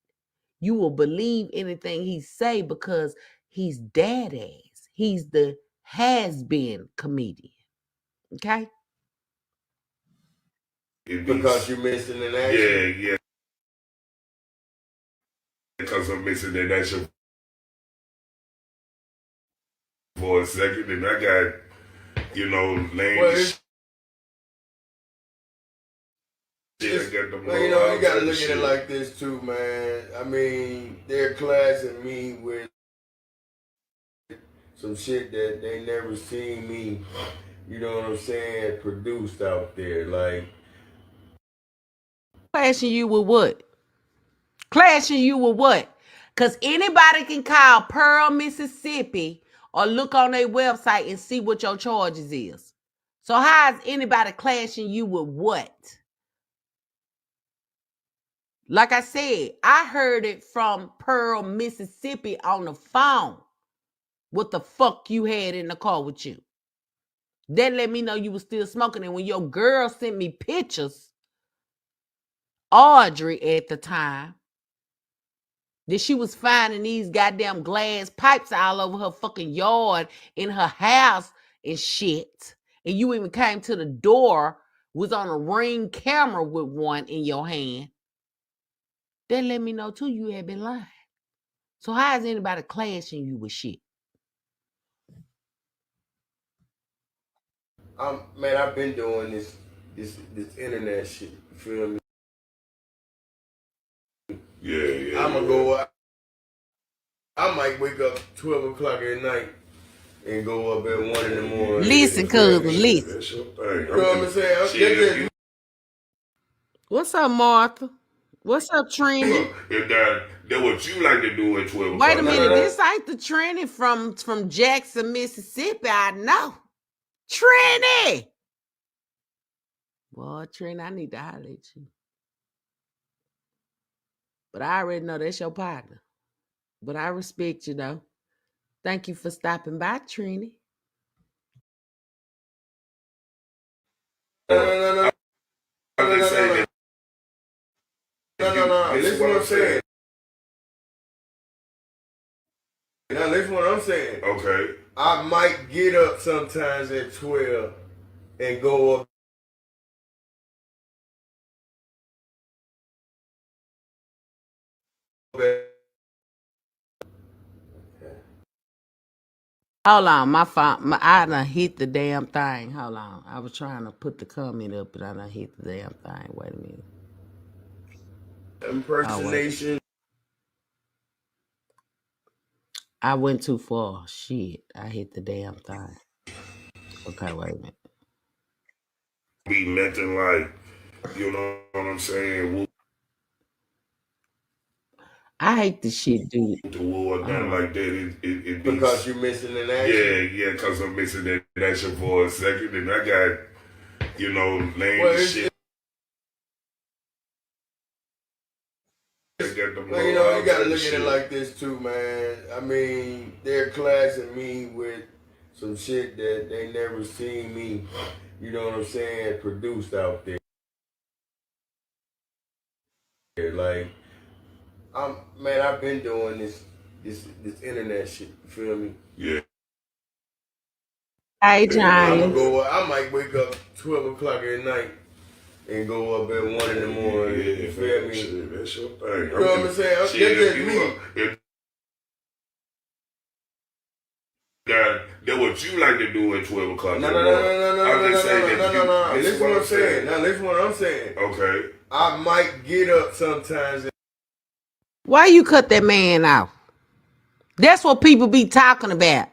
You will believe anything he say because he's dad ass. He's the has-been comedian. Okay? Because you're missing an action. Yeah. Because I'm missing that action for a second, and I got, laying Well, shit. You gotta look at it like this too, man. I mean, they're classing me with some shit that they never seen me, you know what I'm saying, produced out there. Like, Clashing you with what? Clashing you with what? Because anybody can call Pearl, Mississippi, or look on their website and see what your charges is. So how is anybody clashing you with what? Like I said, I heard it from Pearl, Mississippi on the phone. What the fuck you had in the car with you? That let me know you was still smoking. And when your girl sent me pictures, Audrey at the time, that she was finding these goddamn glass pipes all over her fucking yard, in her house and shit. And you even came to the door, was on a Ring camera with one in your hand. That let me know too you had been lying. So how is anybody clashing you with shit? man, I've been doing this internet shit. You feel me? Yeah. I'ma go out. I might wake up 12 o'clock at night and go up at 1 in the morning. Listen, cousin, listen. That's your thing. You know what I'm saying? What's up, Martha? What's up, Trini? If that what you like to do at 12 o'clock. Wait a minute, this ain't the Trini from Jackson, Mississippi. I know. Trini! Boy, Trini, I need to holler at you. But I already know that's your partner. But I respect you, though. Thank you for stopping by, Trini. No. Listen what I'm saying. Now listen what I'm saying. Okay. I might get up sometimes at 12 and go up. Hold on, my phone. I done hit the damn thing. Hold on. I was trying to put the comment up, but I done hit the damn thing. Wait a minute. Impersonation. I went too far. Shit. I hit the damn thing. Okay, wait a minute. Be nothing like, you know what I'm saying? I hate the shit, dude. The war nothing like that. It because you're missing an action. Yeah, because I'm missing that action for a second, and I got, laying shit. You gotta look at it like this too, man. I mean, they're classing me with some shit that they never seen me, you know what I'm saying, produced out there. Like, I've been doing this internet shit. You feel me? Yeah. Hey, James. I might wake up 12 o'clock at night and go up at 1 in the morning. You feel me? That's your thing. You know what I'm saying? That's just me. That what you like to do at 12 o'clock. No. Listen what I'm saying. Now listen what I'm saying. Okay. I might get up sometimes. Why you cut that man off? That's what people be talking about.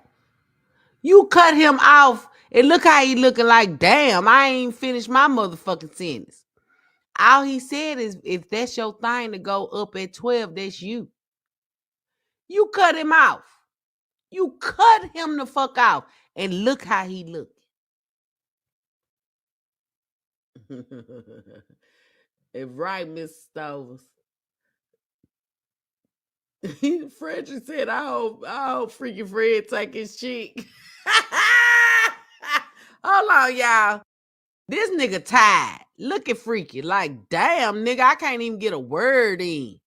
You cut him off and look how he looking like, damn, I ain't finished my motherfucking sentence. All he said is, if that's your thing to go up at 12, that's you. You cut him off. You cut him the fuck off. And look how he look. If right, Mr. Stovers. Frederick said, I hope freaking Fred take his chick. Hold on, y'all. This nigga tired. Look at Freaky. Like, damn, nigga, I can't even get a word in.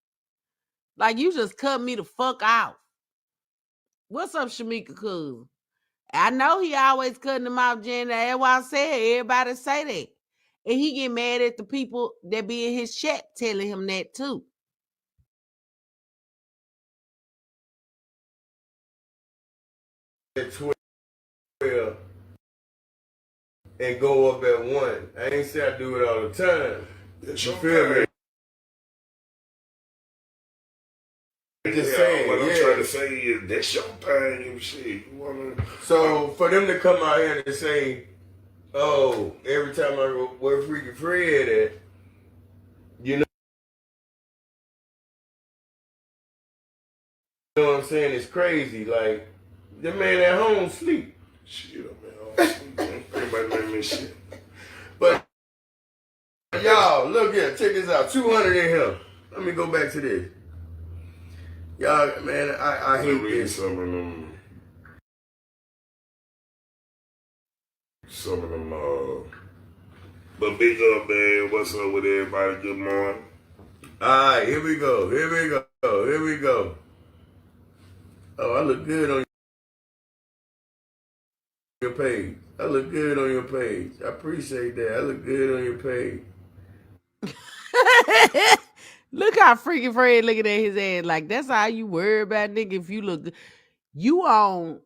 Like, you just cut me the fuck out. What's up, Shamika Cuz? I know he always cutting him out, Jen. That's why I said everybody say that. And he get mad at the people that be in his chat telling him that too. At 12 and go up at 1. I ain't say I do it all the time. That's You your feel me? thing. Just saying, what I'm yeah. trying to say is that's your thing and shit. You wanna So for them to come out here and say, oh, every time I go where Freaky Fred at, you know what I'm saying? It's crazy. Like, the man at home sleep. shit up, man. Everybody make me shit. But y'all, look here, check this out. 200 in here. Let me go back to this. Y'all, man, I hate this. Some of them, but big up, man. What's up with everybody? Good morning. Alright, here we go. Oh, I look good on your page. I appreciate that. I look good on your page. Look how freaking Fred looking at his ass. Like, that's how you worry about, nigga, if you look good. You on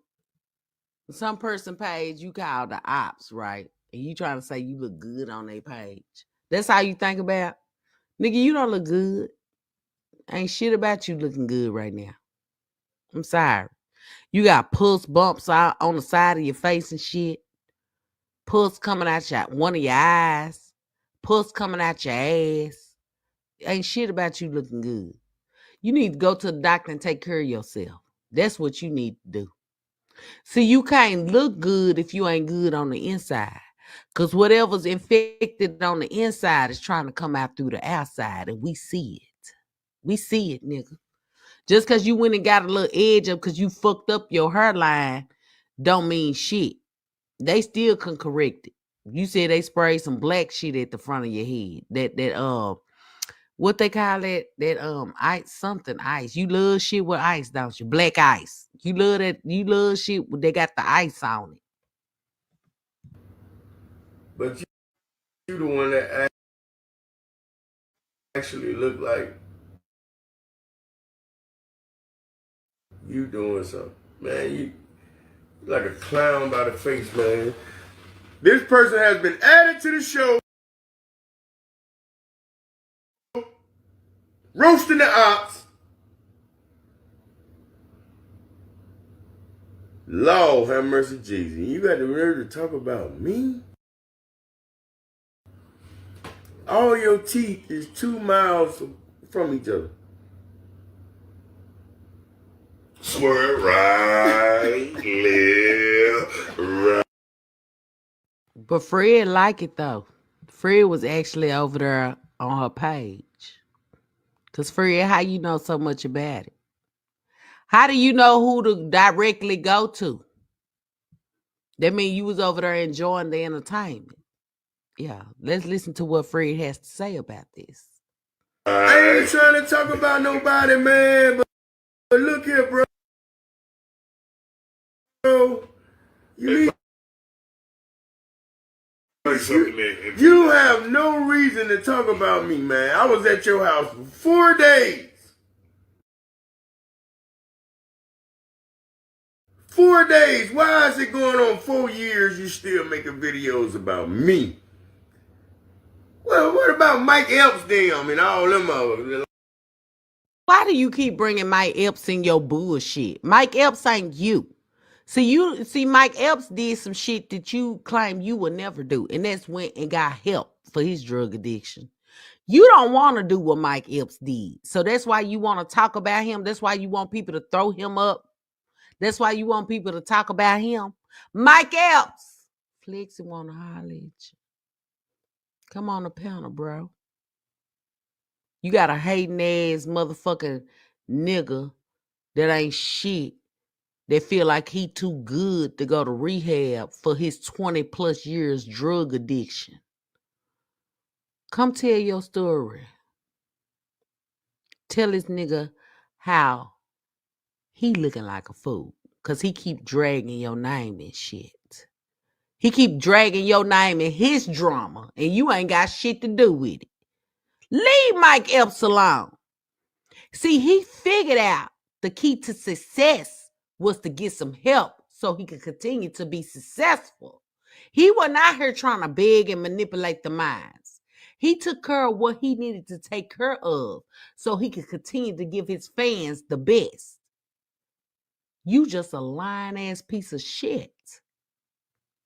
some person page you call the ops, right? And you trying to say you look good on their page. That's how you think about? Nigga, you don't look good. Ain't shit about you looking good right now. I'm sorry. You got pulse bumps out on the side of your face and shit. Pulse coming out one of your eyes. Pulse coming out your ass. Ain't shit about you looking good. You need to go to the doctor and take care of yourself. That's what you need to do. See, you can't look good if you ain't good on the inside. Because whatever's infected on the inside is trying to come out through the outside. And we see it. We see it, nigga. Just because you went and got a little edge up because you fucked up your hairline don't mean shit. They still can correct it. You said they sprayed some black shit at the front of your head. That what they call that? That ice, something ice. You love shit with ice, don't you? Black ice. You love that. You love shit. They got the ice on it. But you the one that actually look like you doing something. Man, you like a clown by the face, man. This person has been added to the show. Roasting the ops. Lord have mercy, Jesus. You got the nerve to talk about me? All your teeth is 2 miles from each other. Swerve right, left, right. But Fred like it though. Fred was actually over there on her page. Cause Fred, how you know so much about it? How do you know who to directly go to? That means you was over there enjoying the entertainment. Yeah, let's listen to what Fred has to say about this. I ain't trying to talk about nobody, man, but look here, bro. You have no reason to talk about me, man. I was at your house for 4 days. 4 days. Why is it going on 4 years you still making videos about me? Well, what about Mike Epps them and all them others? Why do you keep bringing Mike Epps in your bullshit? Mike Epps ain't you. See, Mike Epps did some shit that you claim you would never do, and that's went and got help for his drug addiction. You don't want to do what Mike Epps did. So that's why you want to talk about him. That's why you want people to throw him up. That's why you want people to talk about him. Mike Epps. Flexi want to holler at you. Come on the panel, bro. You got a hating ass motherfucking nigga that ain't shit, that feel like he too good to go to rehab for his 20 plus years drug addiction. Come tell your story. Tell this nigga how he looking like a fool. Cause he keep dragging your name and shit. He keep dragging your name in his drama. And you ain't got shit to do with it. Leave Mike Epps alone. See, he figured out the key to success was to get some help so he could continue to be successful. He wasn't out here trying to beg and manipulate the minds. He took care of what he needed to take care of so he could continue to give his fans the best. You just a lying ass piece of shit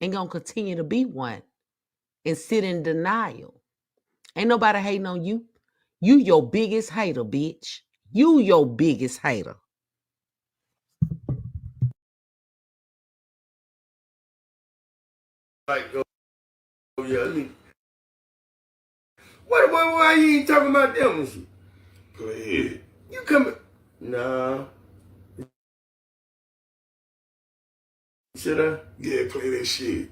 and gonna continue to be one and sit in denial. Ain't nobody hating on you. You your biggest hater, bitch. You your biggest hater. Like, oh yeah, why you ain't talking about them and shit? Go ahead. You coming? Nah. Should I? Yeah, play that shit.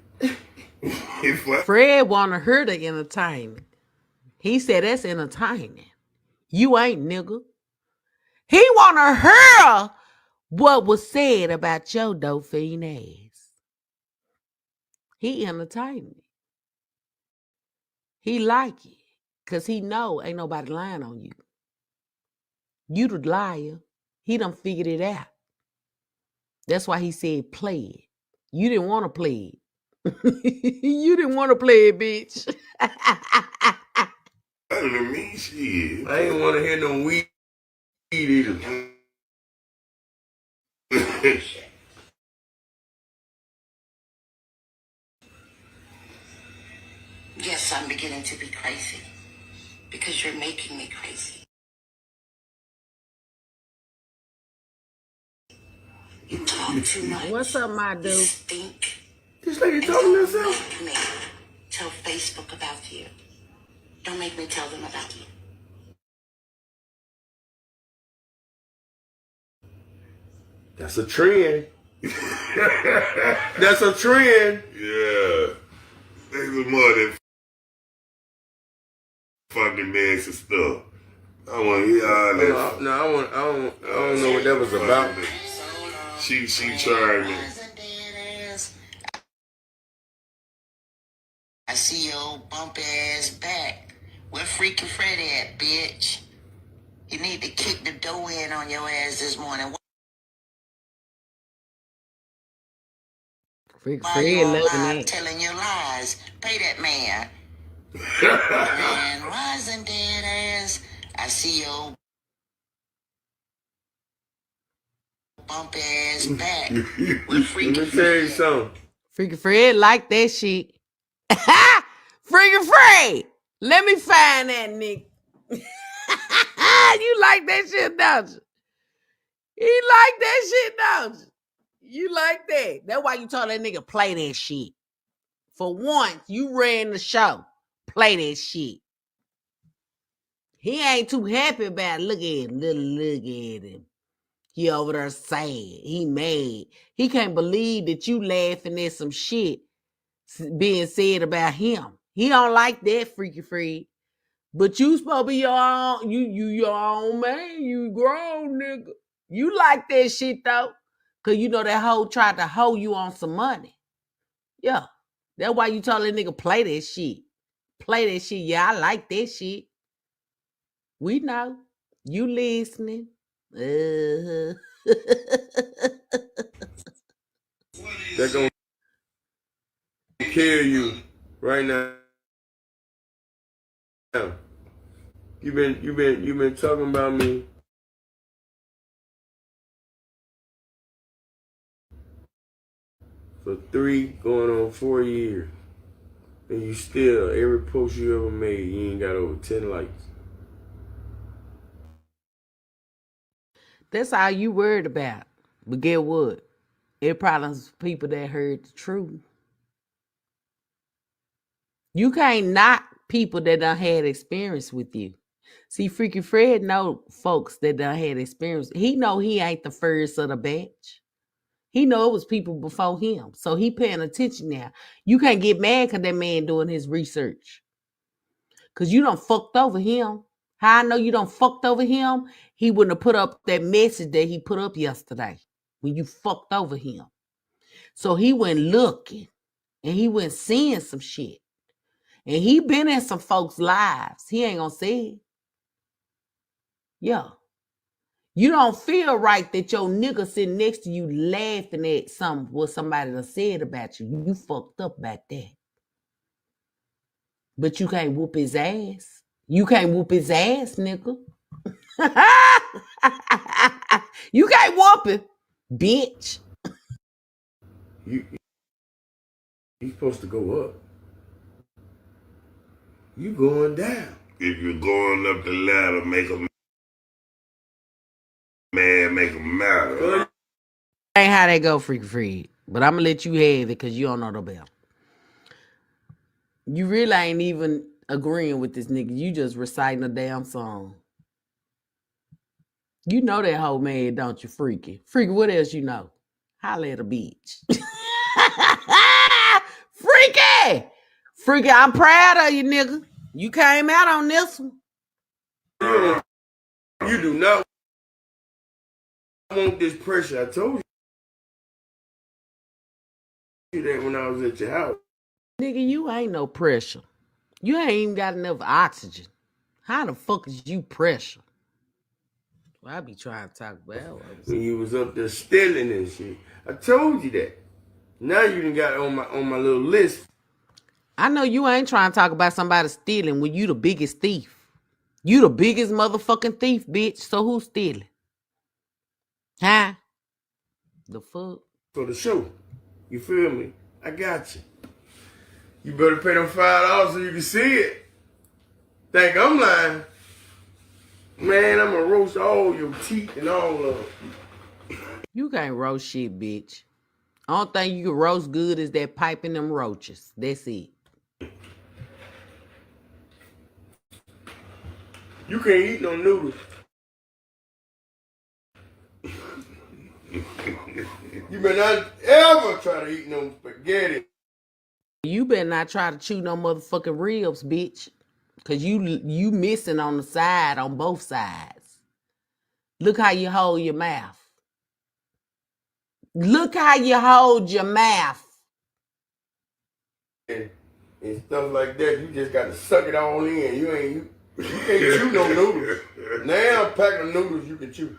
Fred wanted her to entertain. He said that's entertaining. You ain't, nigga. He wanted her what was said about your dope fiend ass. He entertained me. He like it. Cause he know ain't nobody lying on you. You the liar. He done figured it out. That's why he said play it. You didn't want to play it. You didn't want to play it, bitch. I don't mean shit. I ain't want to hear no weed either. Yes, I'm beginning to be crazy because you're making me crazy. You talk too much. What's up, my dude? You stink. This lady And talking to don't herself. make me tell Facebook about you. Don't make me tell them about you. That's a trend. That's a trend. Yeah. There's a mother fucking nasty stuff. I want to hear all that. No, I don't know what that was about. She tried me. I see your old bump ass back. Where Freaky Freddy at, bitch? You need to kick the door in on your ass this morning. Freaky Why Fred you on loving live that. telling your lies? Pay that man. Man, rising dead ass. I see your bump ass back. Where Let Freaky me tell you Freddy at? something. Freaky Fred like that shit. Freaky Fred. Let me find that nigga. You like that shit, don't you? He like that shit, don't you? You like that. That's why you told that nigga play that shit. For once, you ran the show. Play that shit. He ain't too happy about it. Look at him. Look at him. He over there sad. He mad. He can't believe that you laughing at some shit being said about him. He don't like that, Freaky Fred. But you supposed to be your own, you your own man. You grown, nigga. You like that shit, though. Because you know that hoe tried to hoe you on some money. Yeah. That's why you told that nigga play that shit. Play that shit. Yeah, I like that shit. We know. You listening. They're gonna kill you right now. You've been talking about me for 3 going on 4 years. And you still, every post you ever made, you ain't got over 10 likes. That's all you worried about. But get what? It probably some people that heard the truth. You can't knock people that done had experience with you. See, Freaky Fred know folks that done had experience. He know he ain't the first of the batch. He know it was people before him. So he paying attention now. You can't get mad because that man doing his research. Because you done fucked over him. How I know you done fucked over him? He wouldn't have put up that message that he put up yesterday when you fucked over him. So he went looking and he went seeing some shit. And he been in some folks' lives. He ain't gonna say it. Yeah. You don't feel right that your nigga sitting next to you laughing at what somebody done said about you. You fucked up back there. But you can't whoop his ass. You can't whoop his ass, nigga. You can't whoop him, bitch. You supposed to go up. You going down. If you're going up the ladder, make a man make a matter. Ain't how they go, Freaky Fred. But I'm gonna let you have it because you don't know the better. You really ain't even agreeing with this nigga. You just reciting a damn song. You know that whole man, don't you, Freaky? Freaky, what else you know? Holla at a bitch. Freaky! Freaky, I'm proud of you, nigga. You came out on this one. You do not want this pressure. I told you that when I was at your house. Nigga, you ain't no pressure. You ain't even got enough oxygen. How the fuck is you pressure? Well, I be trying to talk about when you was up there stealing and shit. I told you that. Now you done got it on my little list. I know you ain't trying to talk about somebody stealing when you the biggest thief. You the biggest motherfucking thief, bitch. So who's stealing? Huh? The fuck? For the show. You feel me? I got you. You better pay them $5 so you can see it. Think I'm lying? Man, I'm gonna roast all your teeth and all of them. You can't roast shit, bitch. Only thing you can roast good is that pipe and them roaches. That's it. You can't eat no noodles. You better not ever try to eat no spaghetti. You better not try to chew no motherfucking ribs, bitch. Cause you missing on the side, on both sides. Look how you hold your mouth. Look how you hold your mouth. And stuff like that, you just got to suck it all in. You can't chew no noodles. Now a pack of noodles you can chew.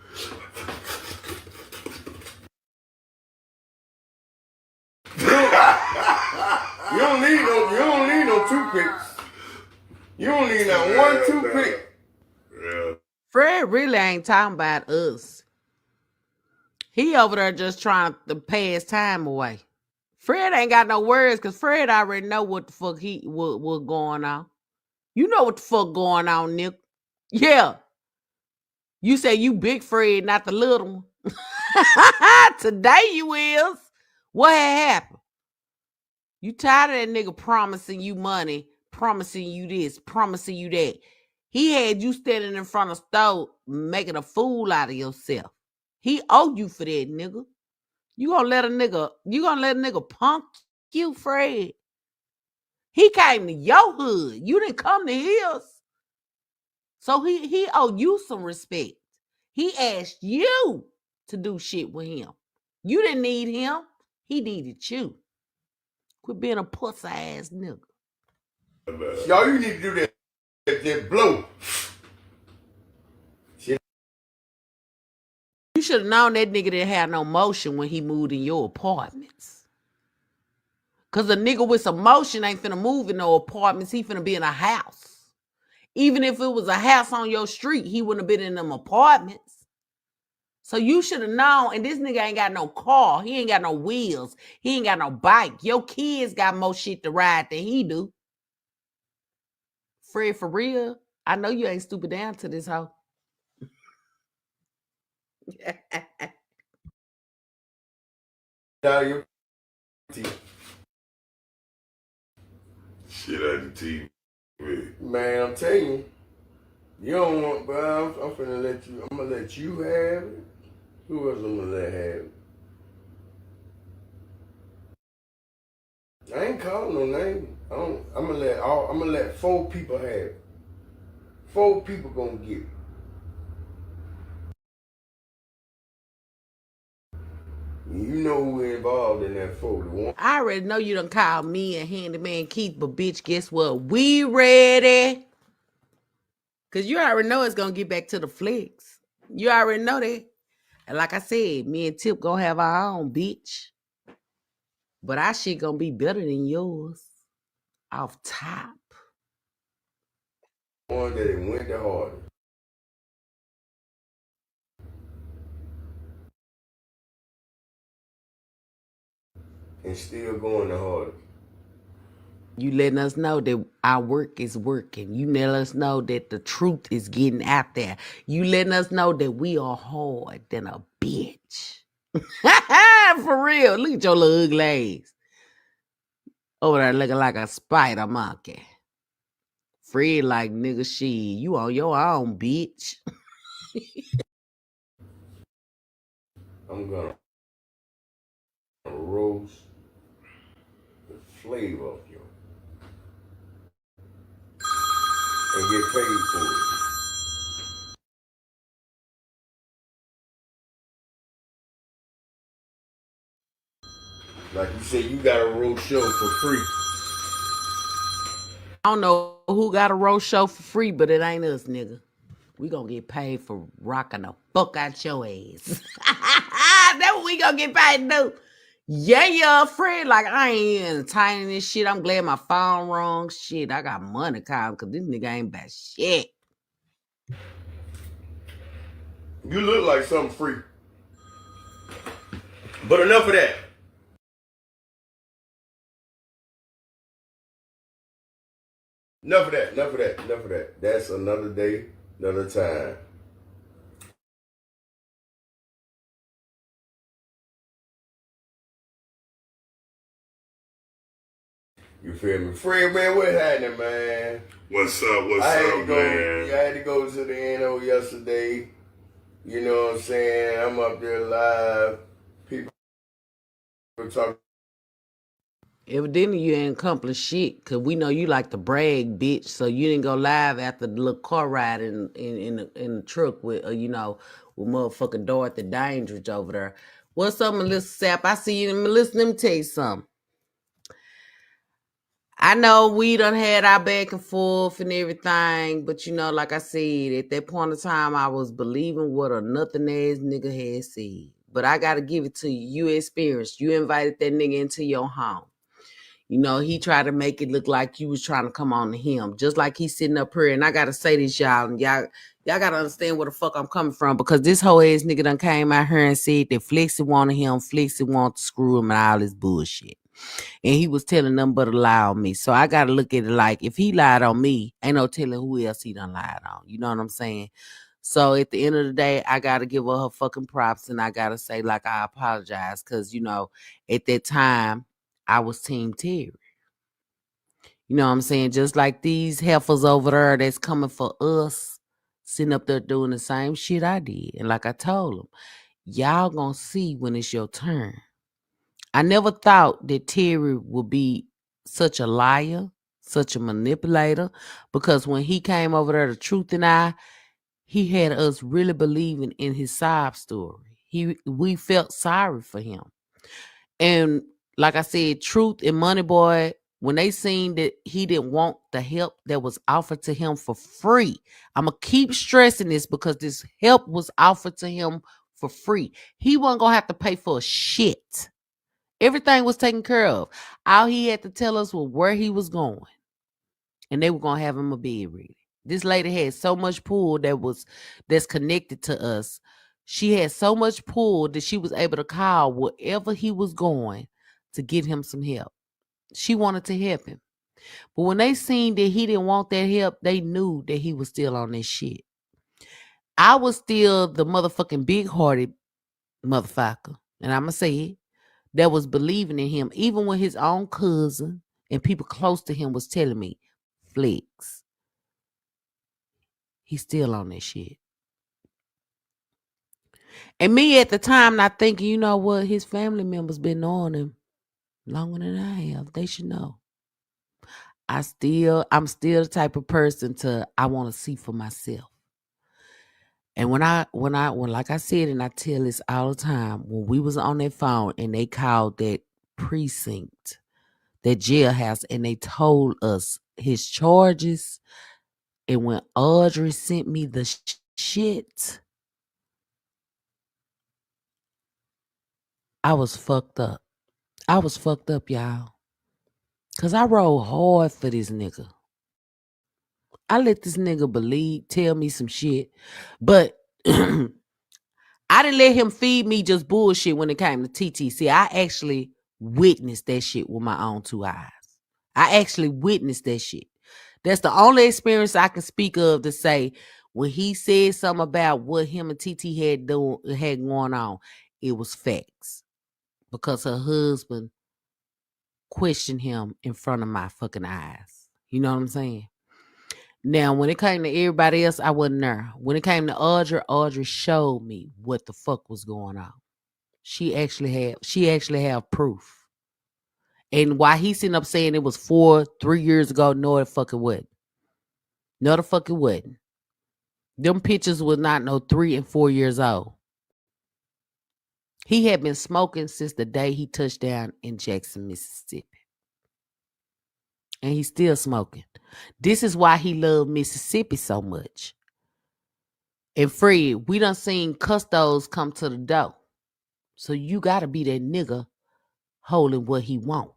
You don't need no toothpicks. You don't need that one toothpick. Yeah. Fred really ain't talking about us. He over there just trying to pass time away. Fred ain't got no words because Fred already know what the fuck what going on. You know what the fuck going on, Nick. Yeah. You say you big Fred, not the little one. Today you is. What had happened? You tired of that nigga promising you money, promising you this, promising you that. He had you standing in front of store making a fool out of yourself. He owed you for that, nigga. You gonna let a nigga punk you, Fred? He came to your hood. You didn't come to his. So he owed you some respect. He asked you to do shit with him. You didn't need him. He needed you. Quit being a pussy ass nigga. Y'all, you need to do that blow. You should have known that nigga didn't have no motion when he moved in your apartments. Cause a nigga with some motion ain't finna move in no apartments. He finna be in a house. Even if it was a house on your street, he wouldn't have been in them apartments. So you should have known, and this nigga ain't got no car. He ain't got no wheels. He ain't got no bike. Your kids got more shit to ride than he do. Fred, for real, I know you ain't stupid down to this hoe. Out of your teeth. Shit out the teeth. Man, I'm telling you. You don't want, but I'm finna let you. I'm gonna let you have it. Who else I'm gonna let have it? I ain't calling no name. I'm gonna let 4 people have it. 4 people gonna get it. You know who involved in that 4. I already know you done called me and Handyman Keith, but bitch, guess what? We ready. Cause you already know it's gonna get back to the flicks. You already know that. And like I said, me and Tip gonna have our own, bitch. But our shit gonna be better than yours. Off top. One that went the hardest. And still going the hardest. You letting us know that our work is working. You letting us know that the truth is getting out there. You letting us know that we are hard than a bitch. For real. Look at your little ugly ass. Over there looking like a spider monkey. Fred like, nigga, shit, you on your own, bitch. I'm gonna roast the flavor of you and get paid for it. Like you said, you got a roast show for free. I don't know who got a roast show for free, but it ain't us, nigga. We gonna get paid for rocking the fuck out your ass. That's what we gonna get paid to do. Yeah, Fred. Like, I ain't entertaining this shit. I'm glad my phone wrong. Shit, I got money calling because this nigga ain't bad shit. You look like something free. But enough of that. Enough of that. That's another day, another time. You feel me? Fred, man, what's happening, man? What's up, man? I had to go to the NO yesterday. You know what I'm saying? I'm up there live. People talking. Evidently, you ain't accomplished shit because we know you like to brag, bitch. So you didn't go live after the little car ride in the truck with, with motherfucking Dorothy Dandridge over there. What's up, Melissa Sapp? I see you. Melissa, let me tell you something. I know we done had our back and forth and everything, but like I said, at that point in time, I was believing what a nothing ass nigga had said. But I gotta give it to you. You experienced. You invited that nigga into your home. He tried to make it look like you was trying to come on to him, just like he's sitting up here. And I gotta say this, y'all, and y'all gotta understand where the fuck I'm coming from, because this whole ass nigga done came out here and said that Flexi wanted him, Flexi wanted to screw him, and all this bullshit. And he was telling them but to lie on me. So I gotta look at it like, if he lied on me, ain't no telling who else he done lied on. You know what I'm saying? So at the end of the day, I gotta give her fucking props, and I gotta say, like, I apologize, because at that time I was Team Terry. You know what I'm saying? Just like these heifers over there that's coming for us, sitting up there doing the same shit I did. And like I told them, y'all gonna see when it's your turn. I never thought that Terry would be such a liar, such a manipulator, because when he came over there to Truth and I, he had us really believing in his sob story. We felt sorry for him. And like I said, Truth and MoneyBoy, when they seen that he didn't want the help that was offered to him for free, I'm going to keep stressing this because this help was offered to him for free. He wasn't going to have to pay for shit. Everything was taken care of. All he had to tell us was where he was going, and they were going to have him a bed ready. This lady had so much pull that's connected to us. She had so much pull that she was able to call wherever he was going to get him some help. She wanted to help him. But when they seen that he didn't want that help, they knew that he was still on this shit. I was still the motherfucking big-hearted motherfucker, and I'm going to say it, that was believing in him, even when his own cousin and people close to him was telling me, Flex, He's still on that shit. And me at the time not thinking, you know what, his family members been knowing him longer than I have. They should know. I'm still the type of person I want to see for myself. And when like I said, and I tell this all the time, when we was on that phone and they called that precinct, that jailhouse, and they told us his charges, and when Audrey sent me the shit, I was fucked up. I was fucked up, y'all. Cause I rode hard for this nigga. I let this nigga tell me some shit, but I didn't let him feed me just bullshit when it came to TTC. I actually witnessed that shit with my own two eyes. I actually witnessed that shit. That's the only experience I can speak of to say when he said something about what him and TT had going on, it was facts. Because her husband questioned him in front of my fucking eyes. You know what I'm saying? Now, when it came to everybody else, I wasn't there. When it came to Audrey showed me what the fuck was going on. She actually have proof. And why he sitting up saying it was 3 years ago, no, the fucking wasn't. No, the fucking wasn't. Them pictures was not no 3 and 4 years old. He had been smoking since the day he touched down in Jackson, Mississippi. And he's still smoking. This is why he loved Mississippi so much. And Fred, we done seen custos come to the door. So you gotta be that nigga holding what he want.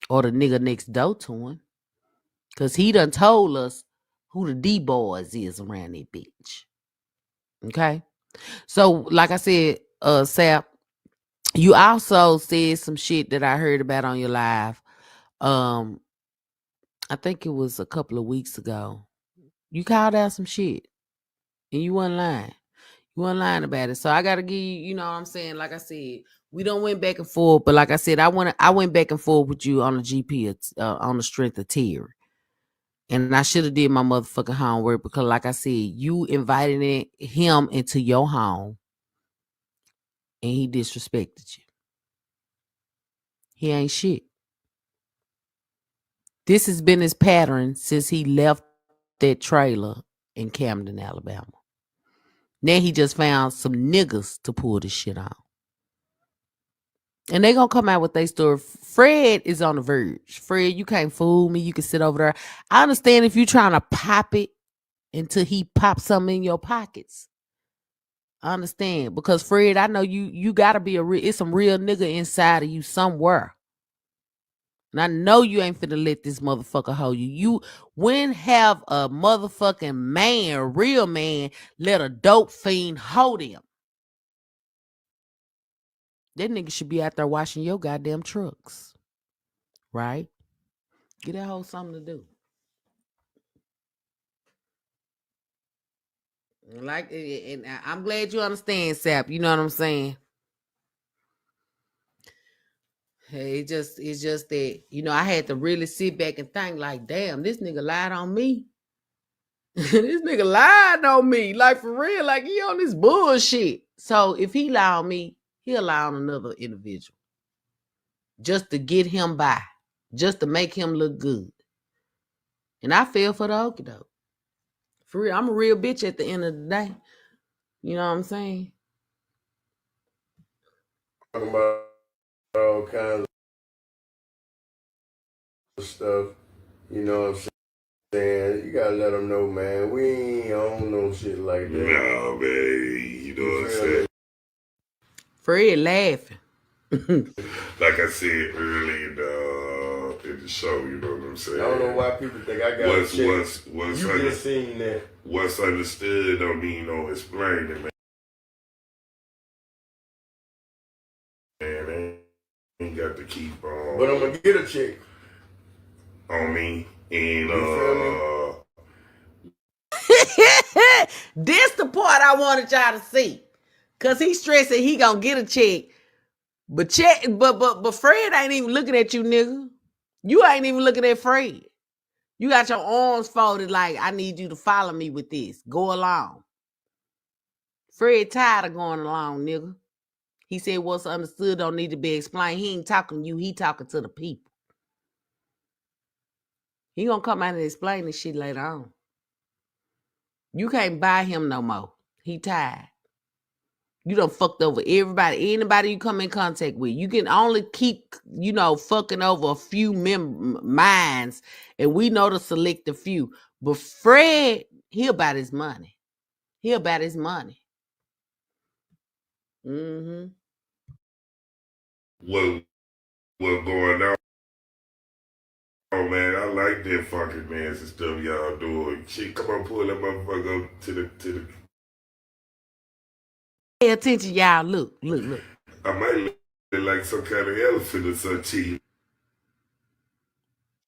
Or the nigga next door to him. Cause he done told us who the D-boys is around that bitch. Okay? So, like I said, Sap, you also said some shit that I heard about on your live. I think it was a couple of weeks ago. You called out some shit. And you wasn't lying. You weren't lying about it. So I gotta give you, you know what I'm saying? Like I said, we don't went back and forth, but like I said, I went back and forth with you on the GP on the strength of Terry. And I should have did my motherfucking homework because, like I said, you invited him into your home and he disrespected you. He ain't shit. This has been his pattern since he left that trailer in Camden, Alabama. Now he just found some niggas to pull this shit on. And they gonna come out with their story. Fred is on the verge. Fred, you can't fool me. You can sit over there. I understand if you trying to pop it until he pops something in your pockets. I understand. Because Fred, I know you gotta be it's some real nigga inside of you somewhere. And I know you ain't finna let this motherfucker hold you. When have a motherfucking man, real man, let a dope fiend hold him? That nigga should be out there washing your goddamn trucks. Right? Get that hoe something to do. Like, and I'm glad you understand, Sap. You know what I'm saying? Hey, it's just that, you know, I had to really sit back and think, like, damn, this nigga lied on me. This nigga lied on me. Like, for real, like, he on this bullshit. So if he lie on me, he'll lie on another individual. Just to get him by. Just to make him look good. And I fell for the okie doke. For real, I'm a real bitch at the end of the day. You know what I'm saying? Talking about all kinds of stuff. You know what I'm saying? You gotta let them know, man. We ain't on no shit like that. Nah, man. You know what I'm saying? Fred laughing. Like I said earlier in the show, you know what I'm saying? I don't know why people think I got what's shit. What's You just seen that. What's understood don't mean no explaining, man. Man, I ain't got to keep on. But I'm gonna get a check on me. And this the part I wanted y'all to see. Cause he's stressing he gonna get a check. But Fred ain't even looking at you, nigga. You ain't even looking at Fred. You got your arms folded like, I need you to follow me with this. Go along. Fred tired of going along, nigga. He said what's understood don't need to be explained. He ain't talking to you. He talking to the people. He gonna come out and explain this shit later on. You can't buy him no more. He tired. You done fucked over everybody, anybody you come in contact with. You can only keep, fucking over a few minds, and we know to select a few. But Fred, he about his money. He about his money. Mm-hmm. What going on? Oh man, I like that fucking dance and stuff y'all doing. Shit, come on, pull that motherfucker up to the. Pay attention, y'all. Look. I might look like some kind of elephant or something.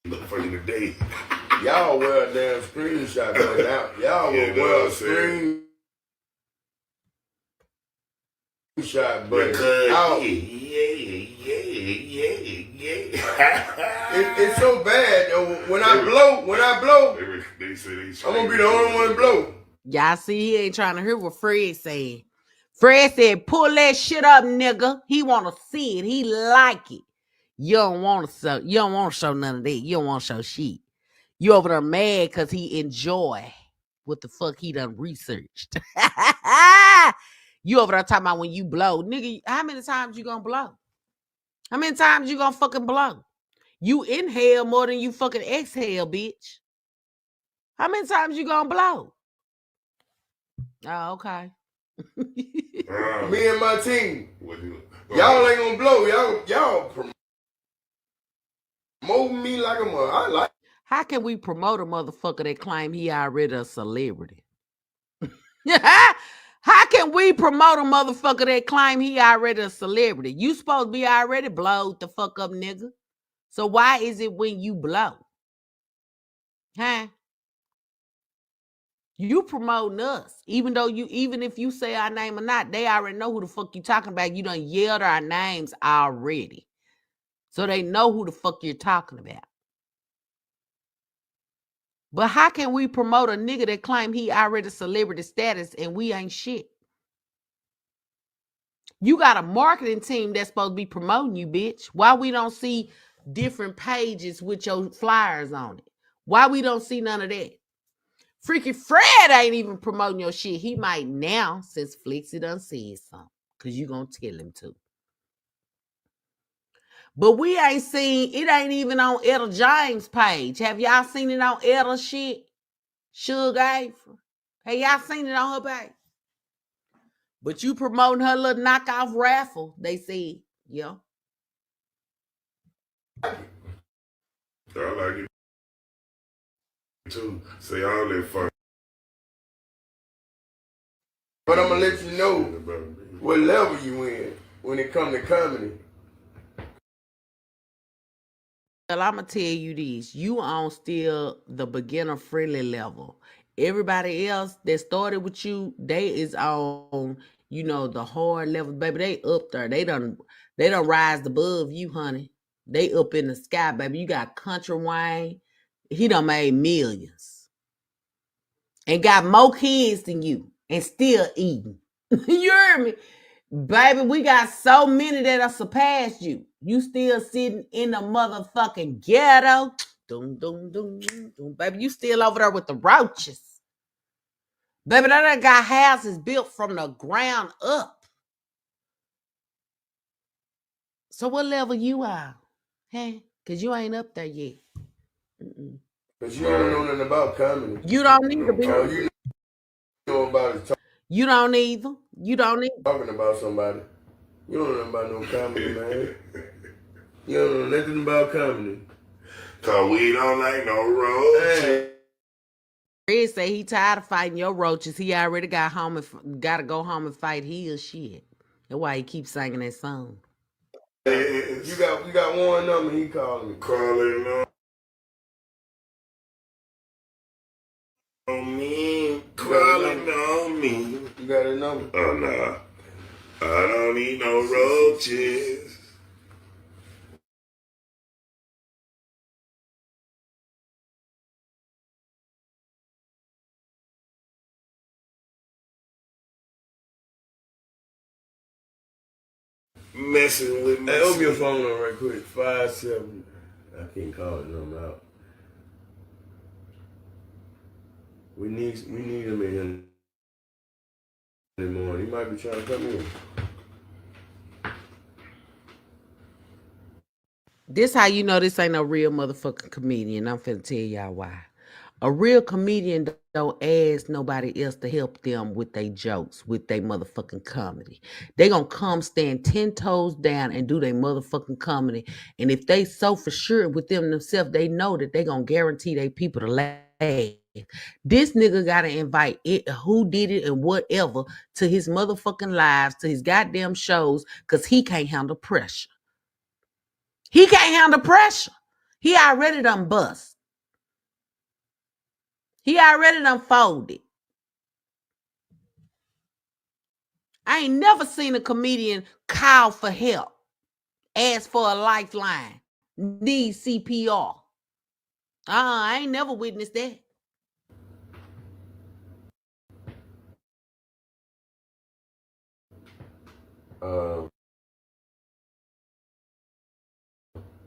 Look for the day. Y'all wear a damn screenshot right now. Y'all will wear a screenshot, but it's so bad though. When I blow, they say I'm gonna be the only one blow. Y'all see, he ain't trying to hear what Fred saying. Fred said, pull that shit up, nigga. He want to see it. He like it. You don't want to show none of that. You don't want to show shit. You over there mad because he enjoy what the fuck he done researched. You over there talking about when you blow. Nigga, how many times you gonna blow? How many times you gonna fucking blow? You inhale more than you fucking exhale, bitch. How many times you gonna blow? Oh, okay. Me and my team. Y'all ain't gonna blow. Y'all promote me like a mother. I like. How can we promote a motherfucker that claim he already a celebrity? How can we promote a motherfucker that claim he already a celebrity? You supposed to be already blowed the fuck up, nigga. So why is it when you blow? Huh? You promoting us. Even if you say our name or not, they already know who the fuck you talking about. You done yelled our names already. So they know who the fuck you're talking about. But how can we promote a nigga that claim he already celebrity status and we ain't shit? You got a marketing team that's supposed to be promoting you, bitch. Why we don't see different pages with your flyers on it? Why we don't see none of that? Freaky Fred ain't even promoting your shit. He might now, since Flixie done said something. Because you gonna tell him to. But we ain't seen, it ain't even on Etta James' page. Have y'all seen it on Etta shit? Suge April. Hey, y'all seen it on her page? But you promoting her little knockoff raffle, they said. Yeah. I like it too. Say all that fun. But I'm gonna let you know what level you in when it come to comedy. Well, I'm going to tell you this. You on still the beginner-friendly level. Everybody else that started with you, they is on, the hard level. Baby, they up there. They done rise above you, honey. They up in the sky, baby. You got Country Wayne. He done made millions. And got more kids than you. And still eating. You heard me? Baby, we got so many that have surpassed you. You still sitting in the motherfucking ghetto. Doom, doom, doom, doom. Baby, you still over there with the roaches. Baby, that done got houses built from the ground up. So what level you are? Hey, because you ain't up there yet. Because you don't know nothing about comedy. You don't need to be. Oh, you know about it. You don't either. You don't either. Talking about somebody. You don't know about no comedy, man. You don't know nothing about comedy. Cause we don't like no roaches. Hey. Fred say he tired of fighting your roaches. He already got to go home and fight his shit. That's why he keeps singing that song. You got one number, he calling me. Calling on me. Calling on me. You got a number? Oh, nah. I don't need no roaches. messing with my Hey, open your sleep. phone on right quick. 57. I can't call it number out. We need him in here in the morning. He might be trying to come in. This how you know this ain't a real motherfucking comedian. I'm finna tell y'all why. A real comedian don't ask nobody else to help them with their jokes, with their motherfucking comedy. They gonna come stand 10 toes down and do their motherfucking comedy. And if they so for sure with themselves, they know that they gonna guarantee they people to laugh. This nigga gotta invite it, who did it and whatever, to his motherfucking lives, to his goddamn shows, because he can't handle pressure. He can't handle pressure. He already done bust. He already done folded. I ain't never seen a comedian call for help, ask for a lifeline, need CPR. I ain't never witnessed that.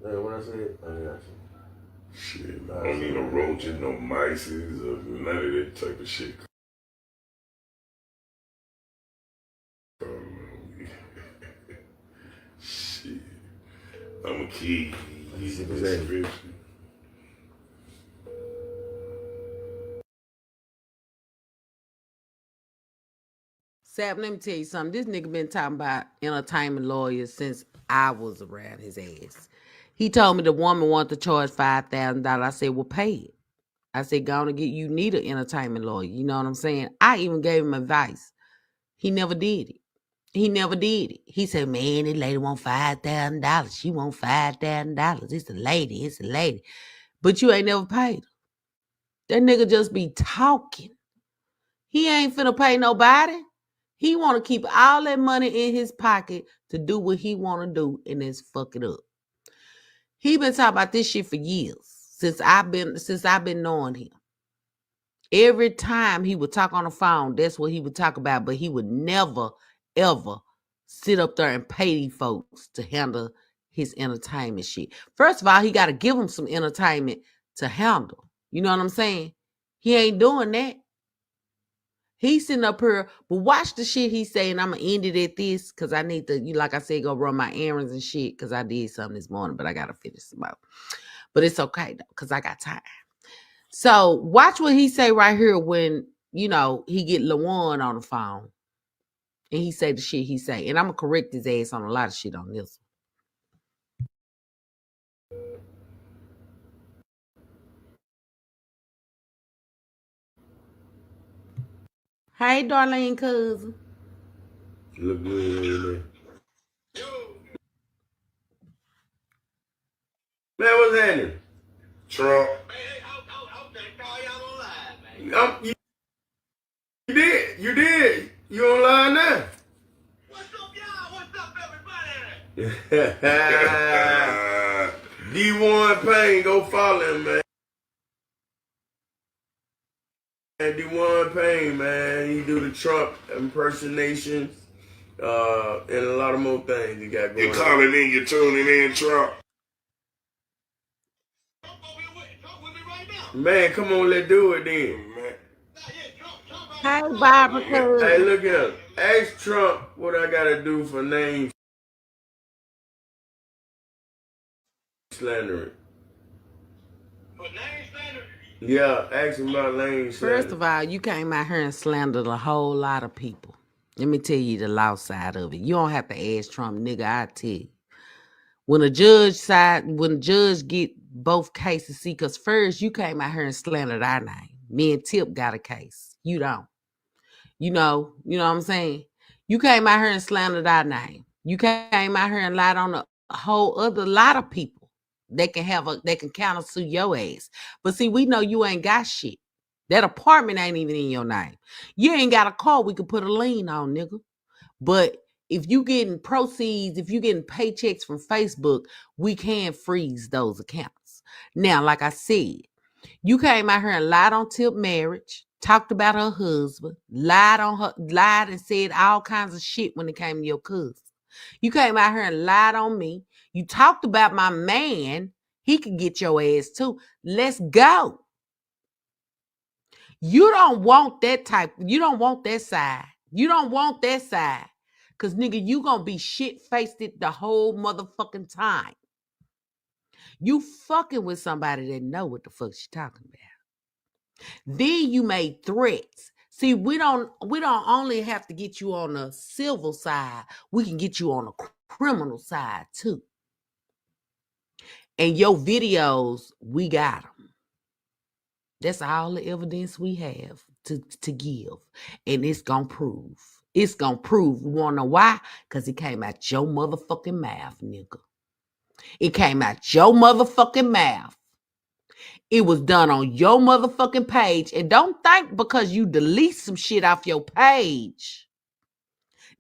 What I said? I got you. Shit, I don't need no roaches, no mice, or none of that type of shit. Shit. I'm a kid. Sap, let me tell you something. This nigga been talking about entertainment lawyers since I was around his ass. He told me the woman wanted to charge $5,000. I said, well, pay it. I said, go on and get, you need an entertainment lawyer. You know what I'm saying? I even gave him advice. He never did it. He never did it. He said, man, this lady want $5,000. She want $5,000. It's a lady. It's a lady. But you ain't never paid her. That nigga just be talking. He ain't finna pay nobody. He want to keep all that money in his pocket to do what he want to do and then fuck it up. He been talking about this shit for years, since I've been knowing him. Every time he would talk on the phone, that's what he would talk about, but he would never, ever sit up there and pay these folks to handle his entertainment shit. First of all, he got to give them some entertainment to handle. You know what I'm saying? He ain't doing that. He's sitting up here, but watch the shit he's saying. I'm going to end it at this because I need to, like I said, go run my errands and shit because I did something this morning, but I got to finish them out. But it's okay, though, because I got time. So watch what he say right here when, he get LaJuan on the phone and he say the shit he say. And I'm going to correct his ass on a lot of shit on this. Hey, Darlene cousin. Look good, man, what's happening? Trump. You did. You online now? What's up, y'all? What's up, everybody? D1 Payne, go follow him, man. D1 Payne, man, he do the Trump impersonations, and a lot of more things he got going You calling in, you tuning in, Trump. Trump with me right now. Man, come on, let's do it then. Man. Hey, Barbara cousin. Hey, look at him. Ask Trump what I gotta do for name slandering. For name slander? Yeah, ask him about name slandering. First of all, you came out here and slandered a whole lot of people. Let me tell you the law side of it. You don't have to ask Trump, nigga, I tell you. When a judge get both cases, see, because first you came out here and slandered our name. Me and Tip got a case. You don't. You know what I'm saying? You came out here and slandered our name. You came out here and lied on a whole other lot of people that can counter your ass. But see, we know you ain't got shit. That apartment ain't even in your name. You ain't got a car we could put a lien on, nigga. But if you getting proceeds, if you getting paychecks from Facebook, we can freeze those accounts. Now, like I said, you came out here and lied on Tip marriage, talked about her husband, lied and said all kinds of shit when it came to your cousin. You came out here and lied on me. You talked about my man. He could get your ass too. Let's go. You don't want that type. You don't want that side. You don't want that side. Because, nigga, you going to be shit-faced it the whole motherfucking time. You fucking with somebody that know what the fuck she talking about. Then you made threats. See, we don't only have to get you on the civil side. We can get you on the criminal side too. And your videos, we got them. That's all the evidence we have to give. And it's going to prove. It's going to prove. You want to know why? Because it came out your motherfucking mouth, nigga. It came out your motherfucking mouth. It was done on your motherfucking page. And don't think because you delete some shit off your page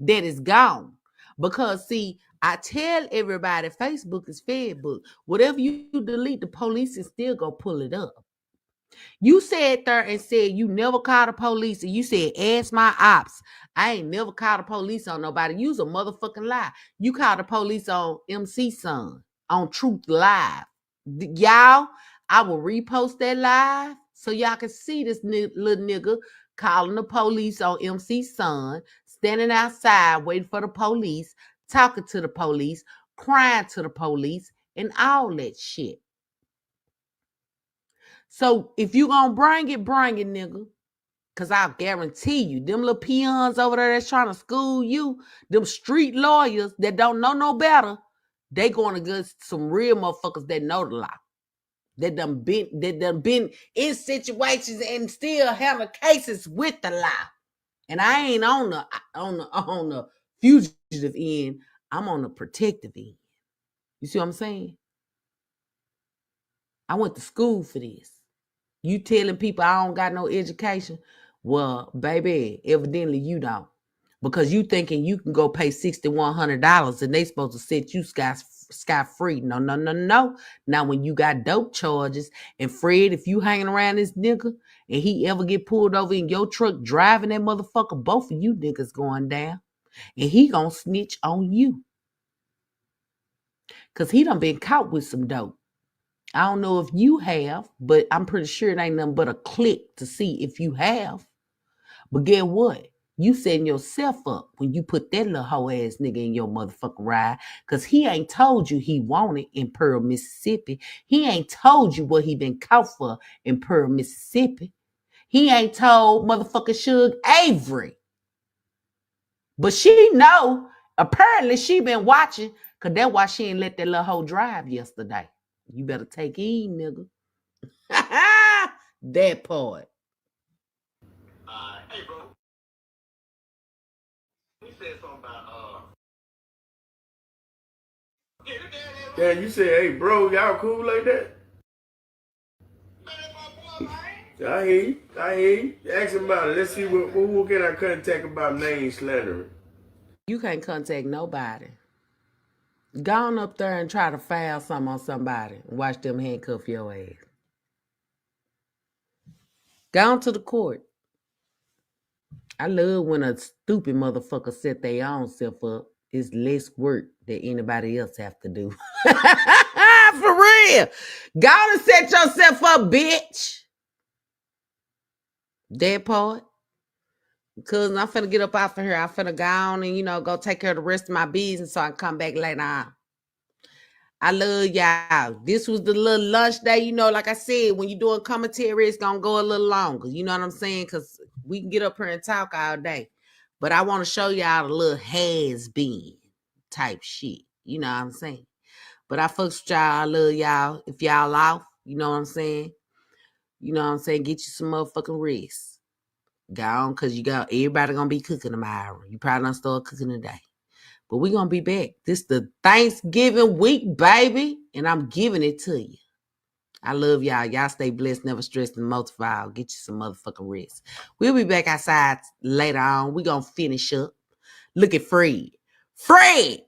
that it's gone. Because, see, I tell everybody Facebook is Fedbook. Whatever you delete, the police is still going to pull it up. You sat there and said you never called the police, and you said, ask my ops. I ain't never called the police on nobody. You's a motherfucking lie. You called the police on MC Son, on Truth Live. Y'all, I will repost that live so y'all can see this little nigga calling the police on MC Son, standing outside waiting for the police, talking to the police, crying to the police, and all that shit. So if you gonna bring it, nigga. Because I guarantee you, them little peons over there that's trying to school you, them street lawyers that don't know no better, they going against some real motherfuckers that know the law. That done been in situations and still handle cases with the law. And I ain't on the fugitive end. I'm on the protective end. You see what I'm saying? I went to school for this. You telling people I don't got no education? Well, baby, evidently you don't. Because you thinking you can go pay $6,100 and they supposed to set you scot-free. No. Now, when you got dope charges, and Fred, if you hanging around this nigga and he ever get pulled over in your truck driving that motherfucker, both of you niggas going down. And he gonna snitch on you. Because he done been caught with some dope. I don't know if you have, but I'm pretty sure it ain't nothing but a click to see if you have. But get what? You setting yourself up when you put that little hoe ass nigga in your motherfucking ride. Because he ain't told you he wanted in Pearl, Mississippi. He ain't told you what he been caught for in Pearl, Mississippi. He ain't told motherfucking Suge Avery. But she know. Apparently she been watching. Because that's why she ain't let that little hoe drive yesterday. You better take heed, nigga. That part. Hey, bro. He said something about, Yeah, you said, hey, bro, y'all cool like that? man, my boy, man. I hear you. Ask him about it. Let's see who can I contact about name slandering. You can't contact nobody. Go on up there and try to file something on somebody and watch them handcuff your ass. Go on to the court. I love when a stupid motherfucker set their own self up. It's less work that anybody else have to do. For real. Go on and set yourself up, bitch. That part. Because I'm finna get up off of here. I'm finna go on and, go take care of the rest of my business so I can come back later on. I love y'all. This was the little lunch day. Like I said, when you're doing commentary, it's going to go a little longer. You know what I'm saying? Because we can get up here and talk all day. But I want to show y'all a little has-been type shit. You know what I'm saying? But I fucks with y'all. I love y'all. If y'all off, you know what I'm saying? You know what I'm saying? Get you some motherfucking rest. Go on, because everybody going to be cooking tomorrow. You probably don't start cooking today. But we're going to be back. This the Thanksgiving week, baby. And I'm giving it to you. I love y'all. Y'all stay blessed, never stressed, and multiply. Get you some motherfucking rest. We'll be back outside later on. We're going to finish up. Look at Fred. Fred,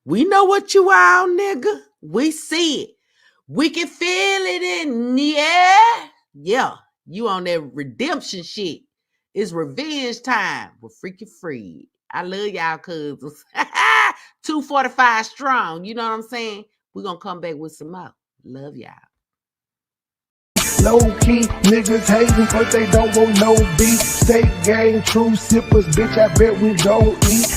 we know what you are, nigga. We see it. We can feel it in the air. Yeah, you on that redemption shit. It's revenge time with freaking Fred. I love y'all cousins. 245 strong. You know what I'm saying? We're going to come back with some more. Love y'all. Low key, niggas hating cause they don't want no beef. Stay gang, true sippers, bitch, I bet we don't eat.